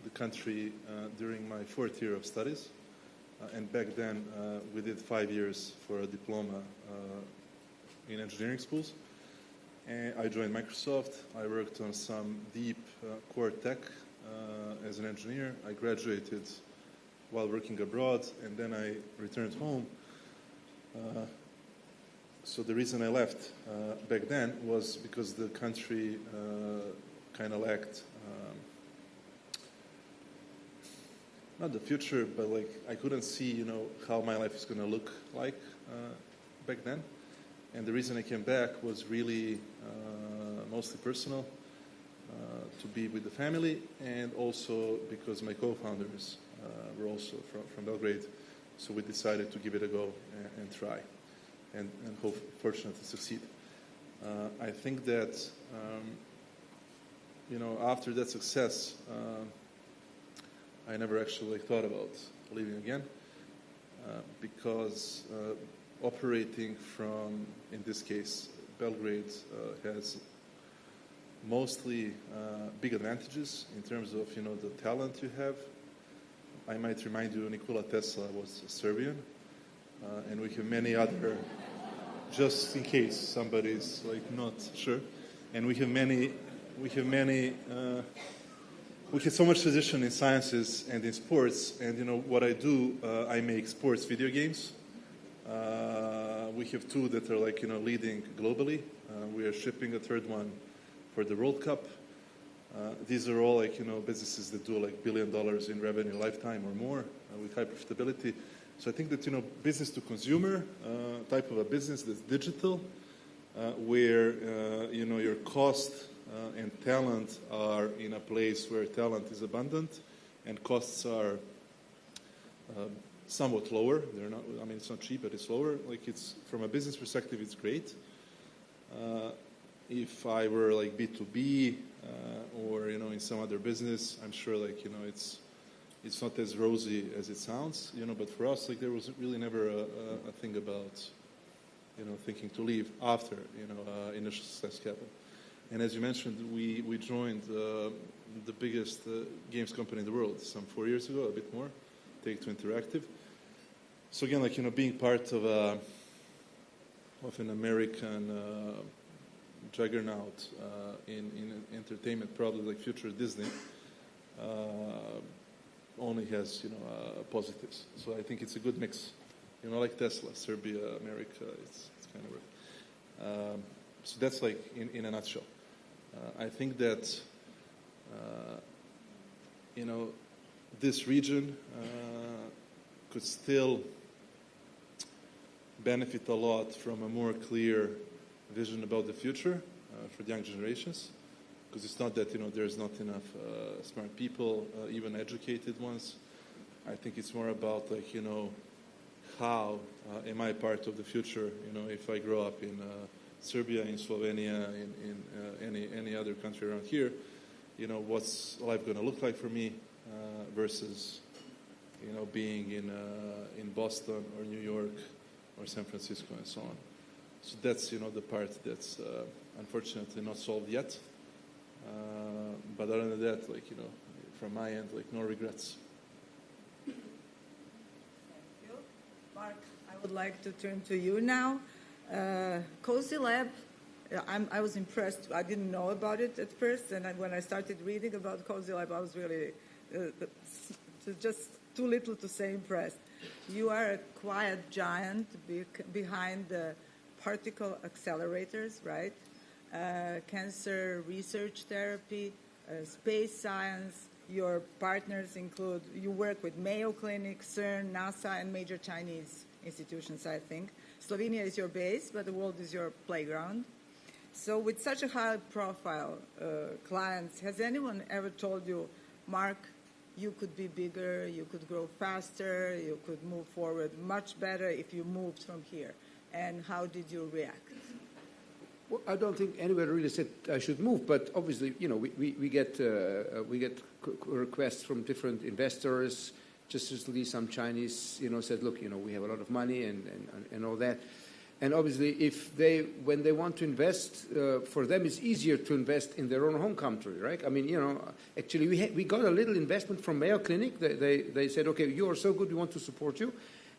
the country during my fourth year of studies, and back then we did 5 years for a diploma in engineering schools. And I joined Microsoft. I worked on some deep core tech as an engineer. I graduated while working abroad, and then I returned home. So the reason I left back then was because the country kind of lacked, not the future, but like I couldn't see, how my life is going to look like back then. And the reason I came back was really mostly personal, to be with the family, and also because my co-founders were also from Belgrade, so we decided to give it a go and try, and hope, fortunately, to succeed. I think that, after that success, I never actually thought about leaving again, because operating from, in this case, Belgrade has mostly big advantages in terms of, the talent you have. I might remind you, Nikola Tesla was Serbian, and we have many other, just in case somebody's like not sure, and we have so much tradition in sciences and in sports, and what I do, I make sports video games. We have two that are leading globally. We are shipping a third one for the World Cup. These are all businesses that do $1 billion in revenue lifetime or more with high profitability. So I think that business to consumer type of a business that's digital, where your cost and talent are in a place where talent is abundant and costs are somewhat lower. They're not. I mean, it's not cheap, but it's lower. It's from a business perspective, it's great. If I were B2B or in some other business, I'm sure it's not as rosy as it sounds. But for us, there was really never a thing about thinking to leave after initial success happened. And as you mentioned, we joined the biggest games company in the world some 4 years ago, a bit more, Take-Two Interactive. So again, being part of an American juggernaut in entertainment, probably like future Disney, only has positives. So I think it's a good mix. Like Tesla, Serbia, America, it's kind of weird. So that's in a nutshell. I think that this region could still benefit a lot from a more clear vision about the future for the young generations, because it's not that there's not enough smart people, even educated ones. I think it's more about how am I part of the future? If I grow up in Serbia, in Slovenia, in any other country around here, what's life going to look like for me versus being in Boston or New York or San Francisco and so on. So that's the part that's unfortunately not solved yet. But other than that, from my end, no regrets. Thank you, Mark. I would like to turn to you now. Cozy Lab, I was impressed. I didn't know about it at first, and when I started reading about Cozy Lab, I was really just too little to say impressed. You are a quiet giant behind the particle accelerators, right? Cancer research therapy, space science. Your partners include, you work with Mayo Clinic, CERN, NASA, and major Chinese institutions, I think. Slovenia is your base, but the world is your playground. So with such a high-profile clients, has anyone ever told you, Mark, you could be bigger, you could grow faster, you could move forward much better if you moved from here? And how did you react? Well, I don't think anybody really said I should move, but obviously, we get requests from different investors. Just recently, some Chinese, said, look, we have a lot of money and all that. And obviously, when they want to invest, for them it's easier to invest in their own home country, right? I mean, actually we got a little investment from Mayo Clinic. They said, okay, you are so good, we want to support you.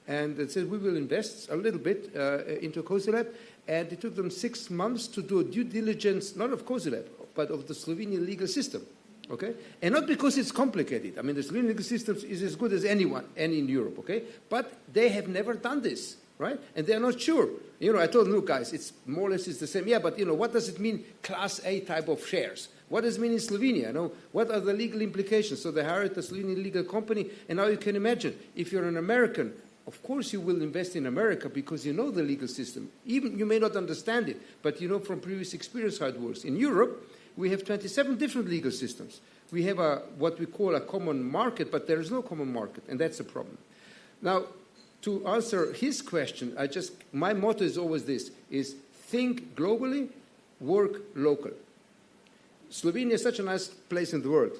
And it said, we will invest a little bit into COSILAB. And it took them 6 months to do a due diligence, not of COSILAB, but of the Slovenian legal system. Okay? And not because it's complicated. I mean, the Slovenian legal system is as good as any in Europe, okay? But they have never done this, right? And they're not sure. I told them, look, guys, it's more or less it's the same. Yeah, but, what does it mean, Class A type of shares? What does it mean in Slovenia? What are the legal implications? So they hired a Slovenian legal company, and now you can imagine, if you're an American, of course you will invest in America because you know the legal system. Even you may not understand it, but you know from previous experience how it works. In Europe, we have 27 different legal systems. We have what we call a common market, but there is no common market, and that's a problem. Now, to answer his question, my motto is always this, is think globally, work local. Slovenia is such a nice place in the world,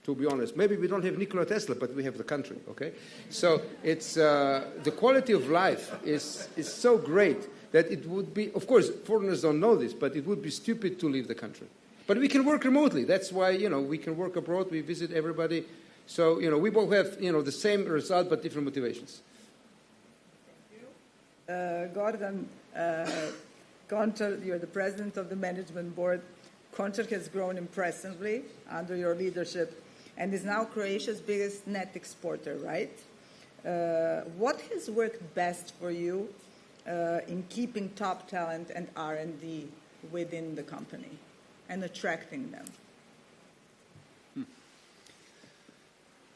to be honest. Maybe we don't have Nikola Tesla, but we have the country, okay? So it's the quality of life is so great that it would be, of course, foreigners don't know this, but it would be stupid to leave the country. But we can work remotely. That's why, we can work abroad. We visit everybody. So, we both have, the same result, but different motivations. Gordon Končar, you're the president of the management board. Končar has grown impressively under your leadership and is now Croatia's biggest net exporter, right? What has worked best for you in keeping top talent and R&D within the company and attracting them?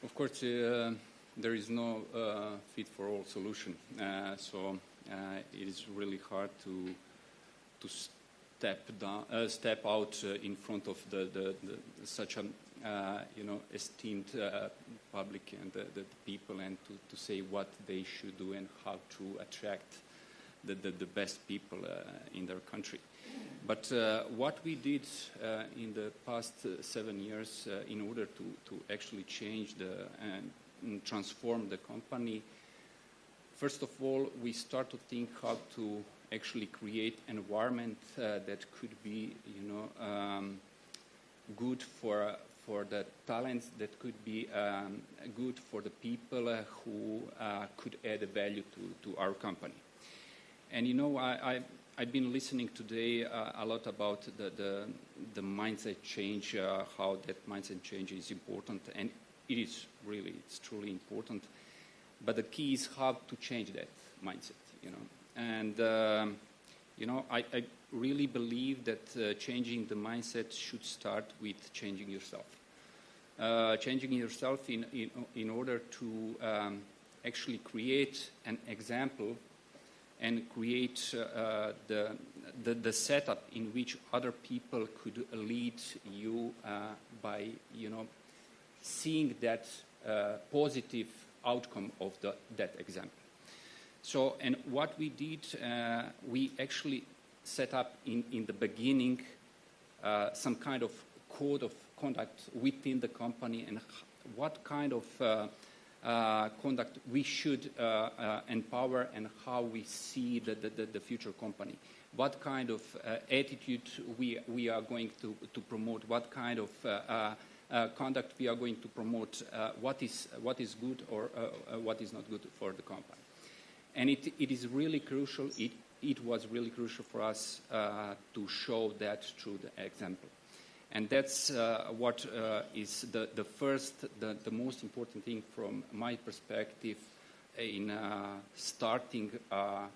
Of course, there is no fit-for-all solution. So it is really hard to step out in front of such an esteemed public and the people, and to say what they should do and how to attract the best people in their country. But what we did in the past 7 years in order to actually change and transform the company, first of all, we start to think how to actually create an environment that could be, good for the talents, that could be good for the people who could add value to our company. And I've been listening today a lot about the mindset change, how that mindset change is important, and it's truly important. But the key is how to change that mindset, And, I really believe that changing the mindset should start with changing yourself. Changing yourself in order to actually create an example and create the setup in which other people could lead you by, seeing that positive outcome of that example. So, and what we did, we actually set up in the beginning some kind of code of conduct within the company, and what kind of conduct we should empower, and how we see the future company. What kind of attitude we are going to promote, what kind of conduct we are going to promote, what is good or what is not good for the company. And it is really crucial, it was really crucial for us to show that through the example. And that's what is the first, the most important thing from my perspective in starting a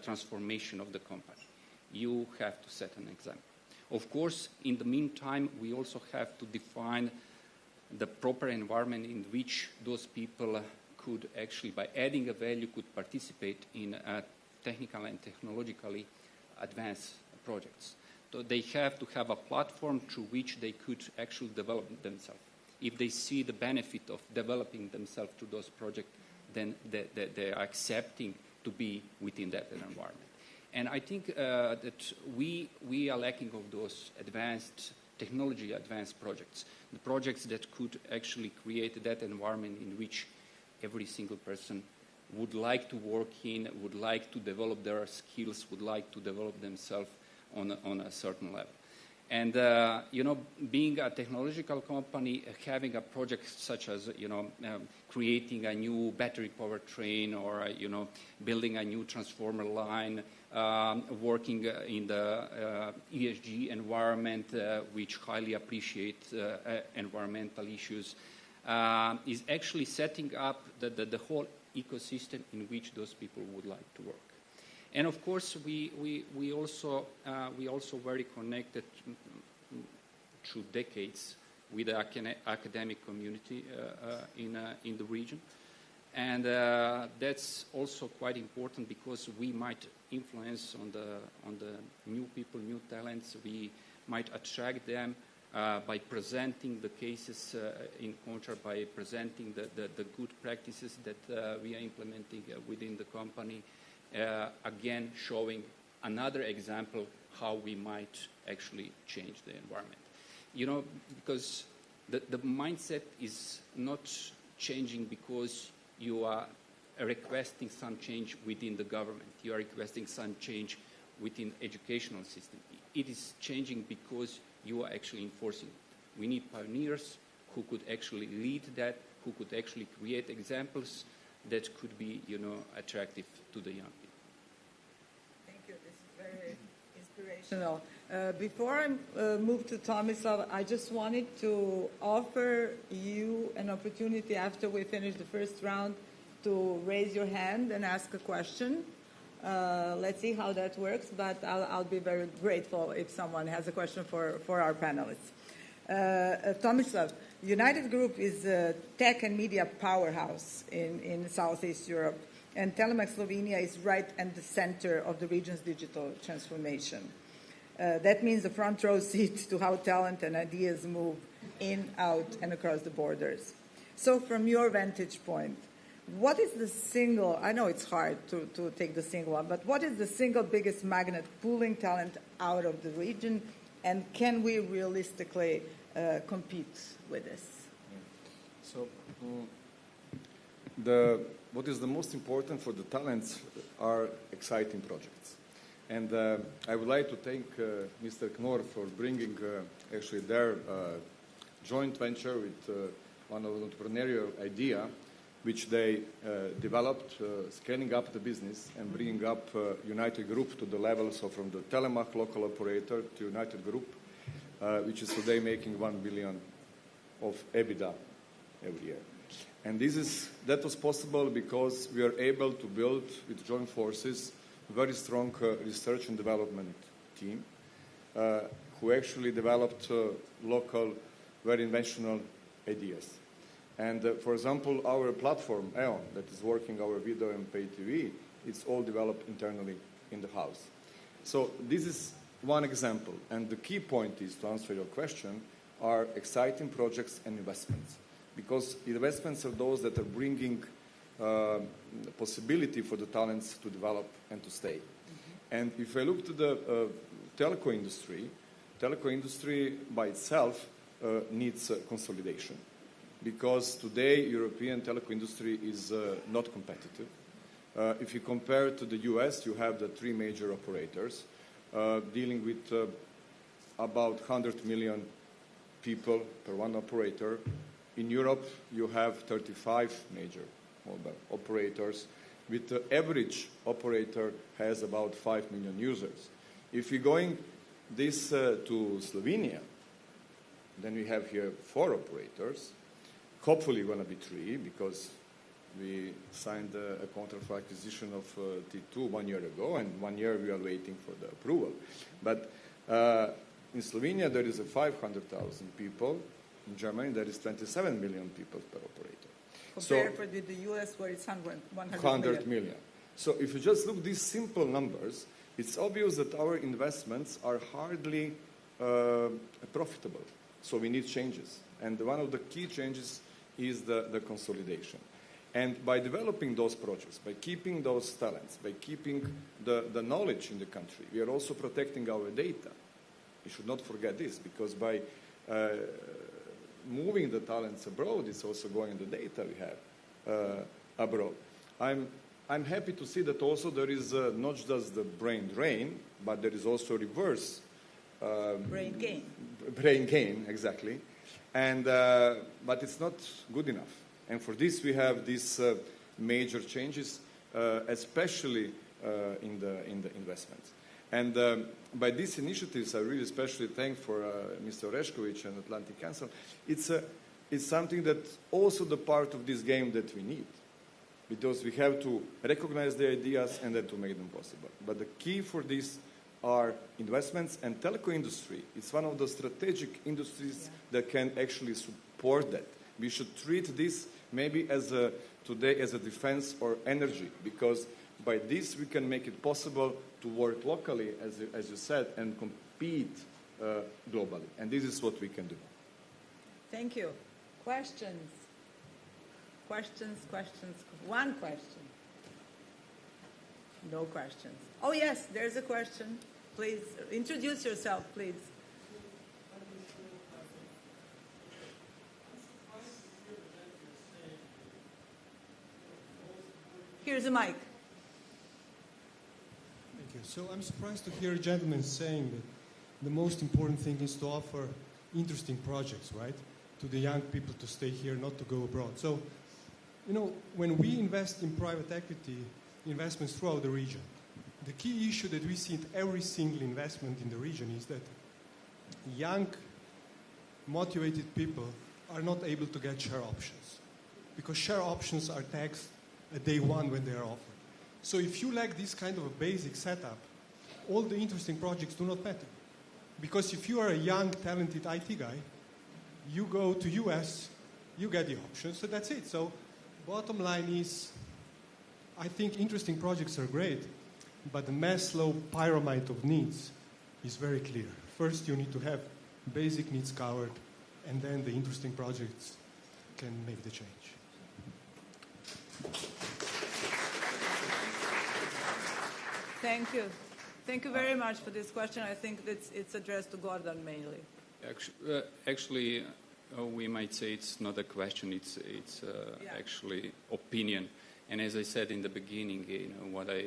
transformation of the company. You have to set an example. Of course, in the meantime, we also have to define the proper environment in which those people could actually, by adding a value, could participate in technical and technologically advanced projects. So they have to have a platform through which they could actually develop themselves. If they see the benefit of developing themselves through those projects, then they are accepting to be within that environment. And I think that we are lacking of those advanced technology advanced projects, the projects that could actually create that environment in which every single person would like to work in, would like to develop their skills, would like to develop themselves on a certain level. And, being a technological company, having a project such as, creating a new battery powertrain or, building a new transformer line, working in the ESG environment, which highly appreciates environmental issues, is actually setting up the whole ecosystem in which those people would like to work. And of course, we also very connected through decades with the academic community in the region. And that's also quite important because we might influence on the new people, new talents. We might attract them by presenting the cases in contract, by presenting the good practices that we are implementing within the company. Again, showing another example how we might actually change the environment. Because the mindset is not changing because you are requesting some change within the government. You are requesting some change within educational system. It is changing because you are actually enforcing it. We need pioneers who could actually lead that, who could actually create examples that could be, attractive to the young people. Thank you. This is very inspirational. Before I move to Tomislav, I just wanted to offer you an opportunity after we finish the first round to raise your hand and ask a question. Let's see how that works, but I'll be very grateful if someone has a question for our panelists. Tomislav, United Group is a tech and media powerhouse in Southeast Europe, and Telemark Slovenia is right at the center of the region's digital transformation. That means a front row seat to how talent and ideas move in, out, and across the borders. So from your vantage point, what is the single, I know it's hard to take the single one, but what is the single biggest magnet pulling talent out of the region, and can we realistically compete with this? So what is the most important for the talents are exciting projects. And I would like to thank Mr. Knorr for bringing actually their joint venture with one of the entrepreneurial idea, which they developed, scaling up the business and bringing up United Group to the levels of from the Telemark local operator to United Group, which is today making 1 billion of EBITDA every year. And that was possible because we are able to build with joint forces a very strong research and development team who actually developed local, very inventional ideas. And for example, our platform, EON, that is working our video and pay TV, it's all developed internally in the house. So this is one example. And the key point is, to answer your question, are exciting projects and investments. Because investments are those that are bringing possibility for the talents to develop and to stay. Mm-hmm. And if I look to the telco industry by itself needs consolidation. Because today European telco industry is not competitive. If you compare to the US, you have the 3 major operators dealing with about 100 million people per one operator. In Europe, you have 35 major mobile operators, with the average operator has about 5 million users. If you're going this to Slovenia, then we have here 4 operators. Hopefully going to be 3, because we signed a contract for acquisition of T2 1 year ago, and 1 year we are waiting for the approval. But In Slovenia, there is 500,000 people. In Germany, there is 27 million people per operator. Compared with the US, where it's 100 million. So if you just look at these simple numbers, it's obvious that our investments are hardly profitable. So we need changes. And one of the key changes is the consolidation. And by developing those projects, by keeping those talents, by keeping the knowledge in the country, we are also protecting our data. We should not forget this, because by moving the talents abroad, it's also going the data we have abroad. I'm happy to see that also there is not just the brain drain, but there is also reverse brain gain. Brain gain, exactly. And but it's not good enough. And for this, we have these major changes, especially in the investments. And by these initiatives, I really especially thank for Mr. Orešković and Atlantic Council. It's something that also the part of this game that we need, because we have to recognize the ideas and then to make them possible. But the key for this are investments, and telco industry. It's one of the strategic industries that can actually support that. We should treat this maybe today as a defense or energy, because by this we can make it possible to work locally, as you said, and compete globally. And this is what we can do. Thank you. Questions? Questions? One question. No questions. Oh, yes, there's a question. Please, introduce yourself, please. Here's a mic. Thank you. So I'm surprised to hear a gentleman saying that the most important thing is to offer interesting projects, right? To the young people to stay here, not to go abroad. So, when we invest in private equity investments throughout the region, the key issue that we see in every single investment in the region is that young, motivated people are not able to get share options, because share options are taxed at day one when they are offered. So if you lack this kind of a basic setup, all the interesting projects do not matter. Because if you are a young, talented IT guy, you go to US, you get the options, so that's it. So bottom line is, I think interesting projects are great, but the Maslow pyramid of needs is very clear. First, you need to have basic needs covered, and then the interesting projects can make the change. Thank you. Thank you very much for this question. I think that it's addressed to Gordon mainly. Actually, we might say it's not a question, it's actually opinion. And as I said in the beginning, what I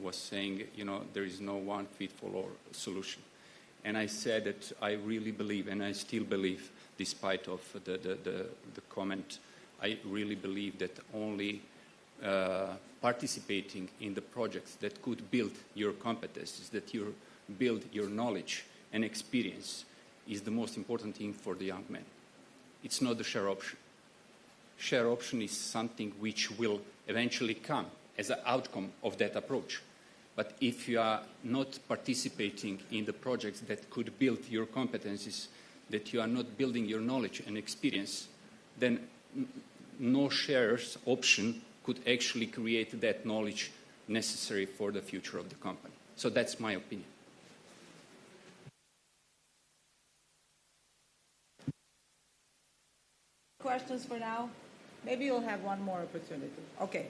was saying, there is no one fit-for-all solution. And I said that I really believe, and I still believe, despite of the comment, I really believe that only participating in the projects that could build your competencies, that you build your knowledge and experience, is the most important thing for the young man. It's not the share option. Share option is something which will eventually come as an outcome of that approach. But if you are not participating in the projects that could build your competencies, that you are not building your knowledge and experience, then no shares option could actually create that knowledge necessary for the future of the company. So that's my opinion. Questions for now? Maybe you'll have one more opportunity. Okay.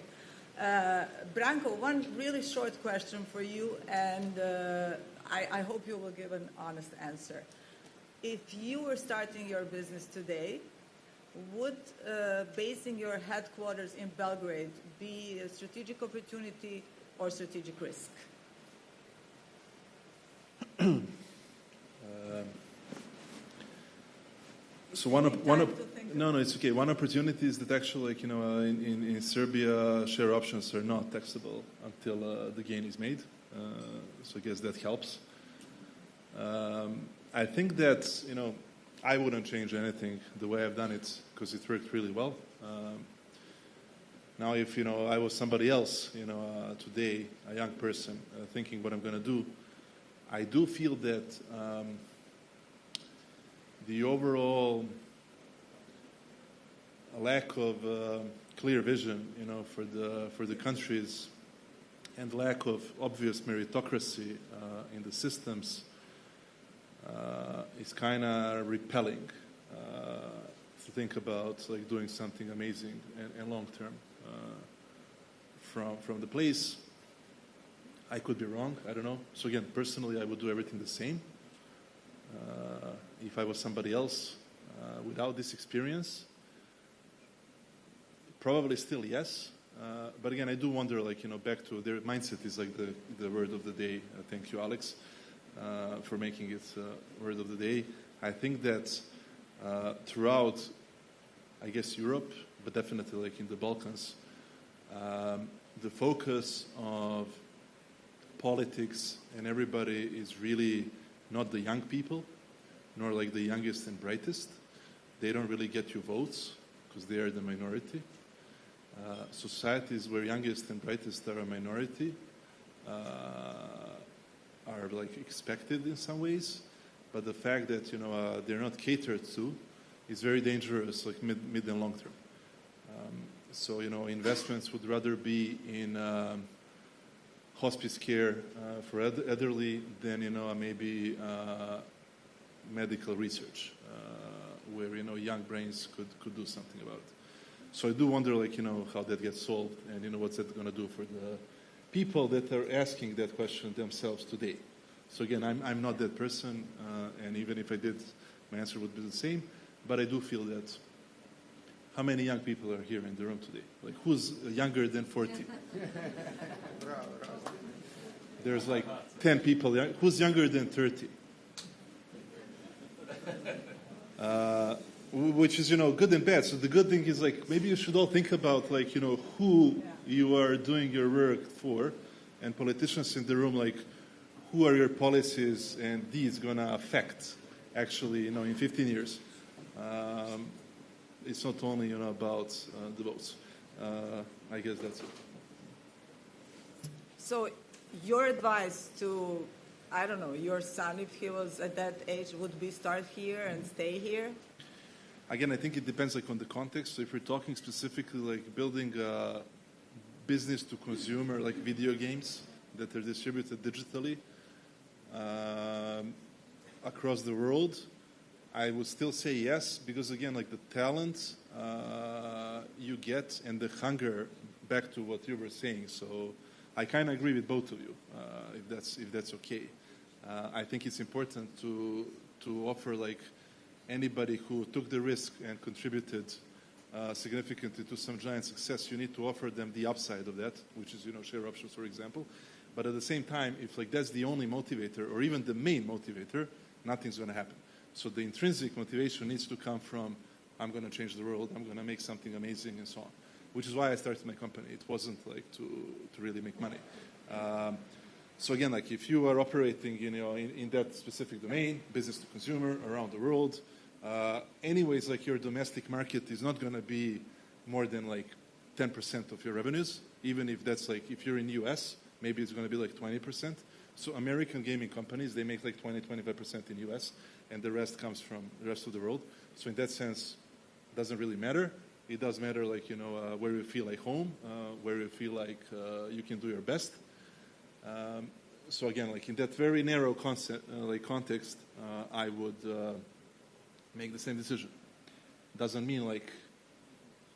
Branko, one really short question for you, and I hope you will give an honest answer. If you were starting your business today, would basing your headquarters in Belgrade be a strategic opportunity or strategic risk? So it's okay. One opportunity is that actually, in Serbia, share options are not taxable until the gain is made. So I guess that helps. I think that, I wouldn't change anything the way I've done it, because it worked really well. Now, if, I was somebody else, today, a young person, thinking what I'm going to do, I do feel that the overall lack of clear vision, for the countries, and lack of obvious meritocracy in the systems is kind of repelling to think about like doing something amazing and long term. From the place, I could be wrong. I don't know. So again, personally, I would do everything the same. If I was somebody else without this experience, probably still yes. But again, I do wonder, back to their mindset is like the word of the day. Thank you, Alex, for making it word of the day. I think that throughout, I guess, Europe, but definitely like in the Balkans, the focus of politics and everybody is really not the young people, nor like the youngest and brightest. They don't really get you votes because they are the minority. Societies where youngest and brightest are a minority are like expected in some ways, but the fact that they're not catered to is very dangerous, like mid and long term. So investments would rather be in hospice care for elderly than maybe medical research, where young brains could do something about it. So I do wonder, how that gets solved, and what's that going to do for the people that are asking that question themselves today. So again, I'm not that person, and even if I did, my answer would be the same. But I do feel that. How many young people are here in the room today? Like, who's younger than 40? There's like 10 people. Who's younger than 30? Which is, good and bad. So the good thing is, like, maybe you should all think about, like, who you are doing your work for, and politicians in the room, like, who are your policies and these going to affect, actually, in 15 years. It's not only, about the votes. I guess that's it. So your advice to, I don't know, your son, if he was at that age, would be start here and stay here? Again, I think it depends on the context. So if you're talking specifically like building a business to consumer, like video games that are distributed digitally across the world, I would still say yes, because again, like the talent you get and the hunger, back to what you were saying. So I kind of agree with both of you, if that's okay. I think it's important to offer like anybody who took the risk and contributed significantly to some giant success. You need to offer them the upside of that, which is share options, for example. But at the same time, if like that's the only motivator or even the main motivator, nothing's going to happen. So the intrinsic motivation needs to come from, I'm going to change the world, I'm going to make something amazing, and so on. Which is why I started my company. It wasn't like to really make money. So again, like if you are operating, in that specific domain, business to consumer around the world, anyways, like your domestic market is not going to be more than like 10% of your revenues. Even if that's like, if you're in US, maybe it's going to be like 20%. So American gaming companies, they make like 20-25% in US, and the rest comes from the rest of the world. So in that sense, it doesn't really matter. It does matter, like, where you feel like home, where you feel like you can do your best. So again, like in that very narrow context, I would make the same decision. Doesn't mean like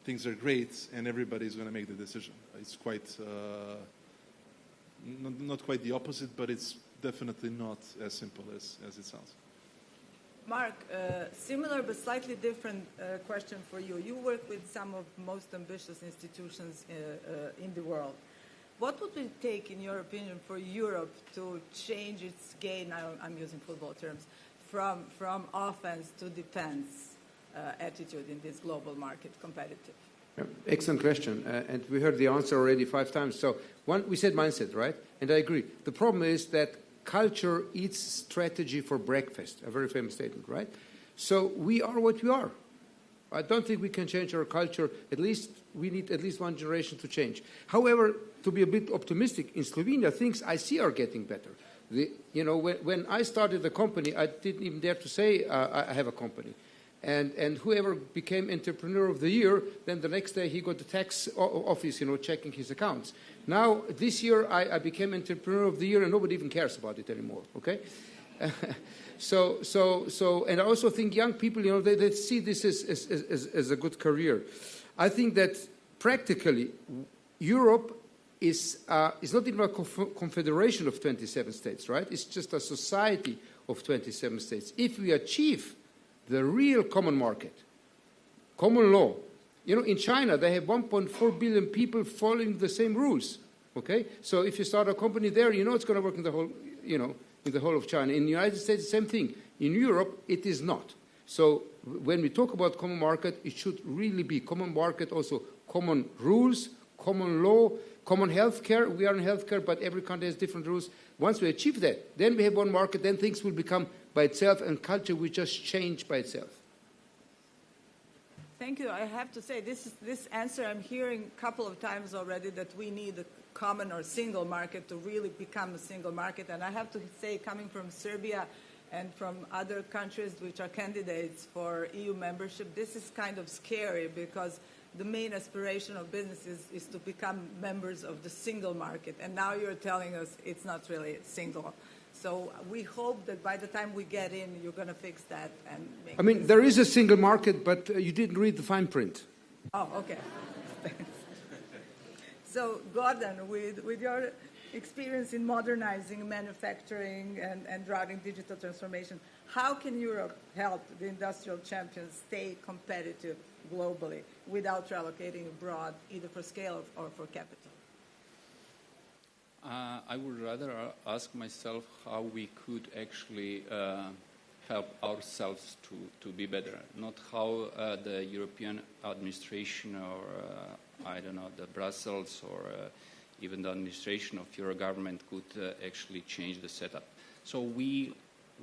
things are great and everybody's going to make the decision. It's quite, not quite the opposite, but it's definitely not as simple as it sounds. Mark, similar but slightly different question for you. You work with some of the most ambitious institutions in the world. What would it take, in your opinion, for Europe to change its game, now I'm using football terms, from offense to defense attitude in this global market, competitive? Excellent question, and we heard the answer already 5 times. So we said mindset, right? And I agree. The problem is that culture eats strategy for breakfast, a very famous statement, right? So we are what we are. I don't think we can change our culture. At least we need at least one generation to change. However, to be a bit optimistic, in Slovenia, things I see are getting better. When I started the company, I didn't even dare to say I have a company. And whoever became entrepreneur of the year, then the next day he got the tax office, checking his accounts. Now, this year, I became entrepreneur of the year, and nobody even cares about it anymore, okay? And I also think young people, they see this as a good career. I think that practically, Europe is not even a confederation of 27 states, right? It's just a society of 27 states. If we achieve the real common market, common law. In China, they have 1.4 billion people following the same rules, okay? So if you start a company there, it's going to work in the whole, in the whole of China. In the United States, the same thing. In Europe, it is not. So when we talk about common market, it should really be common market, also common rules, common law, common healthcare. We are in healthcare, but every country has different rules. Once we achieve that, then we have one market, then things will become by itself, and culture will just change by itself. Thank you. I have to say, this answer I'm hearing a couple of times already, that we need a common or single market to really become a single market. And I have to say, coming from Serbia and from other countries which are candidates for EU membership, this is kind of scary, because the main aspiration of businesses is to become members of the single market. And now you're telling us it's not really single. So we hope that by the time we get in, you're going to fix that and make there is a single market, but you didn't read the fine print. Oh, okay. So, Gordon, with your experience in modernizing manufacturing and driving digital transformation, how can Europe help the industrial champions stay competitive globally without relocating abroad, either for scale or for capital? I would rather ask myself how we could actually help ourselves to be better, not how the European administration or, the Brussels or even the administration of your government could actually change the setup. So we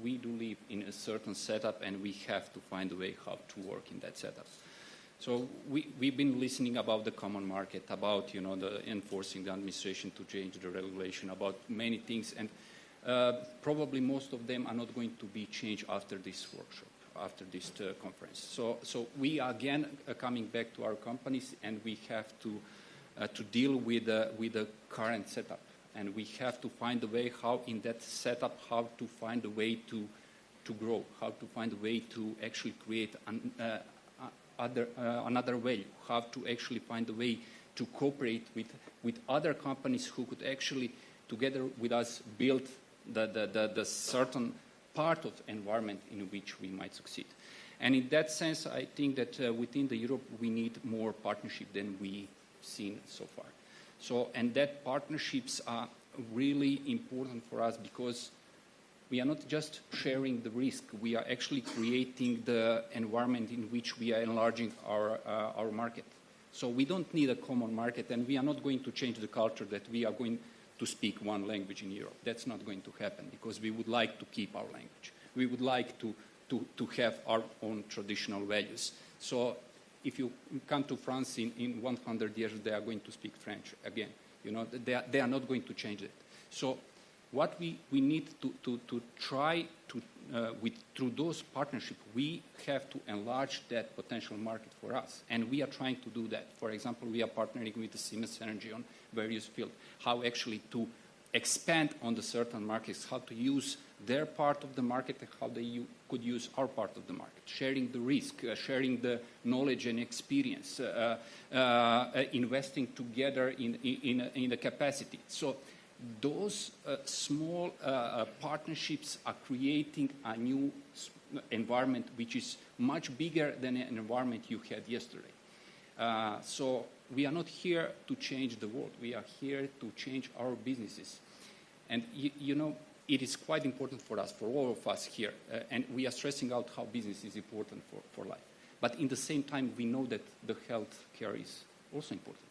do live in a certain setup, and we have to find a way how to work in that setup. So we've been listening about the common market, about the enforcing the administration to change the regulation, about many things, and probably most of them are not going to be changed after this workshop, after this conference. So we are again coming back to our companies, and we have to deal with the current setup, and we have to find a way how in that setup how to find a way to grow, how to find a way to actually create another value, how to actually find a way to cooperate with other companies who could actually, together with us, build the certain part of environment in which we might succeed. And in that sense, I think that within the Europe, we need more partnership than we've seen so far. And that partnerships are really important for us, because we are not just sharing the risk, we are actually creating the environment in which we are enlarging our market. So we don't need a common market, and we are not going to change the culture that we are going to speak one language in Europe. That's not going to happen, because we would like to keep our language. We would like to have our own traditional values. So if you come to France in 100 years, they are going to speak French again. They are not going to change it. So what we need to try to, through those partnerships, we have to enlarge that potential market for us. And we are trying to do that. For example, we are partnering with the Siemens Energy on various fields, how actually to expand on the certain markets, how to use their part of the market, and how they could use our part of the market, sharing the risk, sharing the knowledge and experience, investing together in the capacity. So those small partnerships are creating a new environment which is much bigger than an environment you had yesterday. So we are not here to change the world. We are here to change our businesses. And it is quite important for us, for all of us here, and we are stressing out how business is important for life. But in the same time, we know that the health care is also important,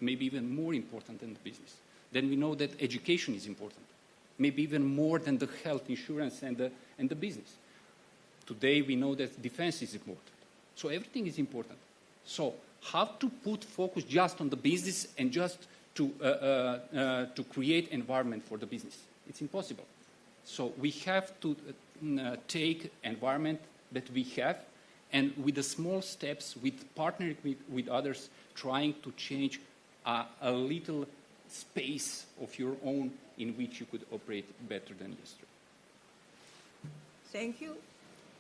maybe even more important than the business. Then we know that education is important, maybe even more than the health insurance and the business. Today we know that defense is important. So everything is important. So how to put focus just on the business and just to create environment for the business? It's impossible. So we have to take environment that we have, and with the small steps, with partnering with others, trying to change a little space of your own in which you could operate better than yesterday. Thank you.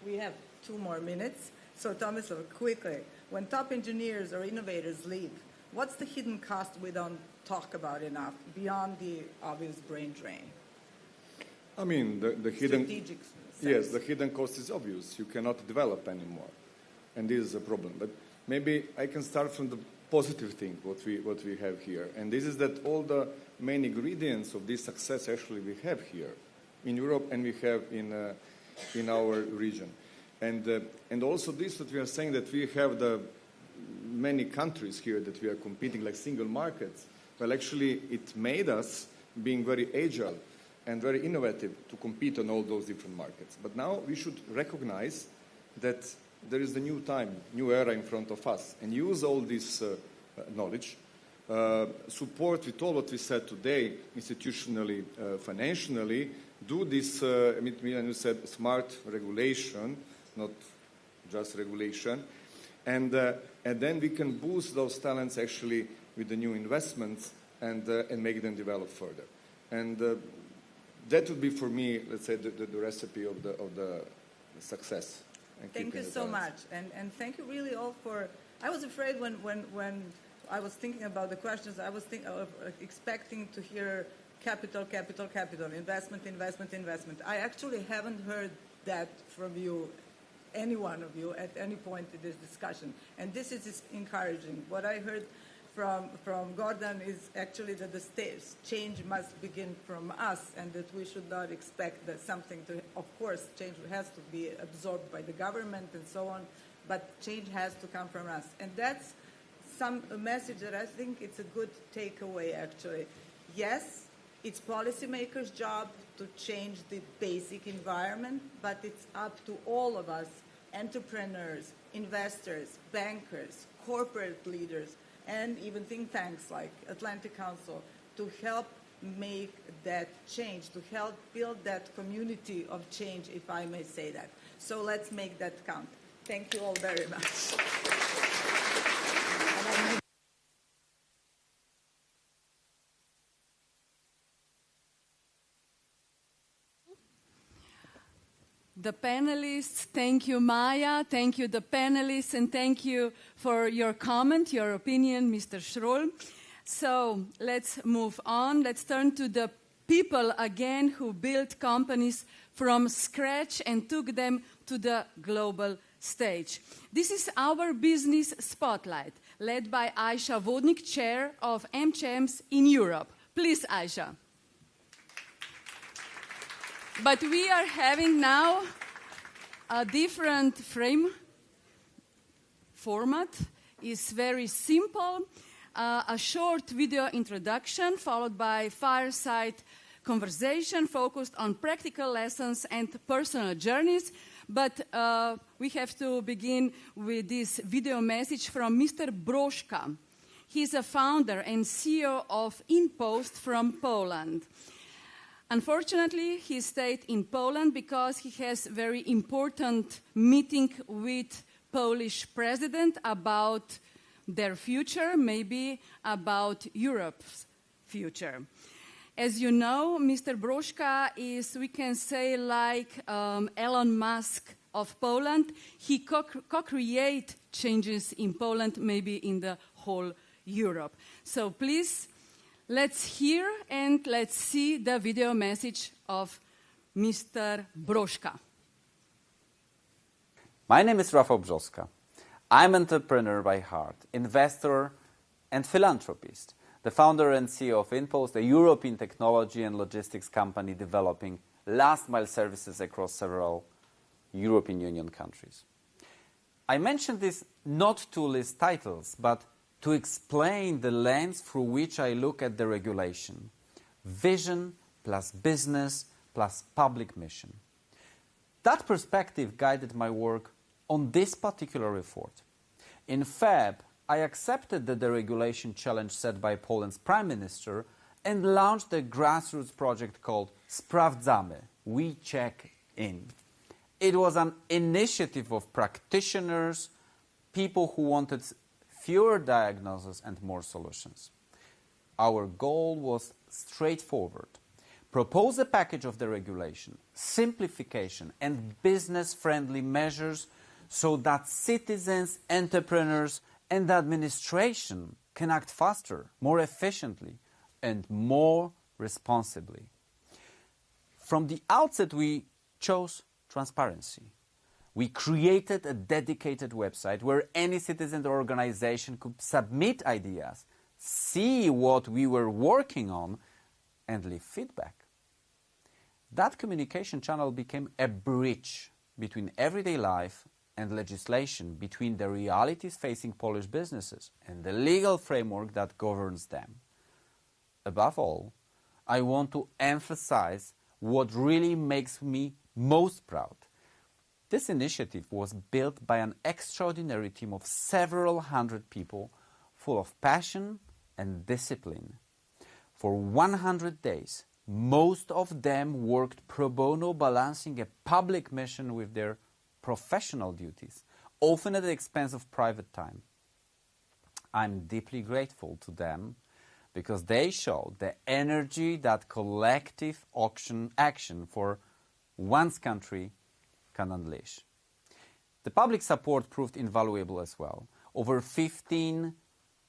We have 2 more minutes. So Tomislav, quickly, when top engineers or innovators leave, what's the hidden cost we don't talk about enough beyond the obvious brain drain? I mean, the hidden... Strategic sense. Yes, the hidden cost is obvious. You cannot develop anymore. And this is a problem. But maybe I can start from the positive thing, what we have here. And this is that all the main ingredients of this success actually we have here in Europe and we have in our region. And also this that we are saying that we have the many countries here that we are competing like single markets. Well, actually, it made us being very agile and very innovative to compete on all those different markets. But now we should recognize that there is a new time, new era in front of us, and use all this knowledge, support with all what we said today, institutionally, financially, do this, you said smart regulation, not just regulation, and then we can boost those talents actually with the new investments and make them develop further. And that would be for me, let's say, the recipe of the success. Thank you so much, and thank you really all for. I was afraid when I was thinking about the questions, I was expecting to hear capital, investment. I actually haven't heard that from you, any one of you, at any point in this discussion, and this is encouraging. What I heard from Gordon is actually that the change must begin from us, and that we should not expect that something to, of course, change has to be absorbed by the government and so on, but change has to come from us. And that's a message that I think it's a good takeaway, actually. Yes, it's policymakers' job to change the basic environment, but it's up to all of us, entrepreneurs, investors, bankers, corporate leaders, and even think tanks like Atlantic Council, to help make that change, to help build that community of change, if I may say that. So let's make that count. Thank you all very much. The panelists, thank you, Maya, thank you, the panelists, and thank you for your comment, your opinion, Mr. Schroll. So let's move on. Let's turn to the people again who built companies from scratch and took them to the global stage. This is our business spotlight, led by Aisha Vodnik, chair of AmChams in Europe. Please, Aisha. But we are having now a different format. It's very simple. A short video introduction followed by fireside conversation focused on practical lessons and personal journeys. But we have to begin with this video message from Mr. Broška. He's a founder and CEO of InPost from Poland. Unfortunately, he stayed in Poland because he has very important meeting with Polish president about their future, maybe about Europe's future. As you know, Mr. Broška is, we can say, like Elon Musk of Poland. He co-create changes in Poland, maybe in the whole Europe. So please, let's hear and let's see the video message of Mr. Broška. My name is Rafał Brzoska. I'm an entrepreneur by heart, investor and philanthropist, the founder and CEO of InPost, a European technology and logistics company developing last-mile services across several European Union countries. I mention this not to list titles, but to explain the lens through which I look at the regulation. Vision plus business plus public mission. That perspective guided my work on this particular report. In Feb, I accepted the deregulation challenge set by Poland's Prime Minister and launched a grassroots project called Sprawdzamy, we check in. It was an initiative of practitioners, people who wanted fewer diagnoses and more solutions. Our goal was straightforward. Propose a package of the regulation, simplification and business-friendly measures so that citizens, entrepreneurs and administration can act faster, more efficiently and more responsibly. From the outset, we chose transparency. We created a dedicated website where any citizen or organization could submit ideas, see what we were working on, and leave feedback. That communication channel became a bridge between everyday life and legislation, between the realities facing Polish businesses and the legal framework that governs them. Above all, I want to emphasize what really makes me most proud. This initiative was built by an extraordinary team of several hundred people full of passion and discipline. For 100 days, most of them worked pro bono, balancing a public mission with their professional duties, often at the expense of private time. I'm deeply grateful to them because they showed the energy that collective action for one's country can unleash. The public support proved invaluable as well. Over 15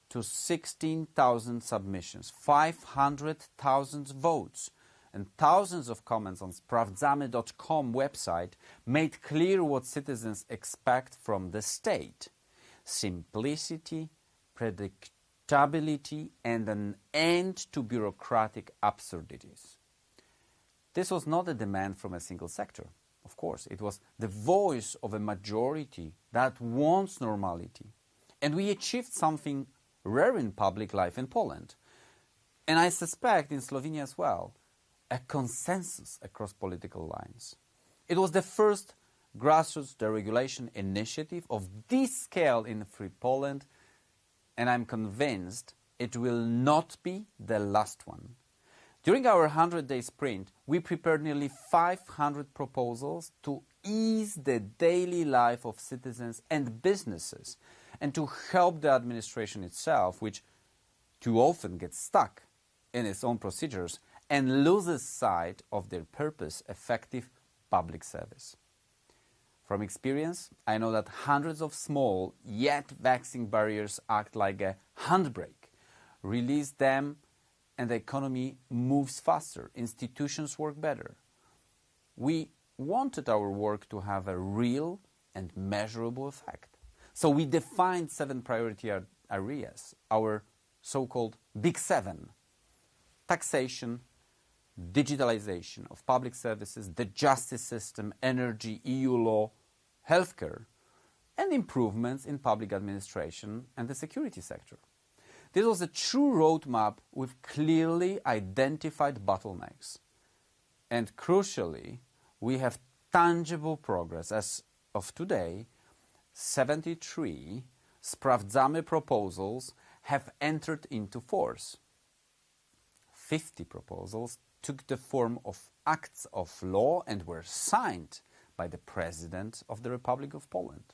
to 16,000 submissions, 500,000 votes, and thousands of comments on sprawdzamy.com website made clear what citizens expect from the state: simplicity, predictability, and an end to bureaucratic absurdities. This was not a demand from a single sector. Of course, it was the voice of a majority that wants normality. And we achieved something rare in public life in Poland, and I suspect in Slovenia as well, a consensus across political lines. It was the first grassroots deregulation initiative of this scale in free Poland, and I'm convinced it will not be the last one. During our 100-day sprint, we prepared nearly 500 proposals to ease the daily life of citizens and businesses, and to help the administration itself, which too often gets stuck in its own procedures and loses sight of their purpose: effective public service. From experience, I know that hundreds of small yet vexing barriers act like a handbrake. Release them and the economy moves faster, institutions work better. We wanted our work to have a real and measurable effect. So we defined 7 priority areas, our so-called Big 7: taxation, digitalization of public services, the justice system, energy, EU law, healthcare, and improvements in public administration and the security sector. This was a true roadmap with clearly identified bottlenecks. And crucially, we have tangible progress. As of today, 73 Sprawdzamy proposals have entered into force. 50 proposals took the form of acts of law and were signed by the President of the Republic of Poland.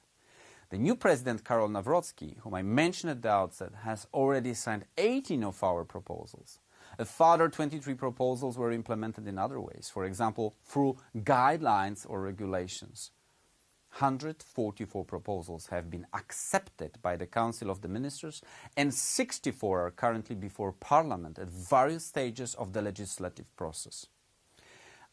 The new President, Karol Nawrocki, whom I mentioned at the outset, has already signed 18 of our proposals. A further 23 proposals were implemented in other ways, for example, through guidelines or regulations. 144 proposals have been accepted by the Council of the Ministers, and 64 are currently before Parliament at various stages of the legislative process.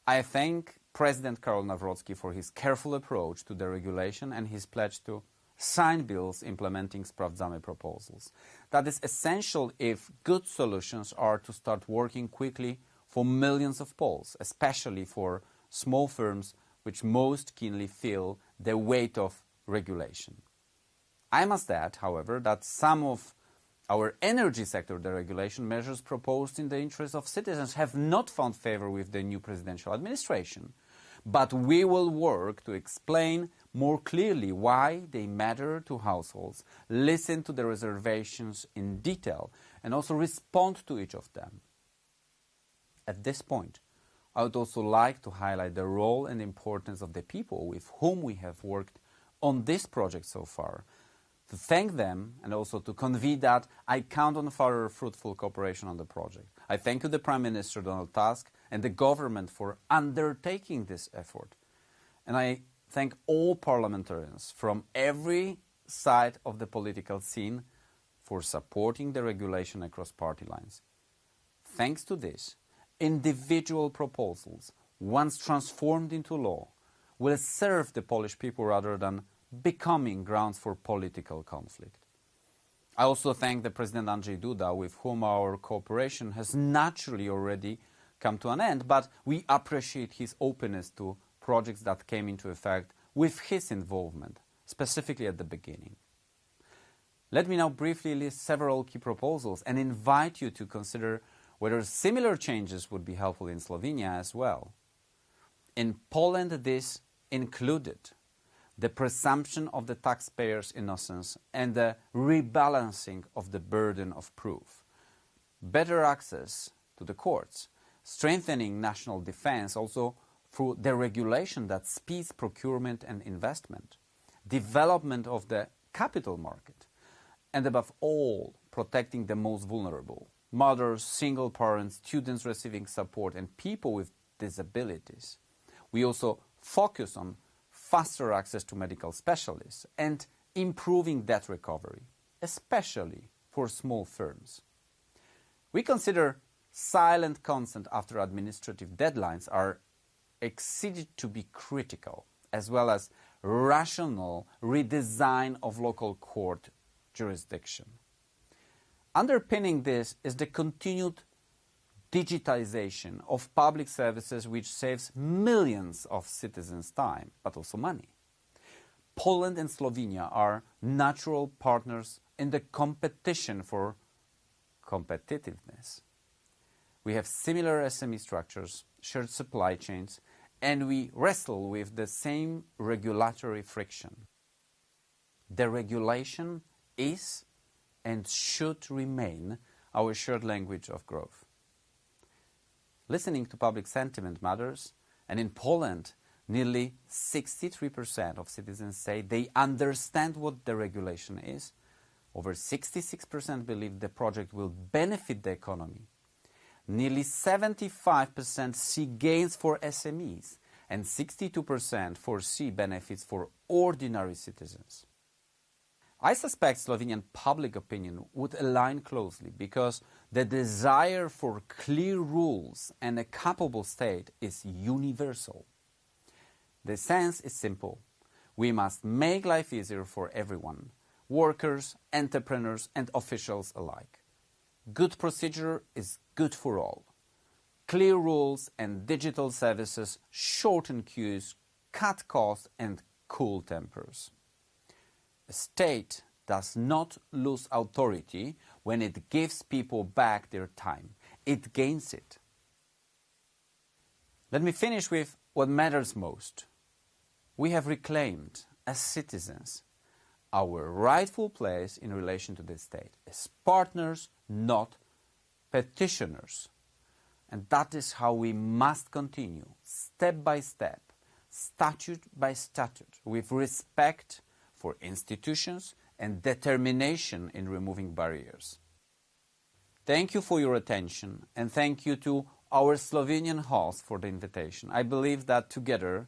I thank President Karol Nawrocki for his careful approach to the regulation and his pledge to sign bills implementing Sprawdzamy proposals. That is essential if good solutions are to start working quickly for millions of Poles, especially for small firms which most keenly feel the weight of regulation. I must add, however, that some of our energy sector deregulation measures proposed in the interest of citizens have not found favor with the new presidential administration. But we will work to explain more clearly why they matter to households, listen to the reservations in detail, and also respond to each of them. At this point, I would also like to highlight the role and importance of the people with whom we have worked on this project so far, to thank them and also to convey that I count on further fruitful cooperation on the project. I thank you, the Prime Minister Donald Tusk, and the government for undertaking this effort. And I thank all parliamentarians from every side of the political scene for supporting the regulation across party lines. Thanks to this, individual proposals, once transformed into law, will serve the Polish people rather than becoming grounds for political conflict. I also thank the President Andrzej Duda, with whom our cooperation has naturally already come to an end, but we appreciate his openness to projects that came into effect with his involvement, specifically at the beginning. Let me now briefly list several key proposals and invite you to consider whether similar changes would be helpful in Slovenia as well. In Poland, this included the presumption of the taxpayer's innocence and the rebalancing of the burden of proof, better access to the courts, strengthening national defense also through the regulation that speeds procurement and investment, development of the capital market, and above all, protecting the most vulnerable, mothers, single parents, students receiving support, and people with disabilities. We also focus on faster access to medical specialists and improving debt recovery, especially for small firms. We consider silent consent after administrative deadlines are exceeded to be critical, as well as rational redesign of local court jurisdiction. Underpinning this is the continued digitization of public services, which saves millions of citizens time, but also money. Poland and Slovenia are natural partners in the competition for competitiveness. We have similar SME structures, shared supply chains, and we wrestle with the same regulatory friction. The regulation is and should remain our shared language of growth. Listening to public sentiment matters, and in Poland, nearly 63% of citizens say they understand what the regulation is. Over 66% believe the project will benefit the economy. Nearly 75% see gains for SMEs, and 62% foresee benefits for ordinary citizens. I suspect Slovenian public opinion would align closely because the desire for clear rules and a capable state is universal. The sense is simple. We must make life easier for everyone, workers, entrepreneurs, and officials alike. Good procedure is good for all. Clear rules and digital services shorten queues, cut costs, and cool tempers. A state does not lose authority when it gives people back their time. It gains it. Let me finish with what matters most. We have reclaimed, as citizens, our rightful place in relation to the state, as partners, not petitioners. And that is how we must continue, step by step, statute by statute, with respect for institutions and determination in removing barriers. Thank you for your attention, and thank you to our Slovenian host for the invitation. I believe that together,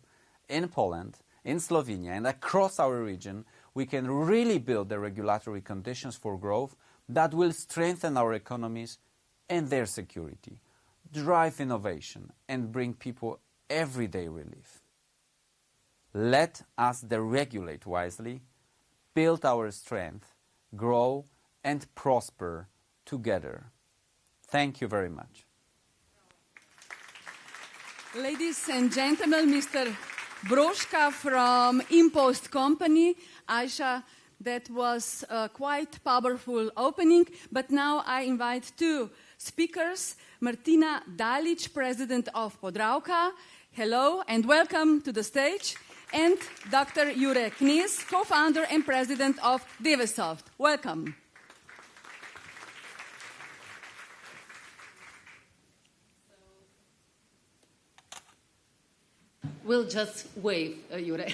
in Poland, in Slovenia, and across our region, we can really build the regulatory conditions for growth that will strengthen our economies and their security, drive innovation, and bring people everyday relief. Let us deregulate wisely, build our strength, grow, and prosper together. Thank you very much. Ladies and gentlemen, Mr. Broška from Impost Company. Aisha, that was a quite powerful opening, but now I invite two speakers. Martina Dalic, President of Podravka. Hello and welcome to the stage. And Dr. Jure Knis, co-founder and president of Devesoft. Welcome. We'll just wave, Jure.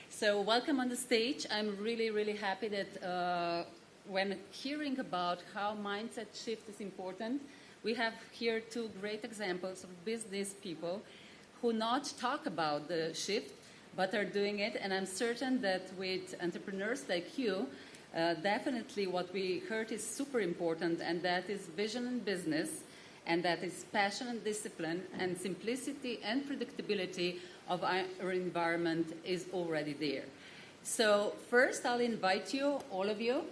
So welcome on the stage. I'm really, really happy that when hearing about how mindset shift is important, we have here two great examples of business people who not talk about the shift, but are doing it. And I'm certain that with entrepreneurs like you, definitely what we heard is super important, and that is vision and business, and that is passion and discipline, and simplicity and predictability of our environment is already there. So first I'll invite you, all of you,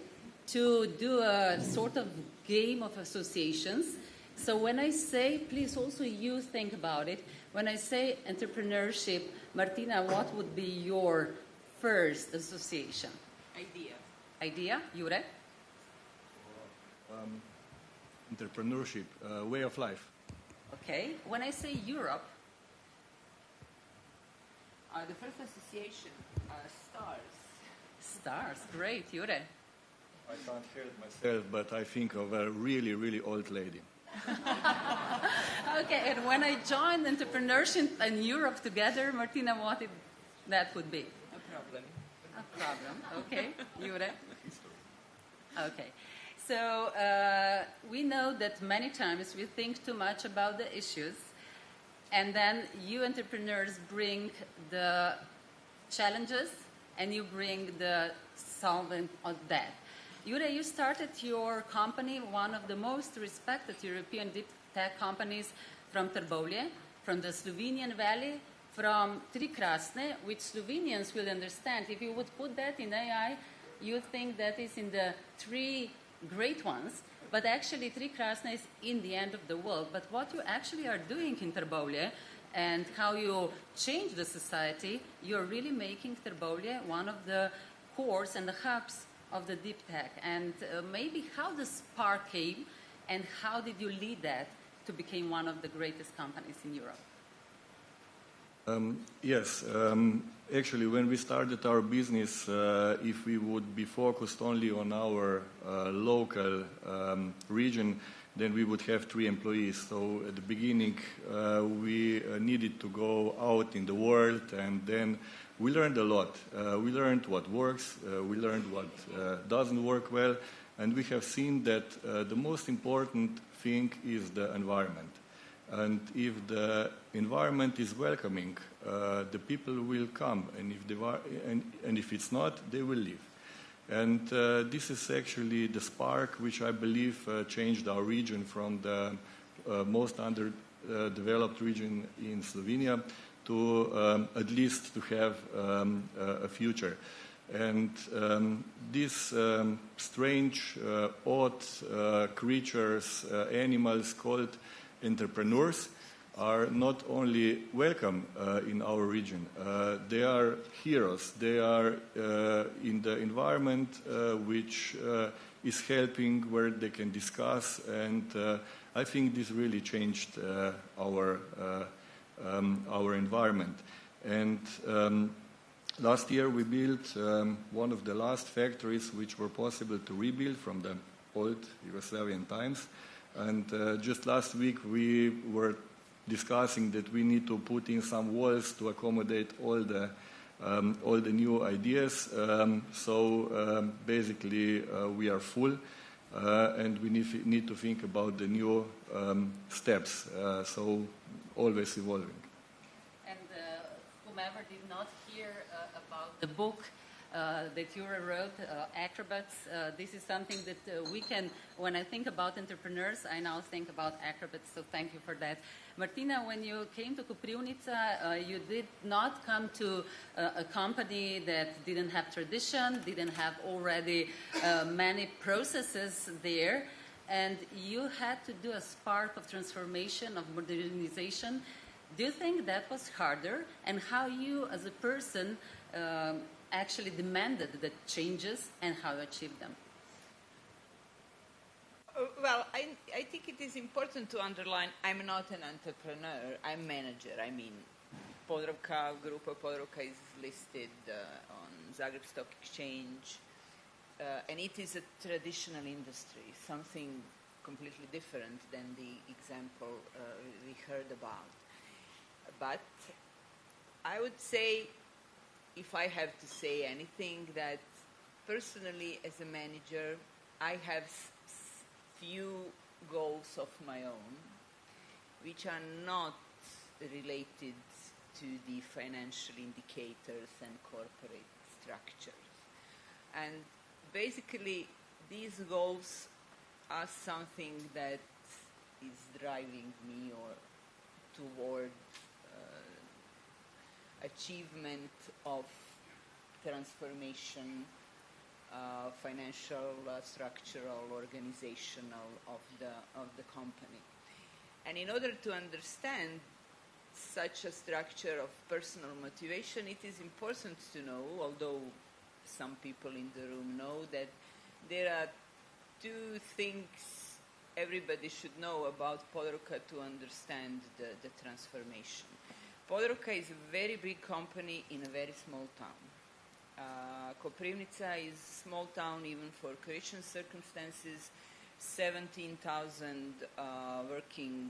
to do a sort of game of associations. So when I say, please also you think about it, when I say entrepreneurship, Martina, what would be your first association? Idea, Jure? Entrepreneurship, way of life. Okay. When I say Europe, the first association, stars. Stars, great, Jure. I can't hear it myself, but I think of a really, really old lady. Okay, and when I joined entrepreneurship and Europe together, Martina, what that would be? A problem. A problem, okay. Jure? Okay. So we know that many times we think too much about the issues, and then you entrepreneurs bring the challenges and you bring the solving of that. Jure, you started your company, one of the most respected European deep tech companies, from Trbovlje, from the Slovenian Valley, from Tri Krasne, which Slovenians will understand. If you would put that in AI, you think that is in the three great ones, but actually Tri Krasne is in the end of the world. But what you actually are doing in Trbovlje and how you change the society, you're really making Trbovlje one of the cores and the hubs of the deep tech. And maybe how the spark came and how did you lead that to become one of the greatest companies in Europe? Yes, actually when we started our business, if we would be focused only on our local region, then we would have 3 employees. So at the beginning we needed to go out in the world, and then we learned a lot. We learned what works, we learned what doesn't work well, and we have seen that the most important thing is the environment. And if the environment is welcoming, the people will come, and if it's not, they will leave. And this is actually the spark which I believe changed our region from the most underdeveloped region in Slovenia to at least to have a future. And these strange, odd creatures, animals called entrepreneurs are not only welcome in our region, they are heroes. They are in the environment which is helping, where they can discuss, and I think this really changed our environment. And last year we built one of the last factories which were possible to rebuild from the old Yugoslavian times. And just last week we were discussing that we need to put in some walls to accommodate all the new ideas. So basically we are full, and we need to think about the new steps. So always evolving. And whomever did not hear about the book that Jure wrote, Acrobats, this is something that we can, when I think about entrepreneurs, I now think about acrobats, so thank you for that. Martina, when you came to Koprivnica, you did not come to a company that didn't have tradition, didn't have already many processes there, and you had to do a spark of transformation, of modernization. Do you think that was harder, and how you as a person actually demanded the changes and how you achieved them? Well, I think it is important to underline I'm not an entrepreneur, I'm manager. I mean, Podravka, Grupa Podravka is listed on Zagreb Stock Exchange, and it is a traditional industry, something completely different than the example we heard about. But I would say, if I have to say anything, that personally as a manager, I have few goals of my own, which are not related to the financial indicators and corporate structures. And basically, these goals are something that is driving me toward achievement of transformation, financial, structural, organizational of the company. And in order to understand such a structure of personal motivation, it is important to know, although some people in the room know, that there are two things everybody should know about Podravka to understand the transformation. Podravka is a very big company in a very small town. Koprivnica is a small town even for Croatian circumstances, 17,000 working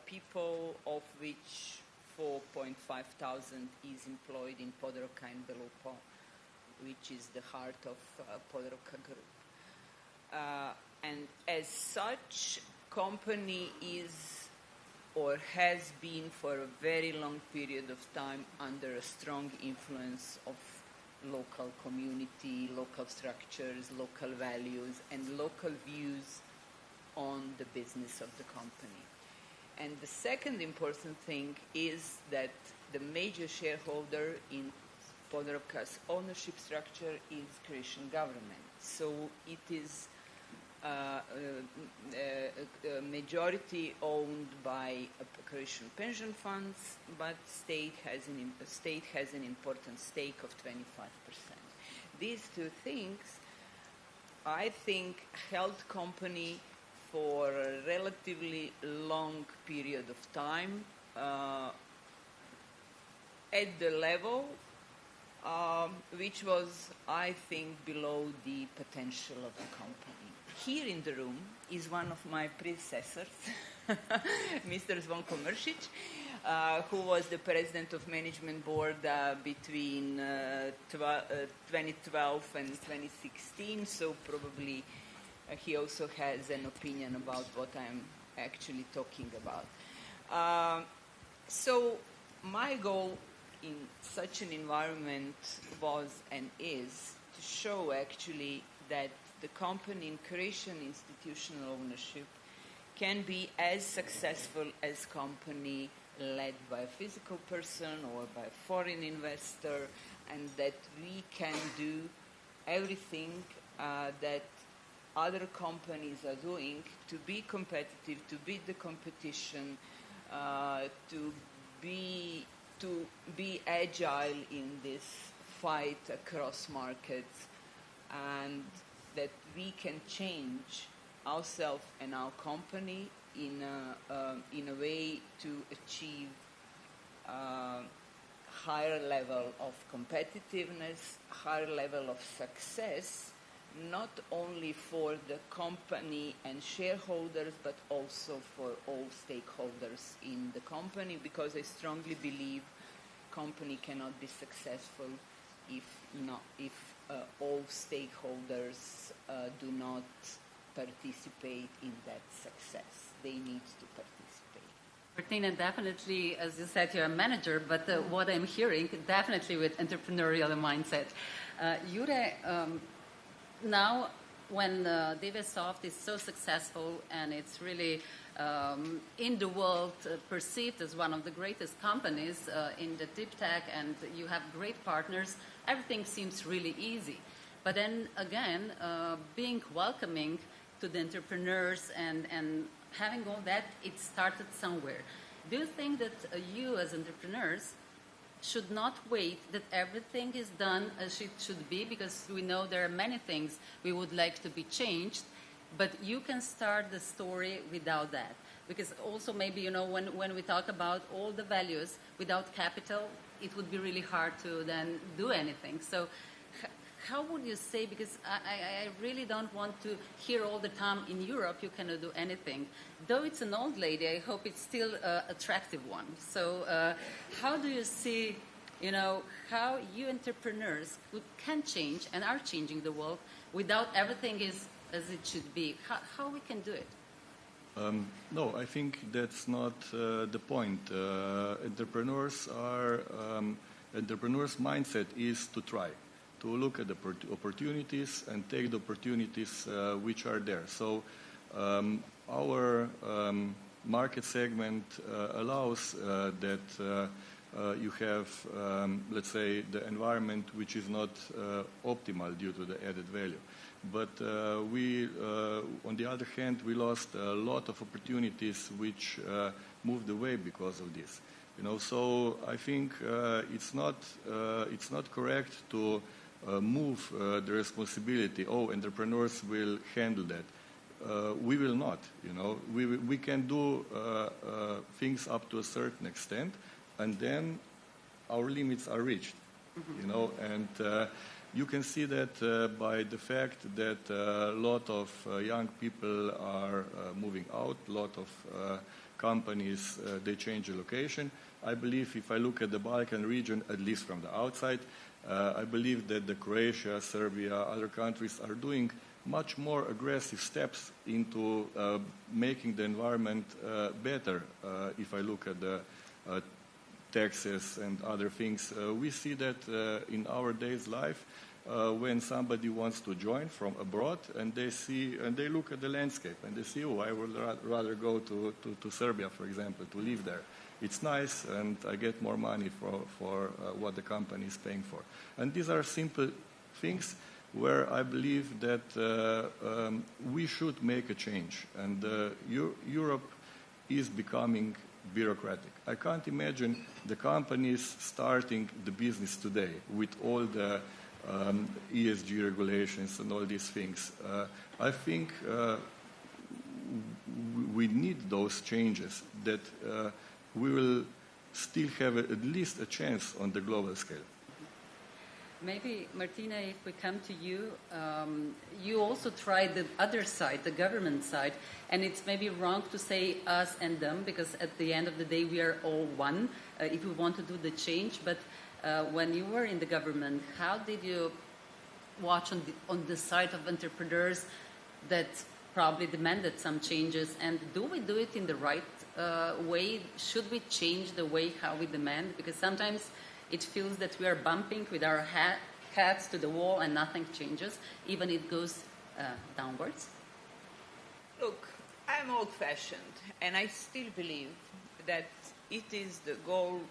people, of which 4,500 is employed in Podravka and Belupo, which is the heart of Podravka Group. And as such, company is or has been for a very long period of time under a strong influence of local community, local structures, local values, and local views on the business of the company. And the second important thing is that the major shareholder in Podravka's ownership structure is Croatian government. So it is majority owned by Croatian pension funds, but state has an important stake of 25%. These two things, I think, held company for a relatively long period of time at the level which was, I think, below the potential of the company. Here in the room is one of my predecessors, Mr. Zvonko Mršić, who was the president of management board between 2012 and 2016, so probably he also has an opinion about what I'm actually talking about. So my goal in such an environment was and is to show actually that the company in Croatian institutional ownership can be as successful as company led by a physical person or by a foreign investor, and that we can do everything that other companies are doing to be competitive, to beat the competition, to be agile in this fight across markets, and that we can change ourselves and our company in a way to achieve higher level of competitiveness, higher level of success, not only for the company and shareholders, but also for all stakeholders in the company, because I strongly believe company cannot be successful if all stakeholders do not participate in that success. They need to participate. Martina, definitely, as you said, you're a manager, but what I'm hearing, definitely with entrepreneurial mindset. Jure, now when Divesoft is so successful and it's really in the world perceived as one of the greatest companies in the deep tech, and you have great partners, everything seems really easy. But then again, being welcoming to the entrepreneurs and having all that, it started somewhere. Do you think that you as entrepreneurs should not wait that everything is done as it should be, because we know there are many things we would like to be changed, but you can start the story without that? Because also maybe, when we talk about all the values, without capital, it would be really hard to then do anything. So how would you say, because I really don't want to hear all the time, in Europe you cannot do anything. Though it's an old lady, I hope it's still an attractive one. So how do you see how you entrepreneurs can change and are changing the world without everything is as it should be. How we can do it? No, I think that's not the point. Entrepreneurs' mindset is to try, to look at the opportunities and take the opportunities which are there. So our market segment allows that you have, let's say, the environment which is not optimal due to the added value. But on the other hand, we lost a lot of opportunities which moved away because of this. So I think it's not correct to move the responsibility. Oh, entrepreneurs will handle that. We will not. We can do things up to a certain extent, and then our limits are reached. And you can see that by the fact that a lot of young people are moving out, a lot of companies, they change the location. I believe if I look at the Balkan region, at least from the outside, I believe that the Croatia, Serbia, other countries are doing much more aggressive steps into making the environment better. If I look at the taxes and other things, we see that in our day's life, when somebody wants to join from abroad and they look at the landscape and they see, oh, I would rather go to Serbia, for example, to live there. It's nice and I get more money for what the company is paying for. And these are simple things where I believe that we should make a change. And Europe is becoming bureaucratic. I can't imagine the companies starting the business today with all the ESG regulations and all these things. I think we need those changes that we will still have at least a chance on the global scale. Maybe, Martina, if we come to you, you also tried the other side, the government side, and it's maybe wrong to say us and them, because at the end of the day we are all one if we want to do the change. But when you were in the government, how did you watch on the side of entrepreneurs that probably demanded some changes, and do we do it in the right way? Should we change the way how we demand? Because sometimes it feels that we are bumping with our heads to the wall and nothing changes, even it goes downwards. Look, I'm old-fashioned, and I still believe that it is the goal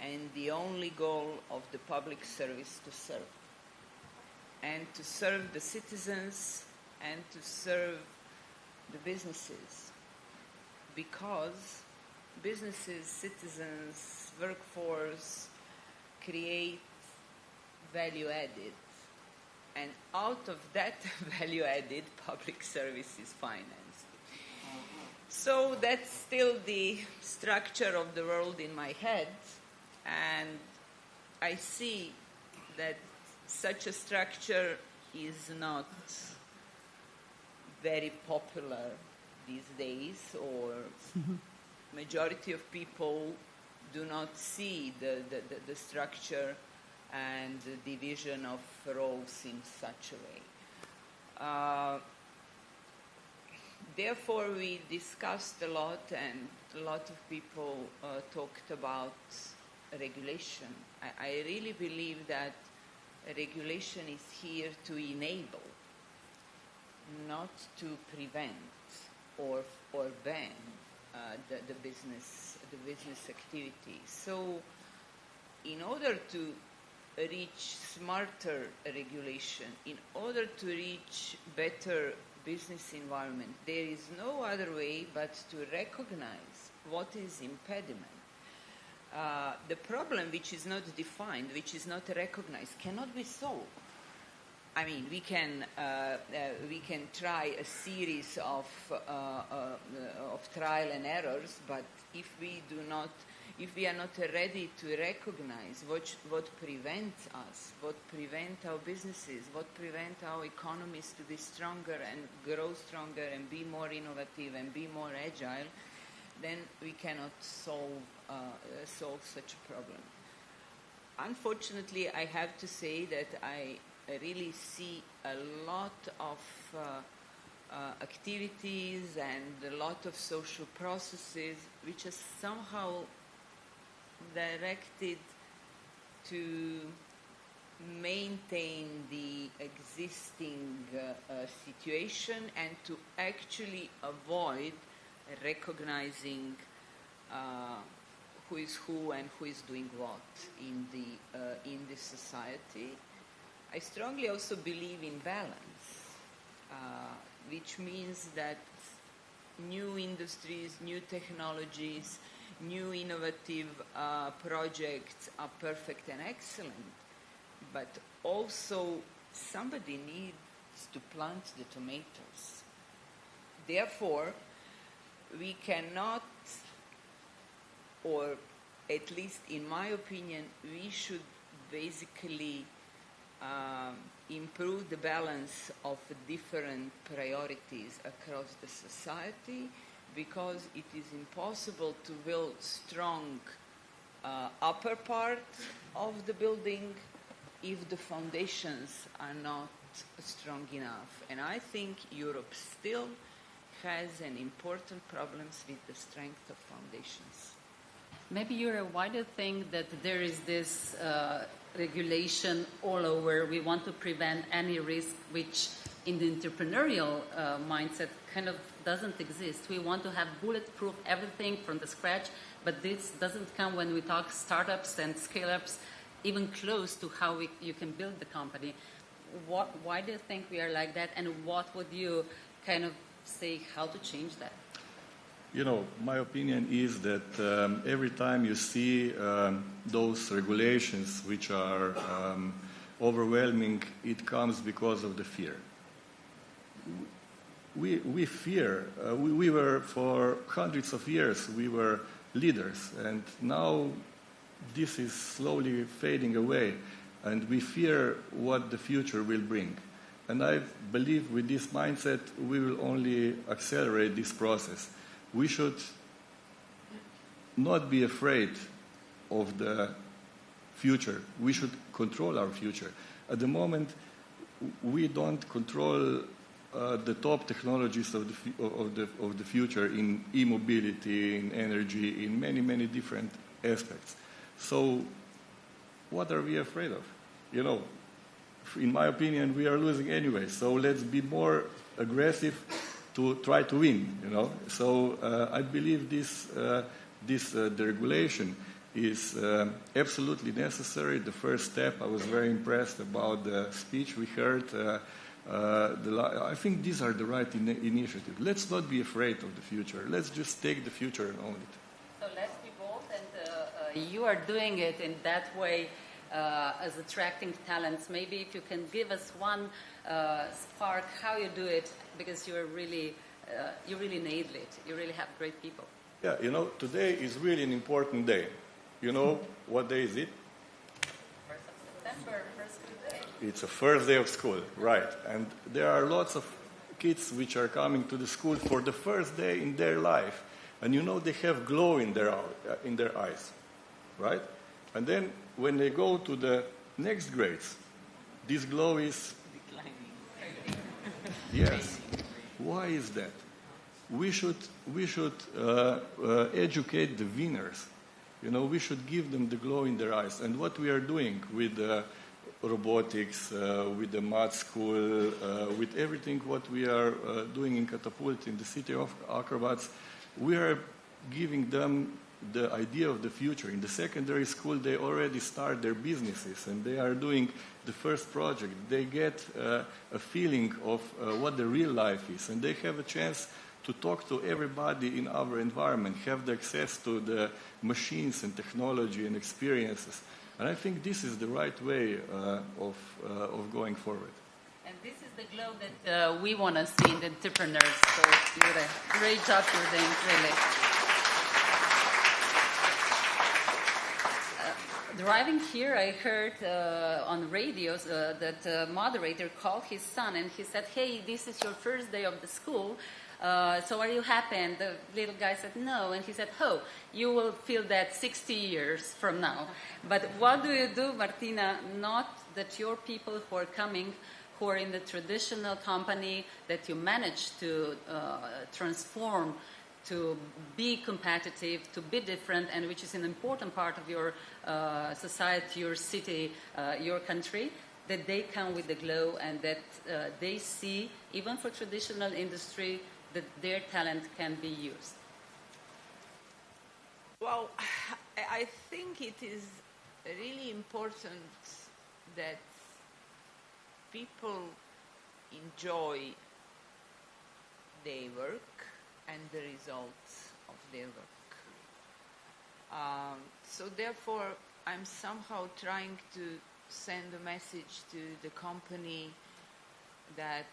and the only goal of the public service to serve. And to serve the citizens and to serve the businesses. Because businesses, citizens, workforce create value added. And out of that value added, public service is financed. So that's still the structure of the world in my head. And I see that such a structure is not very popular these days, or majority of people do not see the structure and the division of roles in such a way. Therefore, we discussed a lot, and a lot of people talked about regulation. I really believe that regulation is here to enable, not to prevent or ban the business activity. So, in order to reach smarter regulation, in order to reach better business environment, there is no other way but to recognize what is impediment. The problem which is not defined, which is not recognized, cannot be solved. I mean, we can try a series of trial and errors, but if we are not ready to recognize what prevents us, what prevents our businesses, what prevents our economies to be stronger and grow stronger and be more innovative and be more agile, then we cannot solve such a problem. unfortunately, I have to say that I really see a lot of activities and a lot of social processes which are somehow directed to maintain the existing situation and to actually avoid recognizing who is who and who is doing what in the society. I strongly also believe in balance, which means that new industries, new technologies, new innovative projects are perfect and excellent, but also somebody needs to plant the tomatoes. Therefore, we cannot, or at least in my opinion, we should basically improve the balance of different priorities across the society, because it is impossible to build strong upper part of the building if the foundations are not strong enough. And I think Europe still has an important problems with the strength of foundations. Maybe why do you think that there is this regulation all over? We want to prevent any risk which in the entrepreneurial mindset kind of doesn't exist. We want to have bulletproof everything from the scratch, but this doesn't come when we talk startups and scale-ups, even close to how you can build the company. Why do you think we are like that, and what would you kind of say how to change that? You know, my opinion is that every time you see those regulations which are overwhelming, it comes because of the fear. We fear. We were, for hundreds of years, we were leaders, and now this is slowly fading away, and we fear what the future will bring. And I believe with this mindset, we will only accelerate this process. We should not be afraid of the future. We should control our future. At the moment, we don't control the top technologies of the future in e-mobility, in energy, in many, many different aspects. So what are we afraid of? You know, in my opinion, we are losing anyway. So let's be more aggressive to try to win, you know. So I believe this deregulation is absolutely necessary. The first step, I was very impressed about the speech we heard. I think these are the right initiatives. Let's not be afraid of the future. Let's just take the future and own it. So let's be bold, and you are doing it in that way as attracting talents. Maybe if you can give us one spark how you do it, because you really nailed it. You really have great people. Yeah, you know, today is really an important day. You know what day is it? 1st of September, first school day. It's the first day of school, right? And there are lots of kids which are coming to the school for the first day in their life, and you know they have glow in their eyes, right? And then when they go to the next grades, this glow is declining. Yes. Why is that? We should educate the winners. You know, we should give them the glow in their eyes. And what we are doing with robotics, with the math school, with everything what we are doing in Catapult, in the city of Acrobats, we are giving them the idea of the future. In the secondary school, they already start their businesses, and they are doing the first project. They get a feeling of what the real life is, and they have a chance to talk to everybody in our environment, have the access to the machines and technology and experiences. And I think this is the right way of going forward. And this is the glow that we want to see in the entrepreneurs. So you're a great job you're doing, really. Driving here, I heard on radios that a moderator called his son and he said, "Hey, this is your first day of the school. So are you happy? And the little guy said, no. And he said, oh, you will feel that 60 years from now. But what do you do, Martina? Not that your people who are coming, who are in the traditional company that you manage to transform, to be competitive, to be different, and which is an important part of your society, your city, your country, that they come with the glow and that they see, even for traditional industry, that their talent can be used? Well, I think it is really important that people enjoy their work and the results of their work. So therefore, I'm somehow trying to send a message to the company that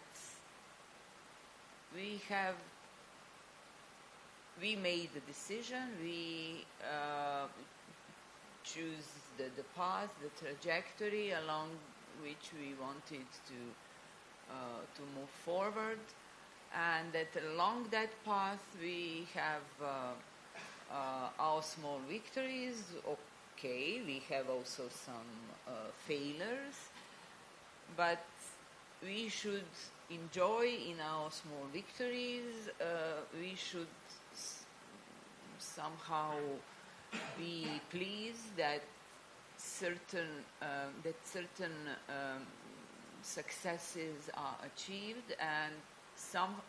we made the decision, we choose the path, the trajectory along which we wanted to move forward, and that along that path we have our small victories. Okay, we have also some failures, but we should enjoy in our small victories. We should somehow be pleased that certain successes are achieved, and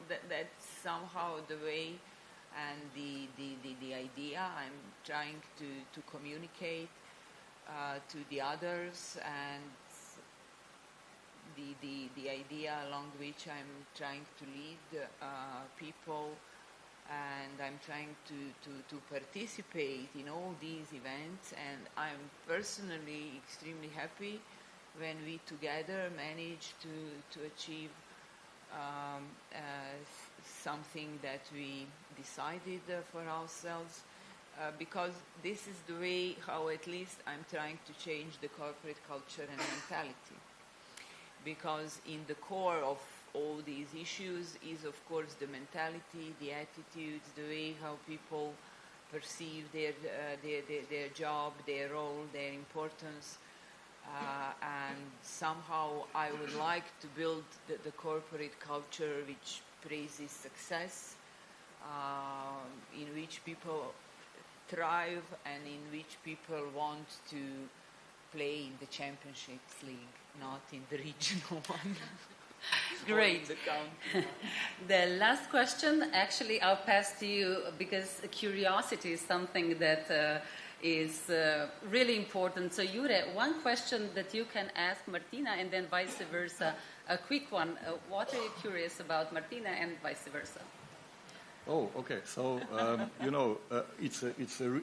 that somehow the way and the idea I'm trying to communicate to the others, and the idea along which I'm trying to lead people, and I'm trying to participate in all these events, and I'm personally extremely happy when we together manage to achieve something that we decided for ourselves, because this is the way how at least I'm trying to change the corporate culture and mentality. Because in the core of all these issues is, of course, the mentality, the attitudes, the way how people perceive their job, their role, their importance. And somehow I would like to build the corporate culture which praises success, in which people thrive and in which people want to play in the Championships League, not in the regional one. Great. The last question, actually, I'll pass to you because curiosity is something that is really important. So, Jure, one question that you can ask Martina, and then vice versa, a quick one. What are you curious about, Martina, and vice versa? Oh, okay. So,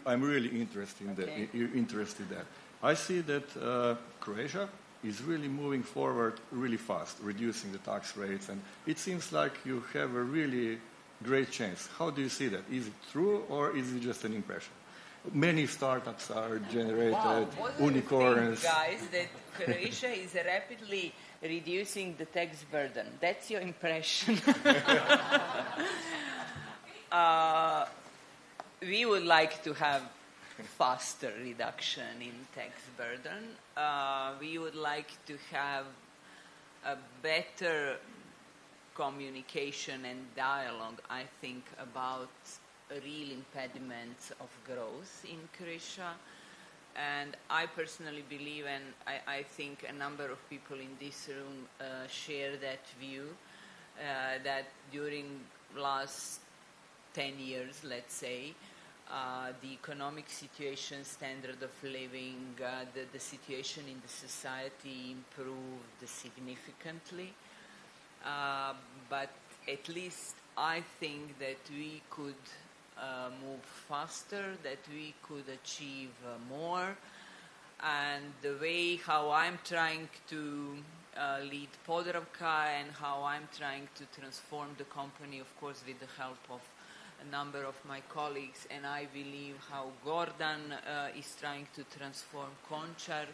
I'm really interested in that. I see that Croatia is really moving forward really fast, reducing the tax rates, and it seems like you have a really great chance. How do you see that? Is it true, or is it just an impression? Many startups are generated, unicorns. Think, guys, that Croatia is rapidly reducing the tax burden. That's your impression. We would like to have faster reduction in tax burden. We would like to have a better communication and dialogue, I think, about real impediments of growth in Croatia. And I personally believe, and I think a number of people in this room share that view, that during last 10 years, let's say, the economic situation, standard of living, the situation in the society improved significantly. But at least I think that we could move faster, that we could achieve more. And the way how I'm trying to lead Podravka and how I'm trying to transform the company, of course, with the help of a number of my colleagues, and I believe how Gordon is trying to transform Končar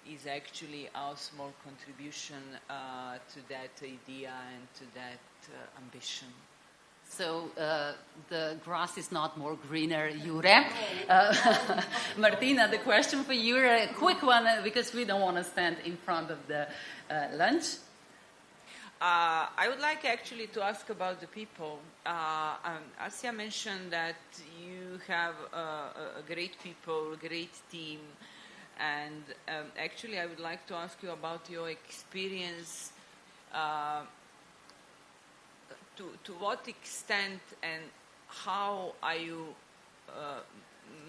is actually our small contribution to that idea and to that ambition. So the grass is not more greener, Jure. Martina, the question for Jure, a quick one, because we don't want to stand in front of the lunch. I would like actually to ask about the people. Asya mentioned that you have a great people, a great team, and actually I would like to ask you about your experience. To what extent and how are you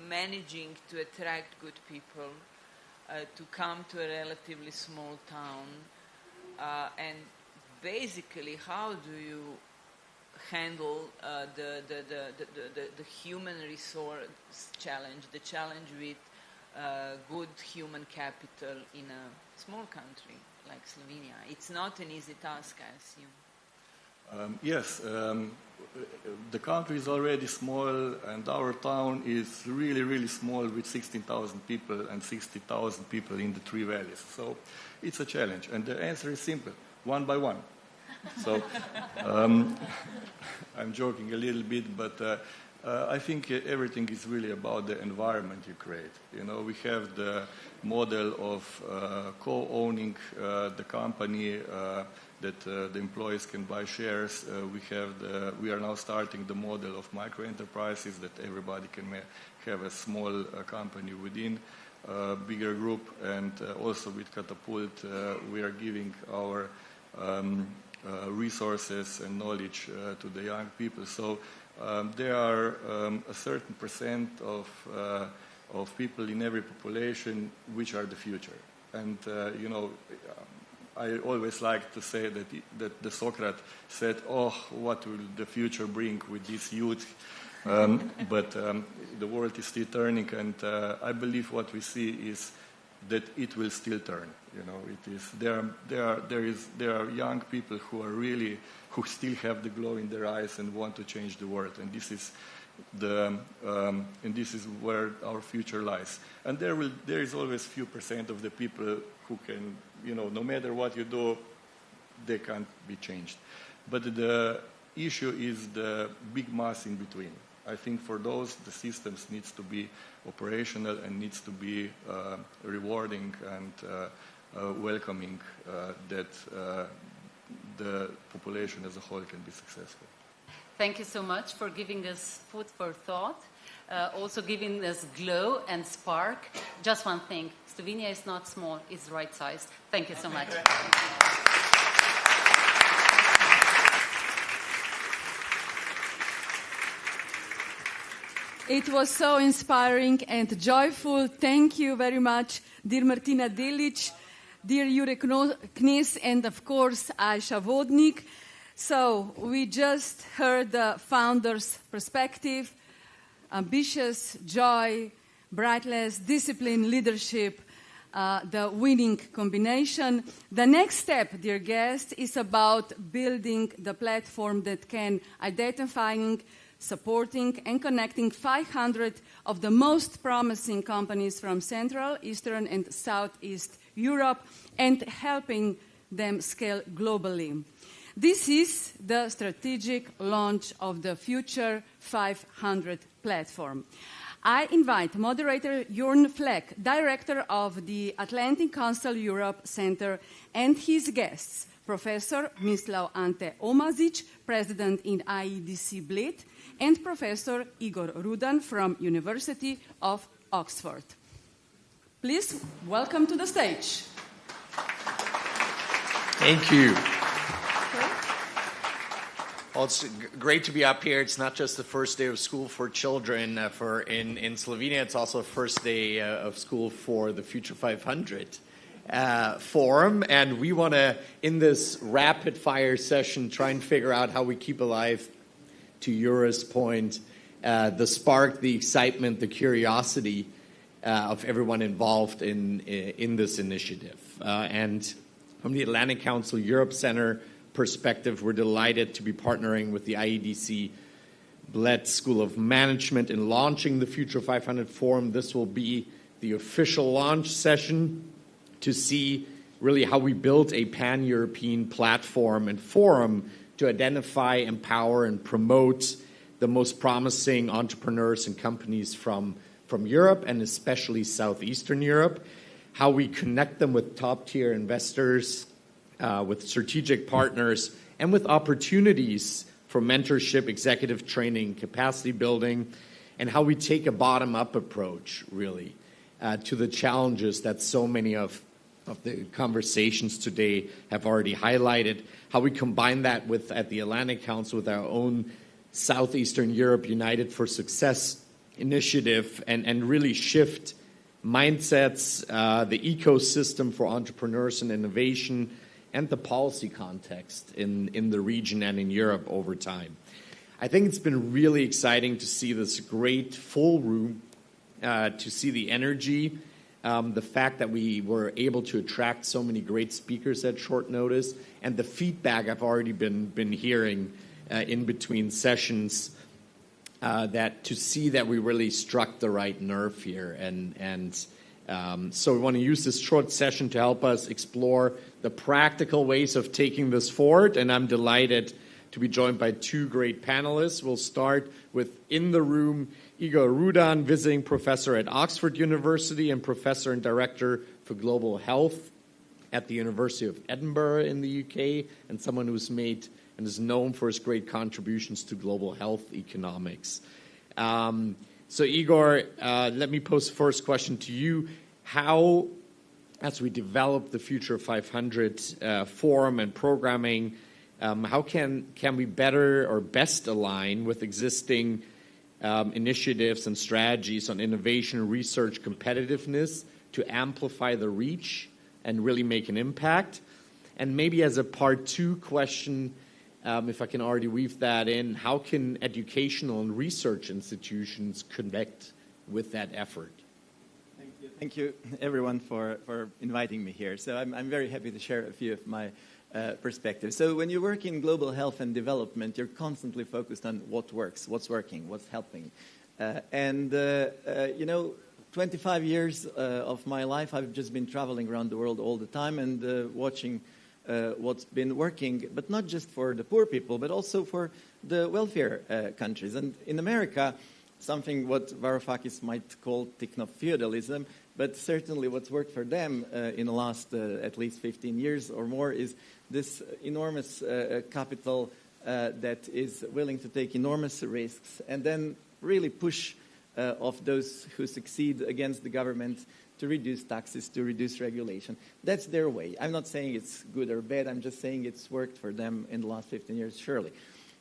managing to attract good people to come to a relatively small town, and basically how do you handle the human resource challenge, the challenge with good human capital in a small country like Slovenia? It's not an easy task, I assume. Yes, the country is already small, and our town is really, really small with 16,000 people and 60,000 people in the three valleys. So it's a challenge, and the answer is simple, one by one. So I'm joking a little bit, but I think everything is really about the environment you create. You know, we have the model of co-owning the company, that the employees can buy shares. We are now starting the model of micro-enterprises, that everybody can have a small company within a bigger group. And also with Catapult, we are giving our resources and knowledge to the young people. So there are a certain percent of people in every population which are the future. And, you know, I always like to say that the Socrates said, oh, what will the future bring with this youth? But the world is still turning, and I believe what we see is that it will still turn. You know, it is there are young people who still have the glow in their eyes and want to change the world, and this is where our future lies. And there is always few percent of the people who can, you know, no matter what you do, they can't be changed. But the issue is the big mass in between. I think for those, the systems needs to be operational and needs to be rewarding and welcoming, that the population as a whole can be successful. Thank you so much for giving us food for thought, also giving us glow and spark. Just one thing, Slovenia is not small, it's right-sized. Thank you so much. It was so inspiring and joyful. Thank you very much, dear Martina Delic, dear Jure Knez, and of course, Aisha Vodnik. So we just heard the founder's perspective, ambitious, joy, brightness, discipline, leadership, the winning combination. The next step, dear guests, is about building the platform that can identifying, supporting and connecting 500 of the most promising companies from Central, Eastern and Southeast Europe and helping them scale globally. This is the strategic launch of the Future 500 platform. I invite moderator Jörn Fleck, director of the Atlantic Council Europe Center, and his guests, Professor Mislav Ante Omazic, president in IEDC Bled, and Professor Igor Rudan from University of Oxford. Please welcome to the stage. Thank you. Well, it's great to be up here. It's not just the first day of school for children in Slovenia. It's also the first day of school for the Future 500 forum. And we want to, in this rapid-fire session, try and figure out how we keep alive, to Jura's point, the spark, the excitement, the curiosity of everyone involved in this initiative. And from the Atlantic Council Europe Center perspective, we're delighted to be partnering with the IEDC Bled School of Management in launching the Future 500 Forum. This will be the official launch session to see really how we build a pan-European platform and forum to identify, empower, and promote the most promising entrepreneurs and companies from Europe, and especially Southeastern Europe, how we connect them with top-tier investors, with strategic partners, and with opportunities for mentorship, executive training, capacity building, and how we take a bottom-up approach, really, to the challenges that so many of the conversations today have already highlighted, how we combine that with, at the Atlantic Council, with our own Southeastern Europe United for Success initiative, and really shift mindsets, the ecosystem for entrepreneurs and innovation, and the policy context in the region and in Europe over time. I think it's been really exciting to see this great full room, to see the energy, the fact that we were able to attract so many great speakers at short notice, and the feedback I've already been hearing in between sessions, that to see that we really struck the right nerve here. So we want to use this short session to help us explore the practical ways of taking this forward, and I'm delighted to be joined by two great panelists. We'll start with, in the room, Igor Rudan, visiting professor at Oxford University and professor and director for global health at the University of Edinburgh in the UK, and someone who's made and is known for his great contributions to global health economics. So Igor, let me pose the first question to you. How, as we develop the Future 500 forum and programming, how can we better or best align with existing initiatives and strategies on innovation, research, competitiveness to amplify the reach and really make an impact? And maybe as a part two question, if I can already weave that in, how can educational and research institutions connect with that effort? Thank you, everyone, for inviting me here. So I'm very happy to share a few of my perspectives. So when you work in global health and development, you're constantly focused on what works, what's working, what's helping. 25 years of my life, I've just been traveling around the world all the time and watching what's been working, but not just for the poor people, but also for the wealthier countries. And in America, something what Varoufakis might call techno-feudalism, but certainly what's worked for them in the last at least 15 years or more is this enormous capital that is willing to take enormous risks and then really push of those who succeed against the government to reduce taxes, to reduce regulation. That's their way. I'm not saying it's good or bad. I'm just saying it's worked for them in the last 15 years, surely.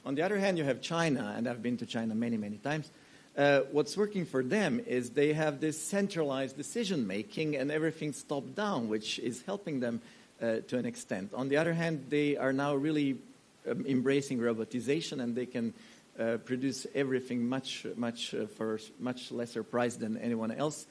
On the other hand, you have China, and I've been to China many, many times. What's working for them is they have this centralized decision-making and everything's top-down, which is helping them to an extent. On the other hand, they are now really embracing robotization, and they can produce everything for much lesser price than anyone else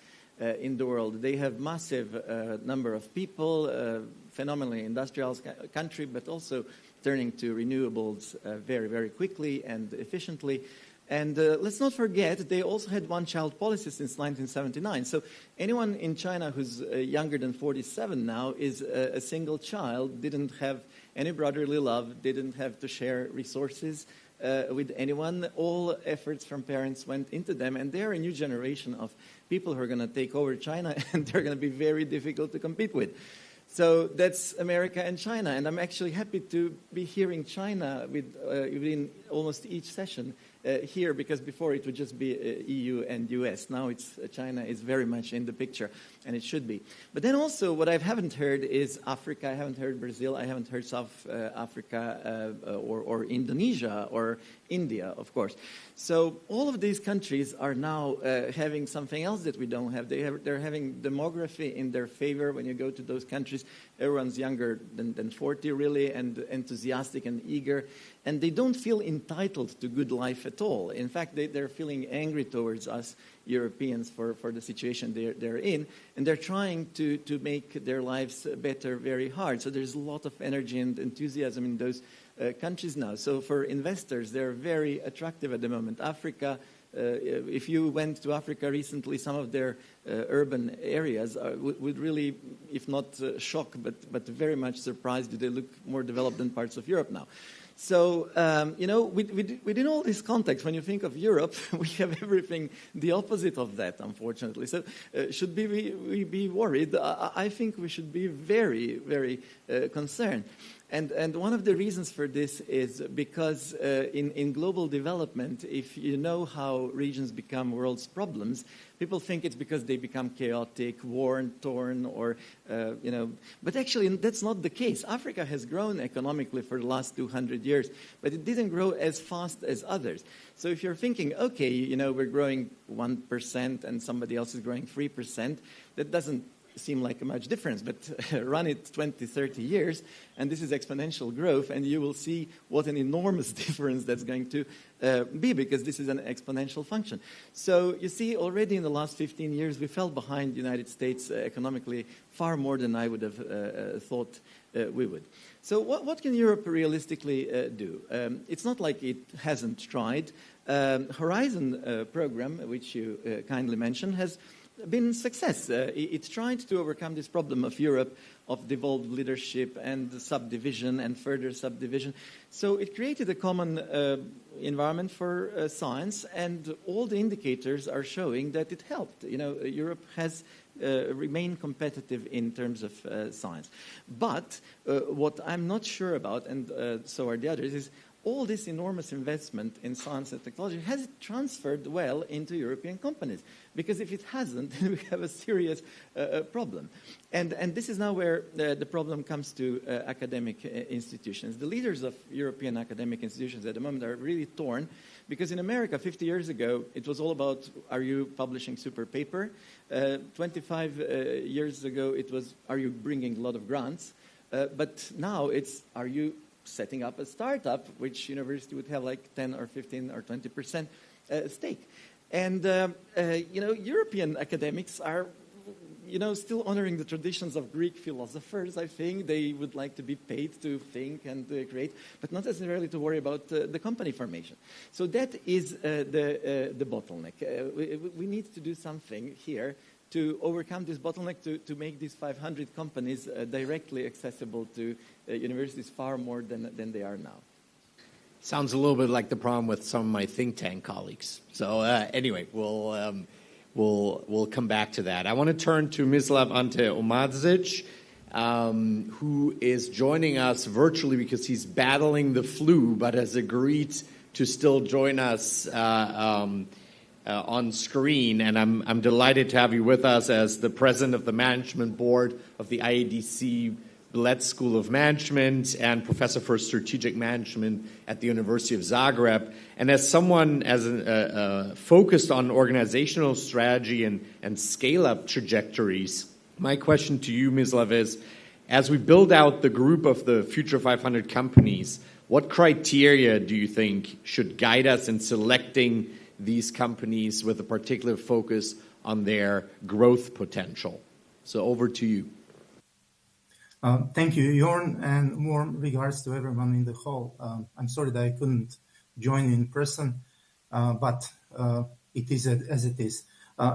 in the world. They have massive number of people, phenomenally industrial country, but also turning to renewables very, very quickly and efficiently. And let's not forget, they also had one-child policy since 1979. So anyone in China who's younger than 47 now is a single child, didn't have any brotherly love, didn't have to share resources with anyone. All efforts from parents went into them, and they're a new generation of people who are going to take over China, and they're going to be very difficult to compete with. So that's America and China, and I'm actually happy to be hearing China within almost each session here, because before it would just be EU and US. Now it's China is very much in the picture, and it should be. But then also what I haven't heard is Africa. I haven't heard Brazil. I haven't heard South Africa or Indonesia or India, of course. So all of these countries are now having something else that we don't have. They're having demography in their favor. When you go to those countries, everyone's younger than 40 really, and enthusiastic and eager. And they don't feel entitled to good life at all. In fact, they're feeling angry towards us Europeans for the situation they're in. And they're trying to make their lives better very hard. So there's a lot of energy and enthusiasm in those countries now. So for investors, they're very attractive at the moment. Africa, if you went to Africa recently, some of their urban areas would really, if not shock, but very much surprised that they look more developed than parts of Europe now. So, within all this context, when you think of Europe, we have everything the opposite of that, unfortunately. So, should we be worried? I think we should be very, very concerned. And one of the reasons for this is because in global development, if you know how regions become world's problems, people think it's because they become chaotic, war-torn, or, But actually, that's not the case. Africa has grown economically for the last 200 years, but it didn't grow as fast as others. So if you're thinking, okay, we're growing 1% and somebody else is growing 3%, that doesn't seem like a much difference, but run it 20, 30 years, and this is exponential growth, and you will see what an enormous difference that's going to be, because this is an exponential function. So you see, already in the last 15 years, we fell behind the United States economically far more than I would have thought we would. So what can Europe realistically do? It's not like it hasn't tried. Horizon program, which you kindly mentioned, has been a success. It's tried to overcome this problem of Europe, of devolved leadership and subdivision and further subdivision. So it created a common environment for science, and all the indicators are showing that it helped. Europe has remained competitive in terms of science. But what I'm not sure about, and so are the others, is all this enormous investment in science and technology, has it transferred well into European companies? Because if it hasn't, then we have a serious problem. And this is now where the problem comes to academic institutions. The leaders of European academic institutions at the moment are really torn, because in America, 50 years ago, it was all about, are you publishing super paper? 25 years ago, it was, are you bringing a lot of grants? But now it's, are you setting up a startup, which university would have like 10 or 15 or 20% stake. And, European academics are, still honoring the traditions of Greek philosophers, I think. They would like to be paid to think and create, but not necessarily to worry about the company formation. So that is the bottleneck. We need to do something here to overcome this bottleneck, to make these 500 companies directly accessible to universities far more than they are now. Sounds a little bit like the problem with some of my think tank colleagues. So anyway, we'll come back to that. I want to turn to Mislav Ante Omadzic, who is joining us virtually because he's battling the flu, but has agreed to still join us on screen, and I'm delighted to have you with us as the president of the management board of the IADC Bled School of Management and professor for strategic management at the University of Zagreb. And as someone focused on organizational strategy and scale-up trajectories, my question to you, Mislav, is, as we build out the group of the Future 500 companies, what criteria do you think should guide us in selecting these companies with a particular focus on their growth potential? So over to you. Thank you, Jorn, and warm regards to everyone in the hall. I'm sorry that I couldn't join in person, but it is as it is.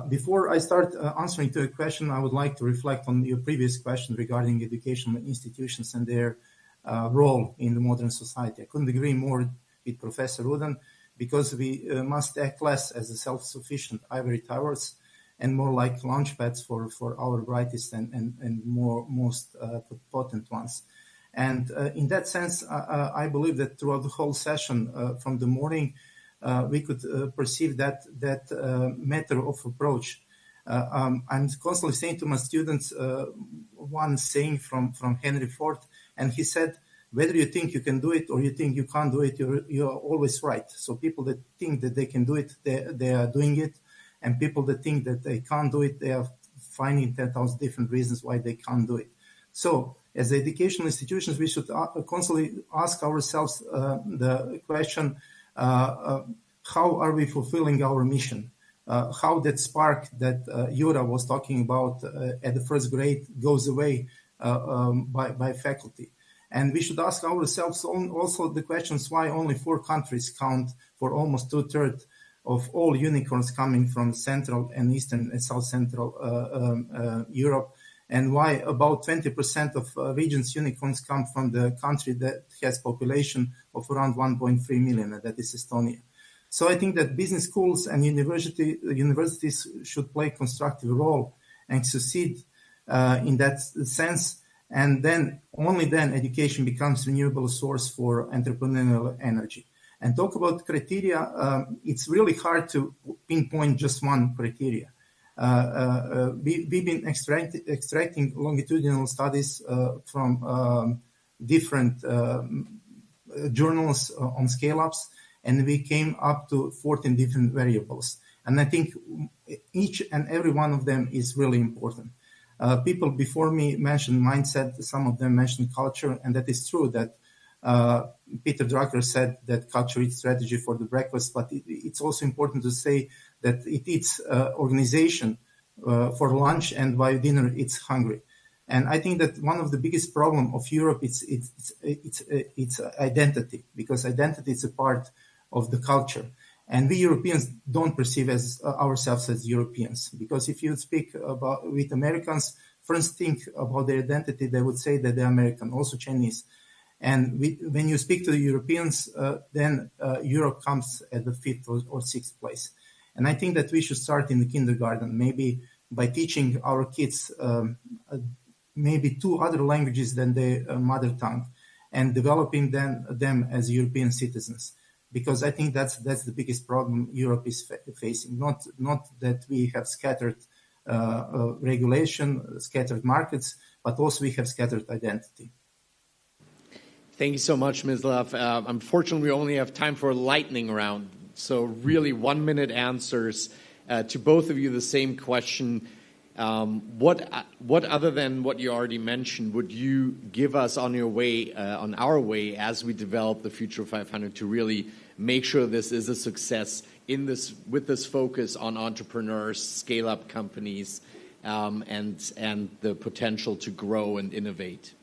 Before I start answering to a question, I would like to reflect on your previous question regarding educational institutions and their role in the modern society. I couldn't agree more with Professor Rudin, because we must act less as a self-sufficient ivory towers and more like launch pads for our brightest and most potent ones. And in that sense, I believe that throughout the whole session, from the morning, we could perceive that matter of approach. I'm constantly saying to my students one saying from Henry Ford, and he said, whether you think you can do it or you think you can't do it, you're always right. So people that think that they can do it, they are doing it. And people that think that they can't do it, they are finding 10,000 different reasons why they can't do it. So as educational institutions, we should constantly ask ourselves the question, how are we fulfilling our mission? How that spark that Jura was talking about at the first grade goes away by faculty. And we should ask ourselves also the questions why only 4 countries count for almost 2/3 of all unicorns coming from Central and Eastern and South Central Europe, and why about 20% of regions unicorns come from the country that has population of around 1.3 million, and that is Estonia. So I think that business schools and universities should play a constructive role and succeed in that sense. And then, only then, education becomes a renewable source for entrepreneurial energy. And talk about criteria, it's really hard to pinpoint just one criteria. We've been extracting longitudinal studies from different journals on scale-ups, and we came up to 14 different variables. And I think each and every one of them is really important. People before me mentioned mindset, some of them mentioned culture, and that is true that Peter Drucker said that culture eats strategy for the breakfast, but it's also important to say that it eats organization for lunch, and by dinner it's hungry. And I think that one of the biggest problem of Europe is its identity, because identity is a part of the culture. And we Europeans don't perceive ourselves as Europeans, because if you speak with Americans, first think about their identity, they would say that they're American, also Chinese. And when you speak to the Europeans, then Europe comes at the 5th or 6th place. And I think that we should start in the kindergarten, maybe by teaching our kids maybe 2 other languages than their mother tongue, and developing them as European citizens. Because I think that's the biggest problem Europe is facing. Not that we have scattered regulation, scattered markets, but also we have scattered identity. Thank you so much, Mislav. Unfortunately, we only have time for a lightning round. So really 1-minute answers to both of you, the same question. What other than what you already mentioned would you give us on our way as we develop the Future 500 to really make sure this is a success with this focus on entrepreneurs, scale-up companies, and the potential to grow and innovate?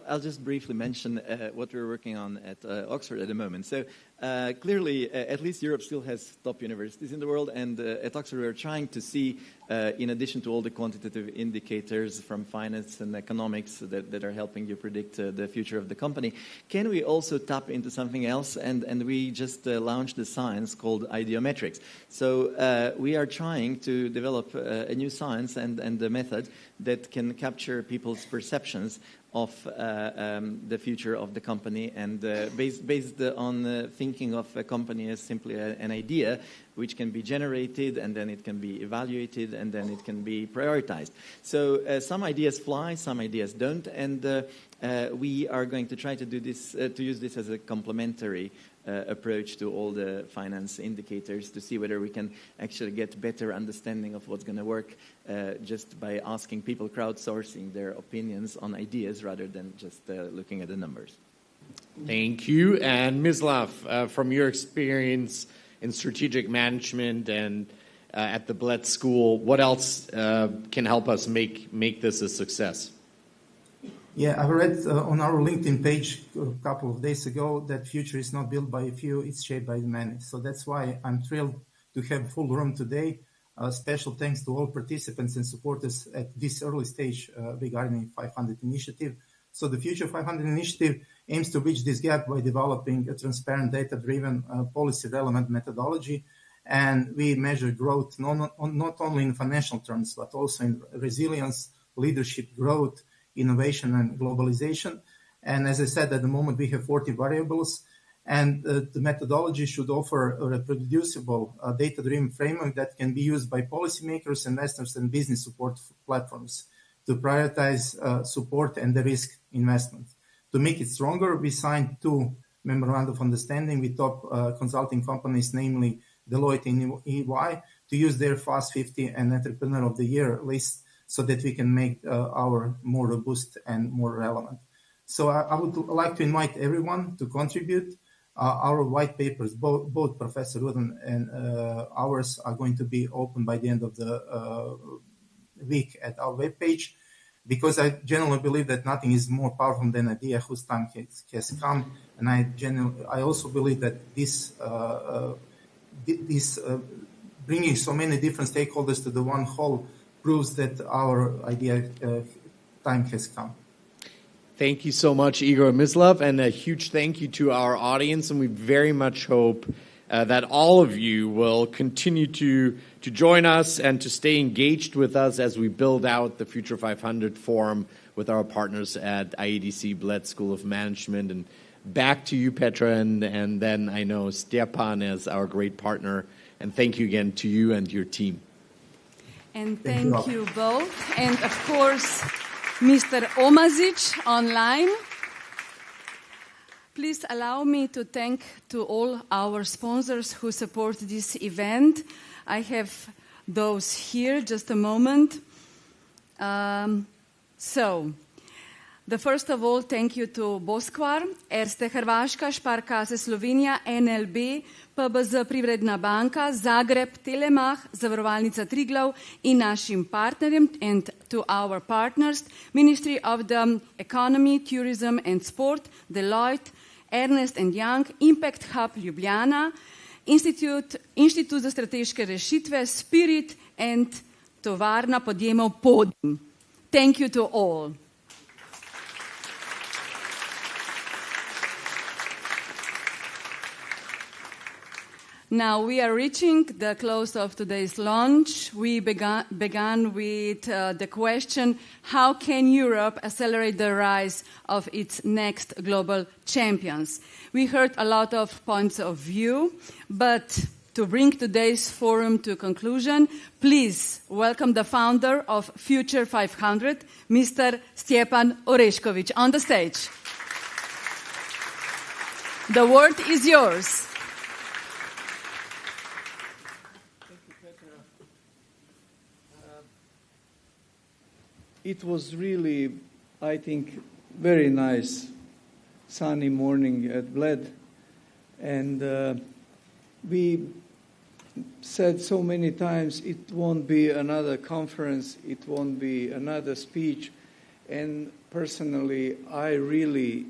I'll just briefly mention what we're working on at Oxford at the moment. So clearly, at least Europe still has top universities in the world, and at Oxford we're trying to see, in addition to all the quantitative indicators from finance and economics that are helping you predict the future of the company, can we also tap into something else? And we just launched a science called ideometrics. So we are trying to develop a new science and a method that can capture people's perceptions of the future of the company, and based on thinking of a company as simply an idea which can be generated, and then it can be evaluated, and then it can be prioritized. So some ideas fly, some ideas don't, and we are going to try to do this, to use this as a complementary approach to all the finance indicators to see whether we can actually get better understanding of what's going to work just by asking people, crowdsourcing their opinions on ideas rather than just looking at the numbers. Thank you. And Mislav, from your experience in strategic management and at the Bled School, what else can help us make this a success? Yeah, I read on our LinkedIn page a couple of days ago that future is not built by a few, it's shaped by many. So that's why I'm thrilled to have full room today. Special thanks to all participants and supporters at this early stage regarding 500 initiative. So the Future 500 initiative aims to bridge this gap by developing a transparent, data-driven, policy-relevant methodology. And we measure growth not only in financial terms, but also in resilience, leadership, growth, innovation, and globalization. And as I said, at the moment we have 40 variables, and the methodology should offer a reproducible data-driven framework that can be used by policymakers, investors, and business support platforms to prioritize support and the risk investment. To make it stronger, we signed 2 memorandum of understanding with top consulting companies, namely Deloitte and EY, to use their Fast 50 and Entrepreneur of the Year list, so that we can make our more robust and more relevant. So I would like to invite everyone to contribute. Our white papers, both Professor Rudin and ours, are going to be open by the end of the week at our webpage, because I genuinely believe that nothing is more powerful than an idea whose time has come. And I also believe that this bringing so many different stakeholders to the one whole proves that our idea time has come. Thank you so much, Igor Mislav, and a huge thank you to our audience. And we very much hope that all of you will continue to join us and to stay engaged with us as we build out the Future 500 Forum with our partners at IEDC Bled School of Management. And back to you, Petra, and then I know Stepan as our great partner. And thank you again to you and your team. And thank you both. And of course, Mr. Omazic online. Please allow me to thank to all our sponsors who support this event. I have those here, just a moment. The first of all, thank you to Boskvar, Erste Hrvaška, Sparkasse Slovenija, NLB, PBZ Privredna banka, Zagreb, Telemach, Zavarovalnica Triglav in našim partnerjem, and to our partners, Ministry of the Economy, Tourism and Sport, Deloitte, Ernst & Young, Impact Hub Ljubljana, Inštitut za strateške rešitve, Spirit and tovarna podjemov Podim. Thank you to all. Now we are reaching the close of today's lunch. We began with the question, how can Europe accelerate the rise of its next global champions? We heard a lot of points of view, but to bring today's forum to conclusion, please welcome the founder of Future 500, Mr. Stepan Orešković, on the stage. The word is yours. It was really, I think, very nice sunny morning at Bled. And we said so many times it won't be another conference, it won't be another speech. And personally, I really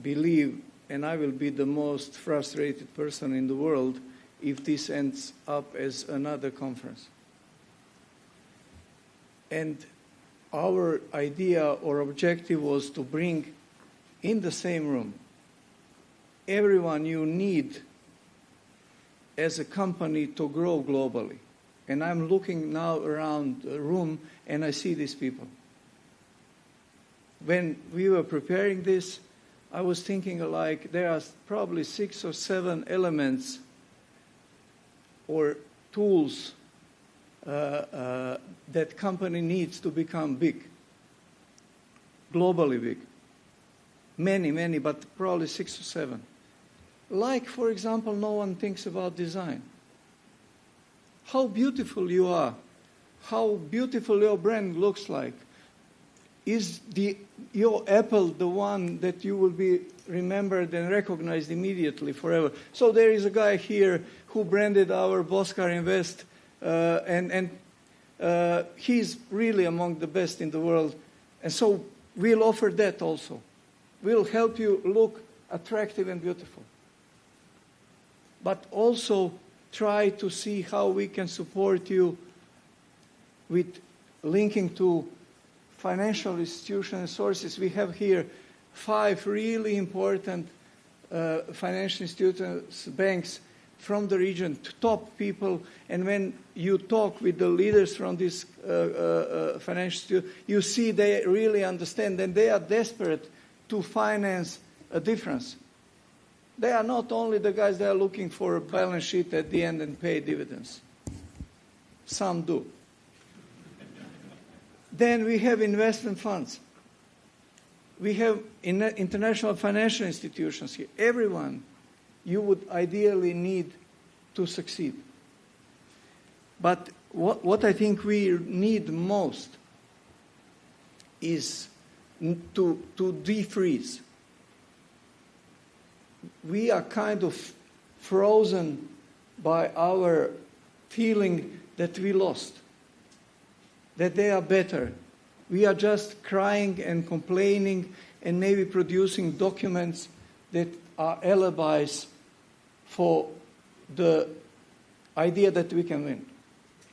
believe, and I will be the most frustrated person in the world if this ends up as another conference. And our idea or objective was to bring in the same room everyone you need as a company to grow globally. And I'm looking now around the room and I see these people. When we were preparing this, I was thinking like there are probably 6 or 7 elements or tools that company needs to become big, globally big. Many, but probably 6 or 7. Like, for example, no one thinks about design. How beautiful you are, how beautiful your brand looks like. Is your Apple the one that you will be remembered and recognized immediately forever? So there is a guy here who branded our Boskar Invest, and he's really among the best in the world. And so we'll offer that also. We'll help you look attractive and beautiful. But also try to see how we can support you with linking to financial institutions and sources. We have here 5 really important financial institutions, banks from the region, top people. And when you talk with the leaders from this financial institute, you see they really understand and they are desperate to finance a difference. They are not only the guys that are looking for a balance sheet at the end and pay dividends. Some do. Then we have investment funds. We have international financial institutions here. Everyone you would ideally need to succeed. But what I think we need most is to defreeze. We are kind of frozen by our feeling that we lost, that they are better. We are just crying and complaining and maybe producing documents that are alibis for the idea that we can win.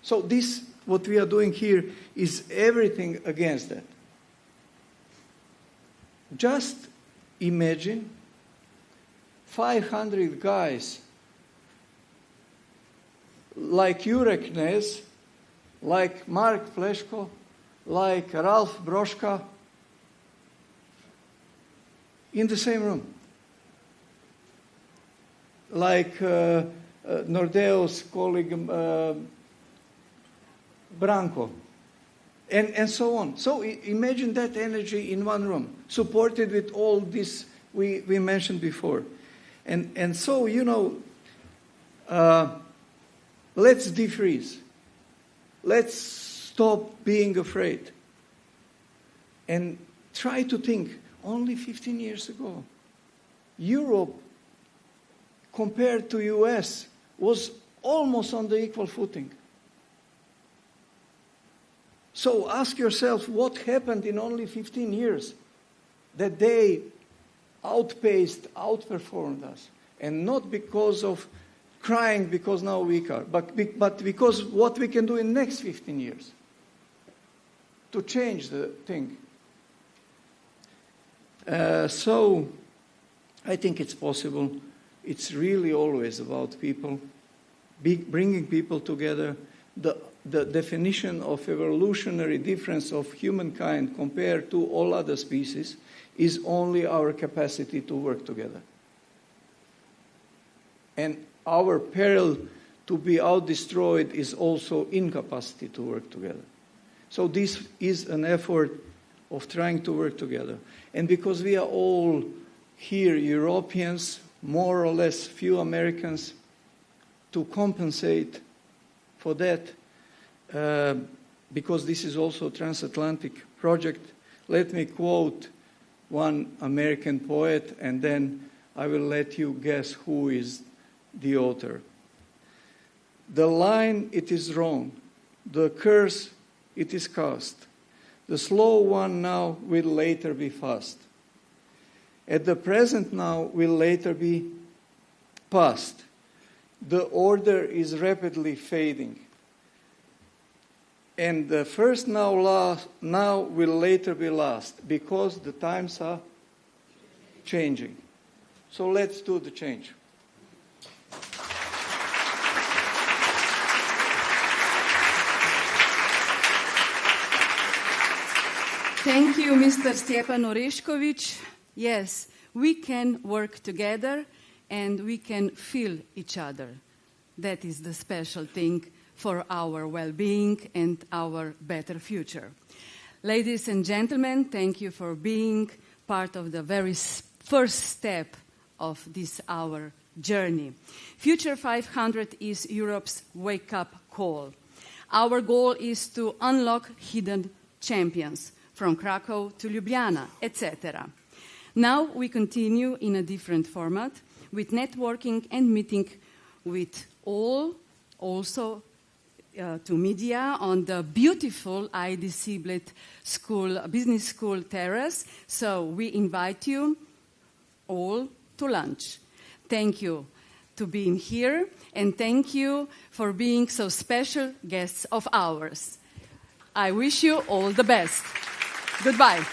So this what we are doing here is everything against that. Just imagine 500 guys like Jurek Knez, like Mark Pleško, like Ralf Broška in the same room. Like Nordeo's colleague Branko, and so on. So imagine that energy in one room, supported with all this we mentioned before. And so, let's defreeze. Let's stop being afraid. And try to think, only 15 years ago, Europe, compared to US, was almost on the equal footing. So ask yourself what happened in only 15 years that they outperformed us. And not because of crying because now we are, but because what we can do in the next 15 years to change the thing. So I think it's possible. It's really always about people, bringing people together. The definition of evolutionary difference of humankind compared to all other species is only our capacity to work together. And our peril to be out-destroyed is also incapacity to work together. So this is an effort of trying to work together. And because we are all here Europeans, more or less few Americans, to compensate for that, because this is also a transatlantic project, let me quote one American poet, and then I will let you guess who is the author. The line, it is wrong. The curse, it is cast. The slow one now will later be fast. At the present now will later be past. The order is rapidly fading. And the first now will later be last, because the times are changing. So let's do the change. Thank you, Mr. Stjepan Orešković. Yes, we can work together and we can feel each other. That is the special thing for our well-being and our better future. Ladies and gentlemen, thank you for being part of the very first step of this our journey. Future 500 is Europe's wake-up call. Our goal is to unlock hidden champions from Krakow to Ljubljana, etc. Now we continue in a different format with networking and meeting with all, also to media on the beautiful IDC Bled School, Business School terrace. So we invite you all to lunch. Thank you to being here, and thank you for being so special guests of ours. I wish you all the best. Goodbye.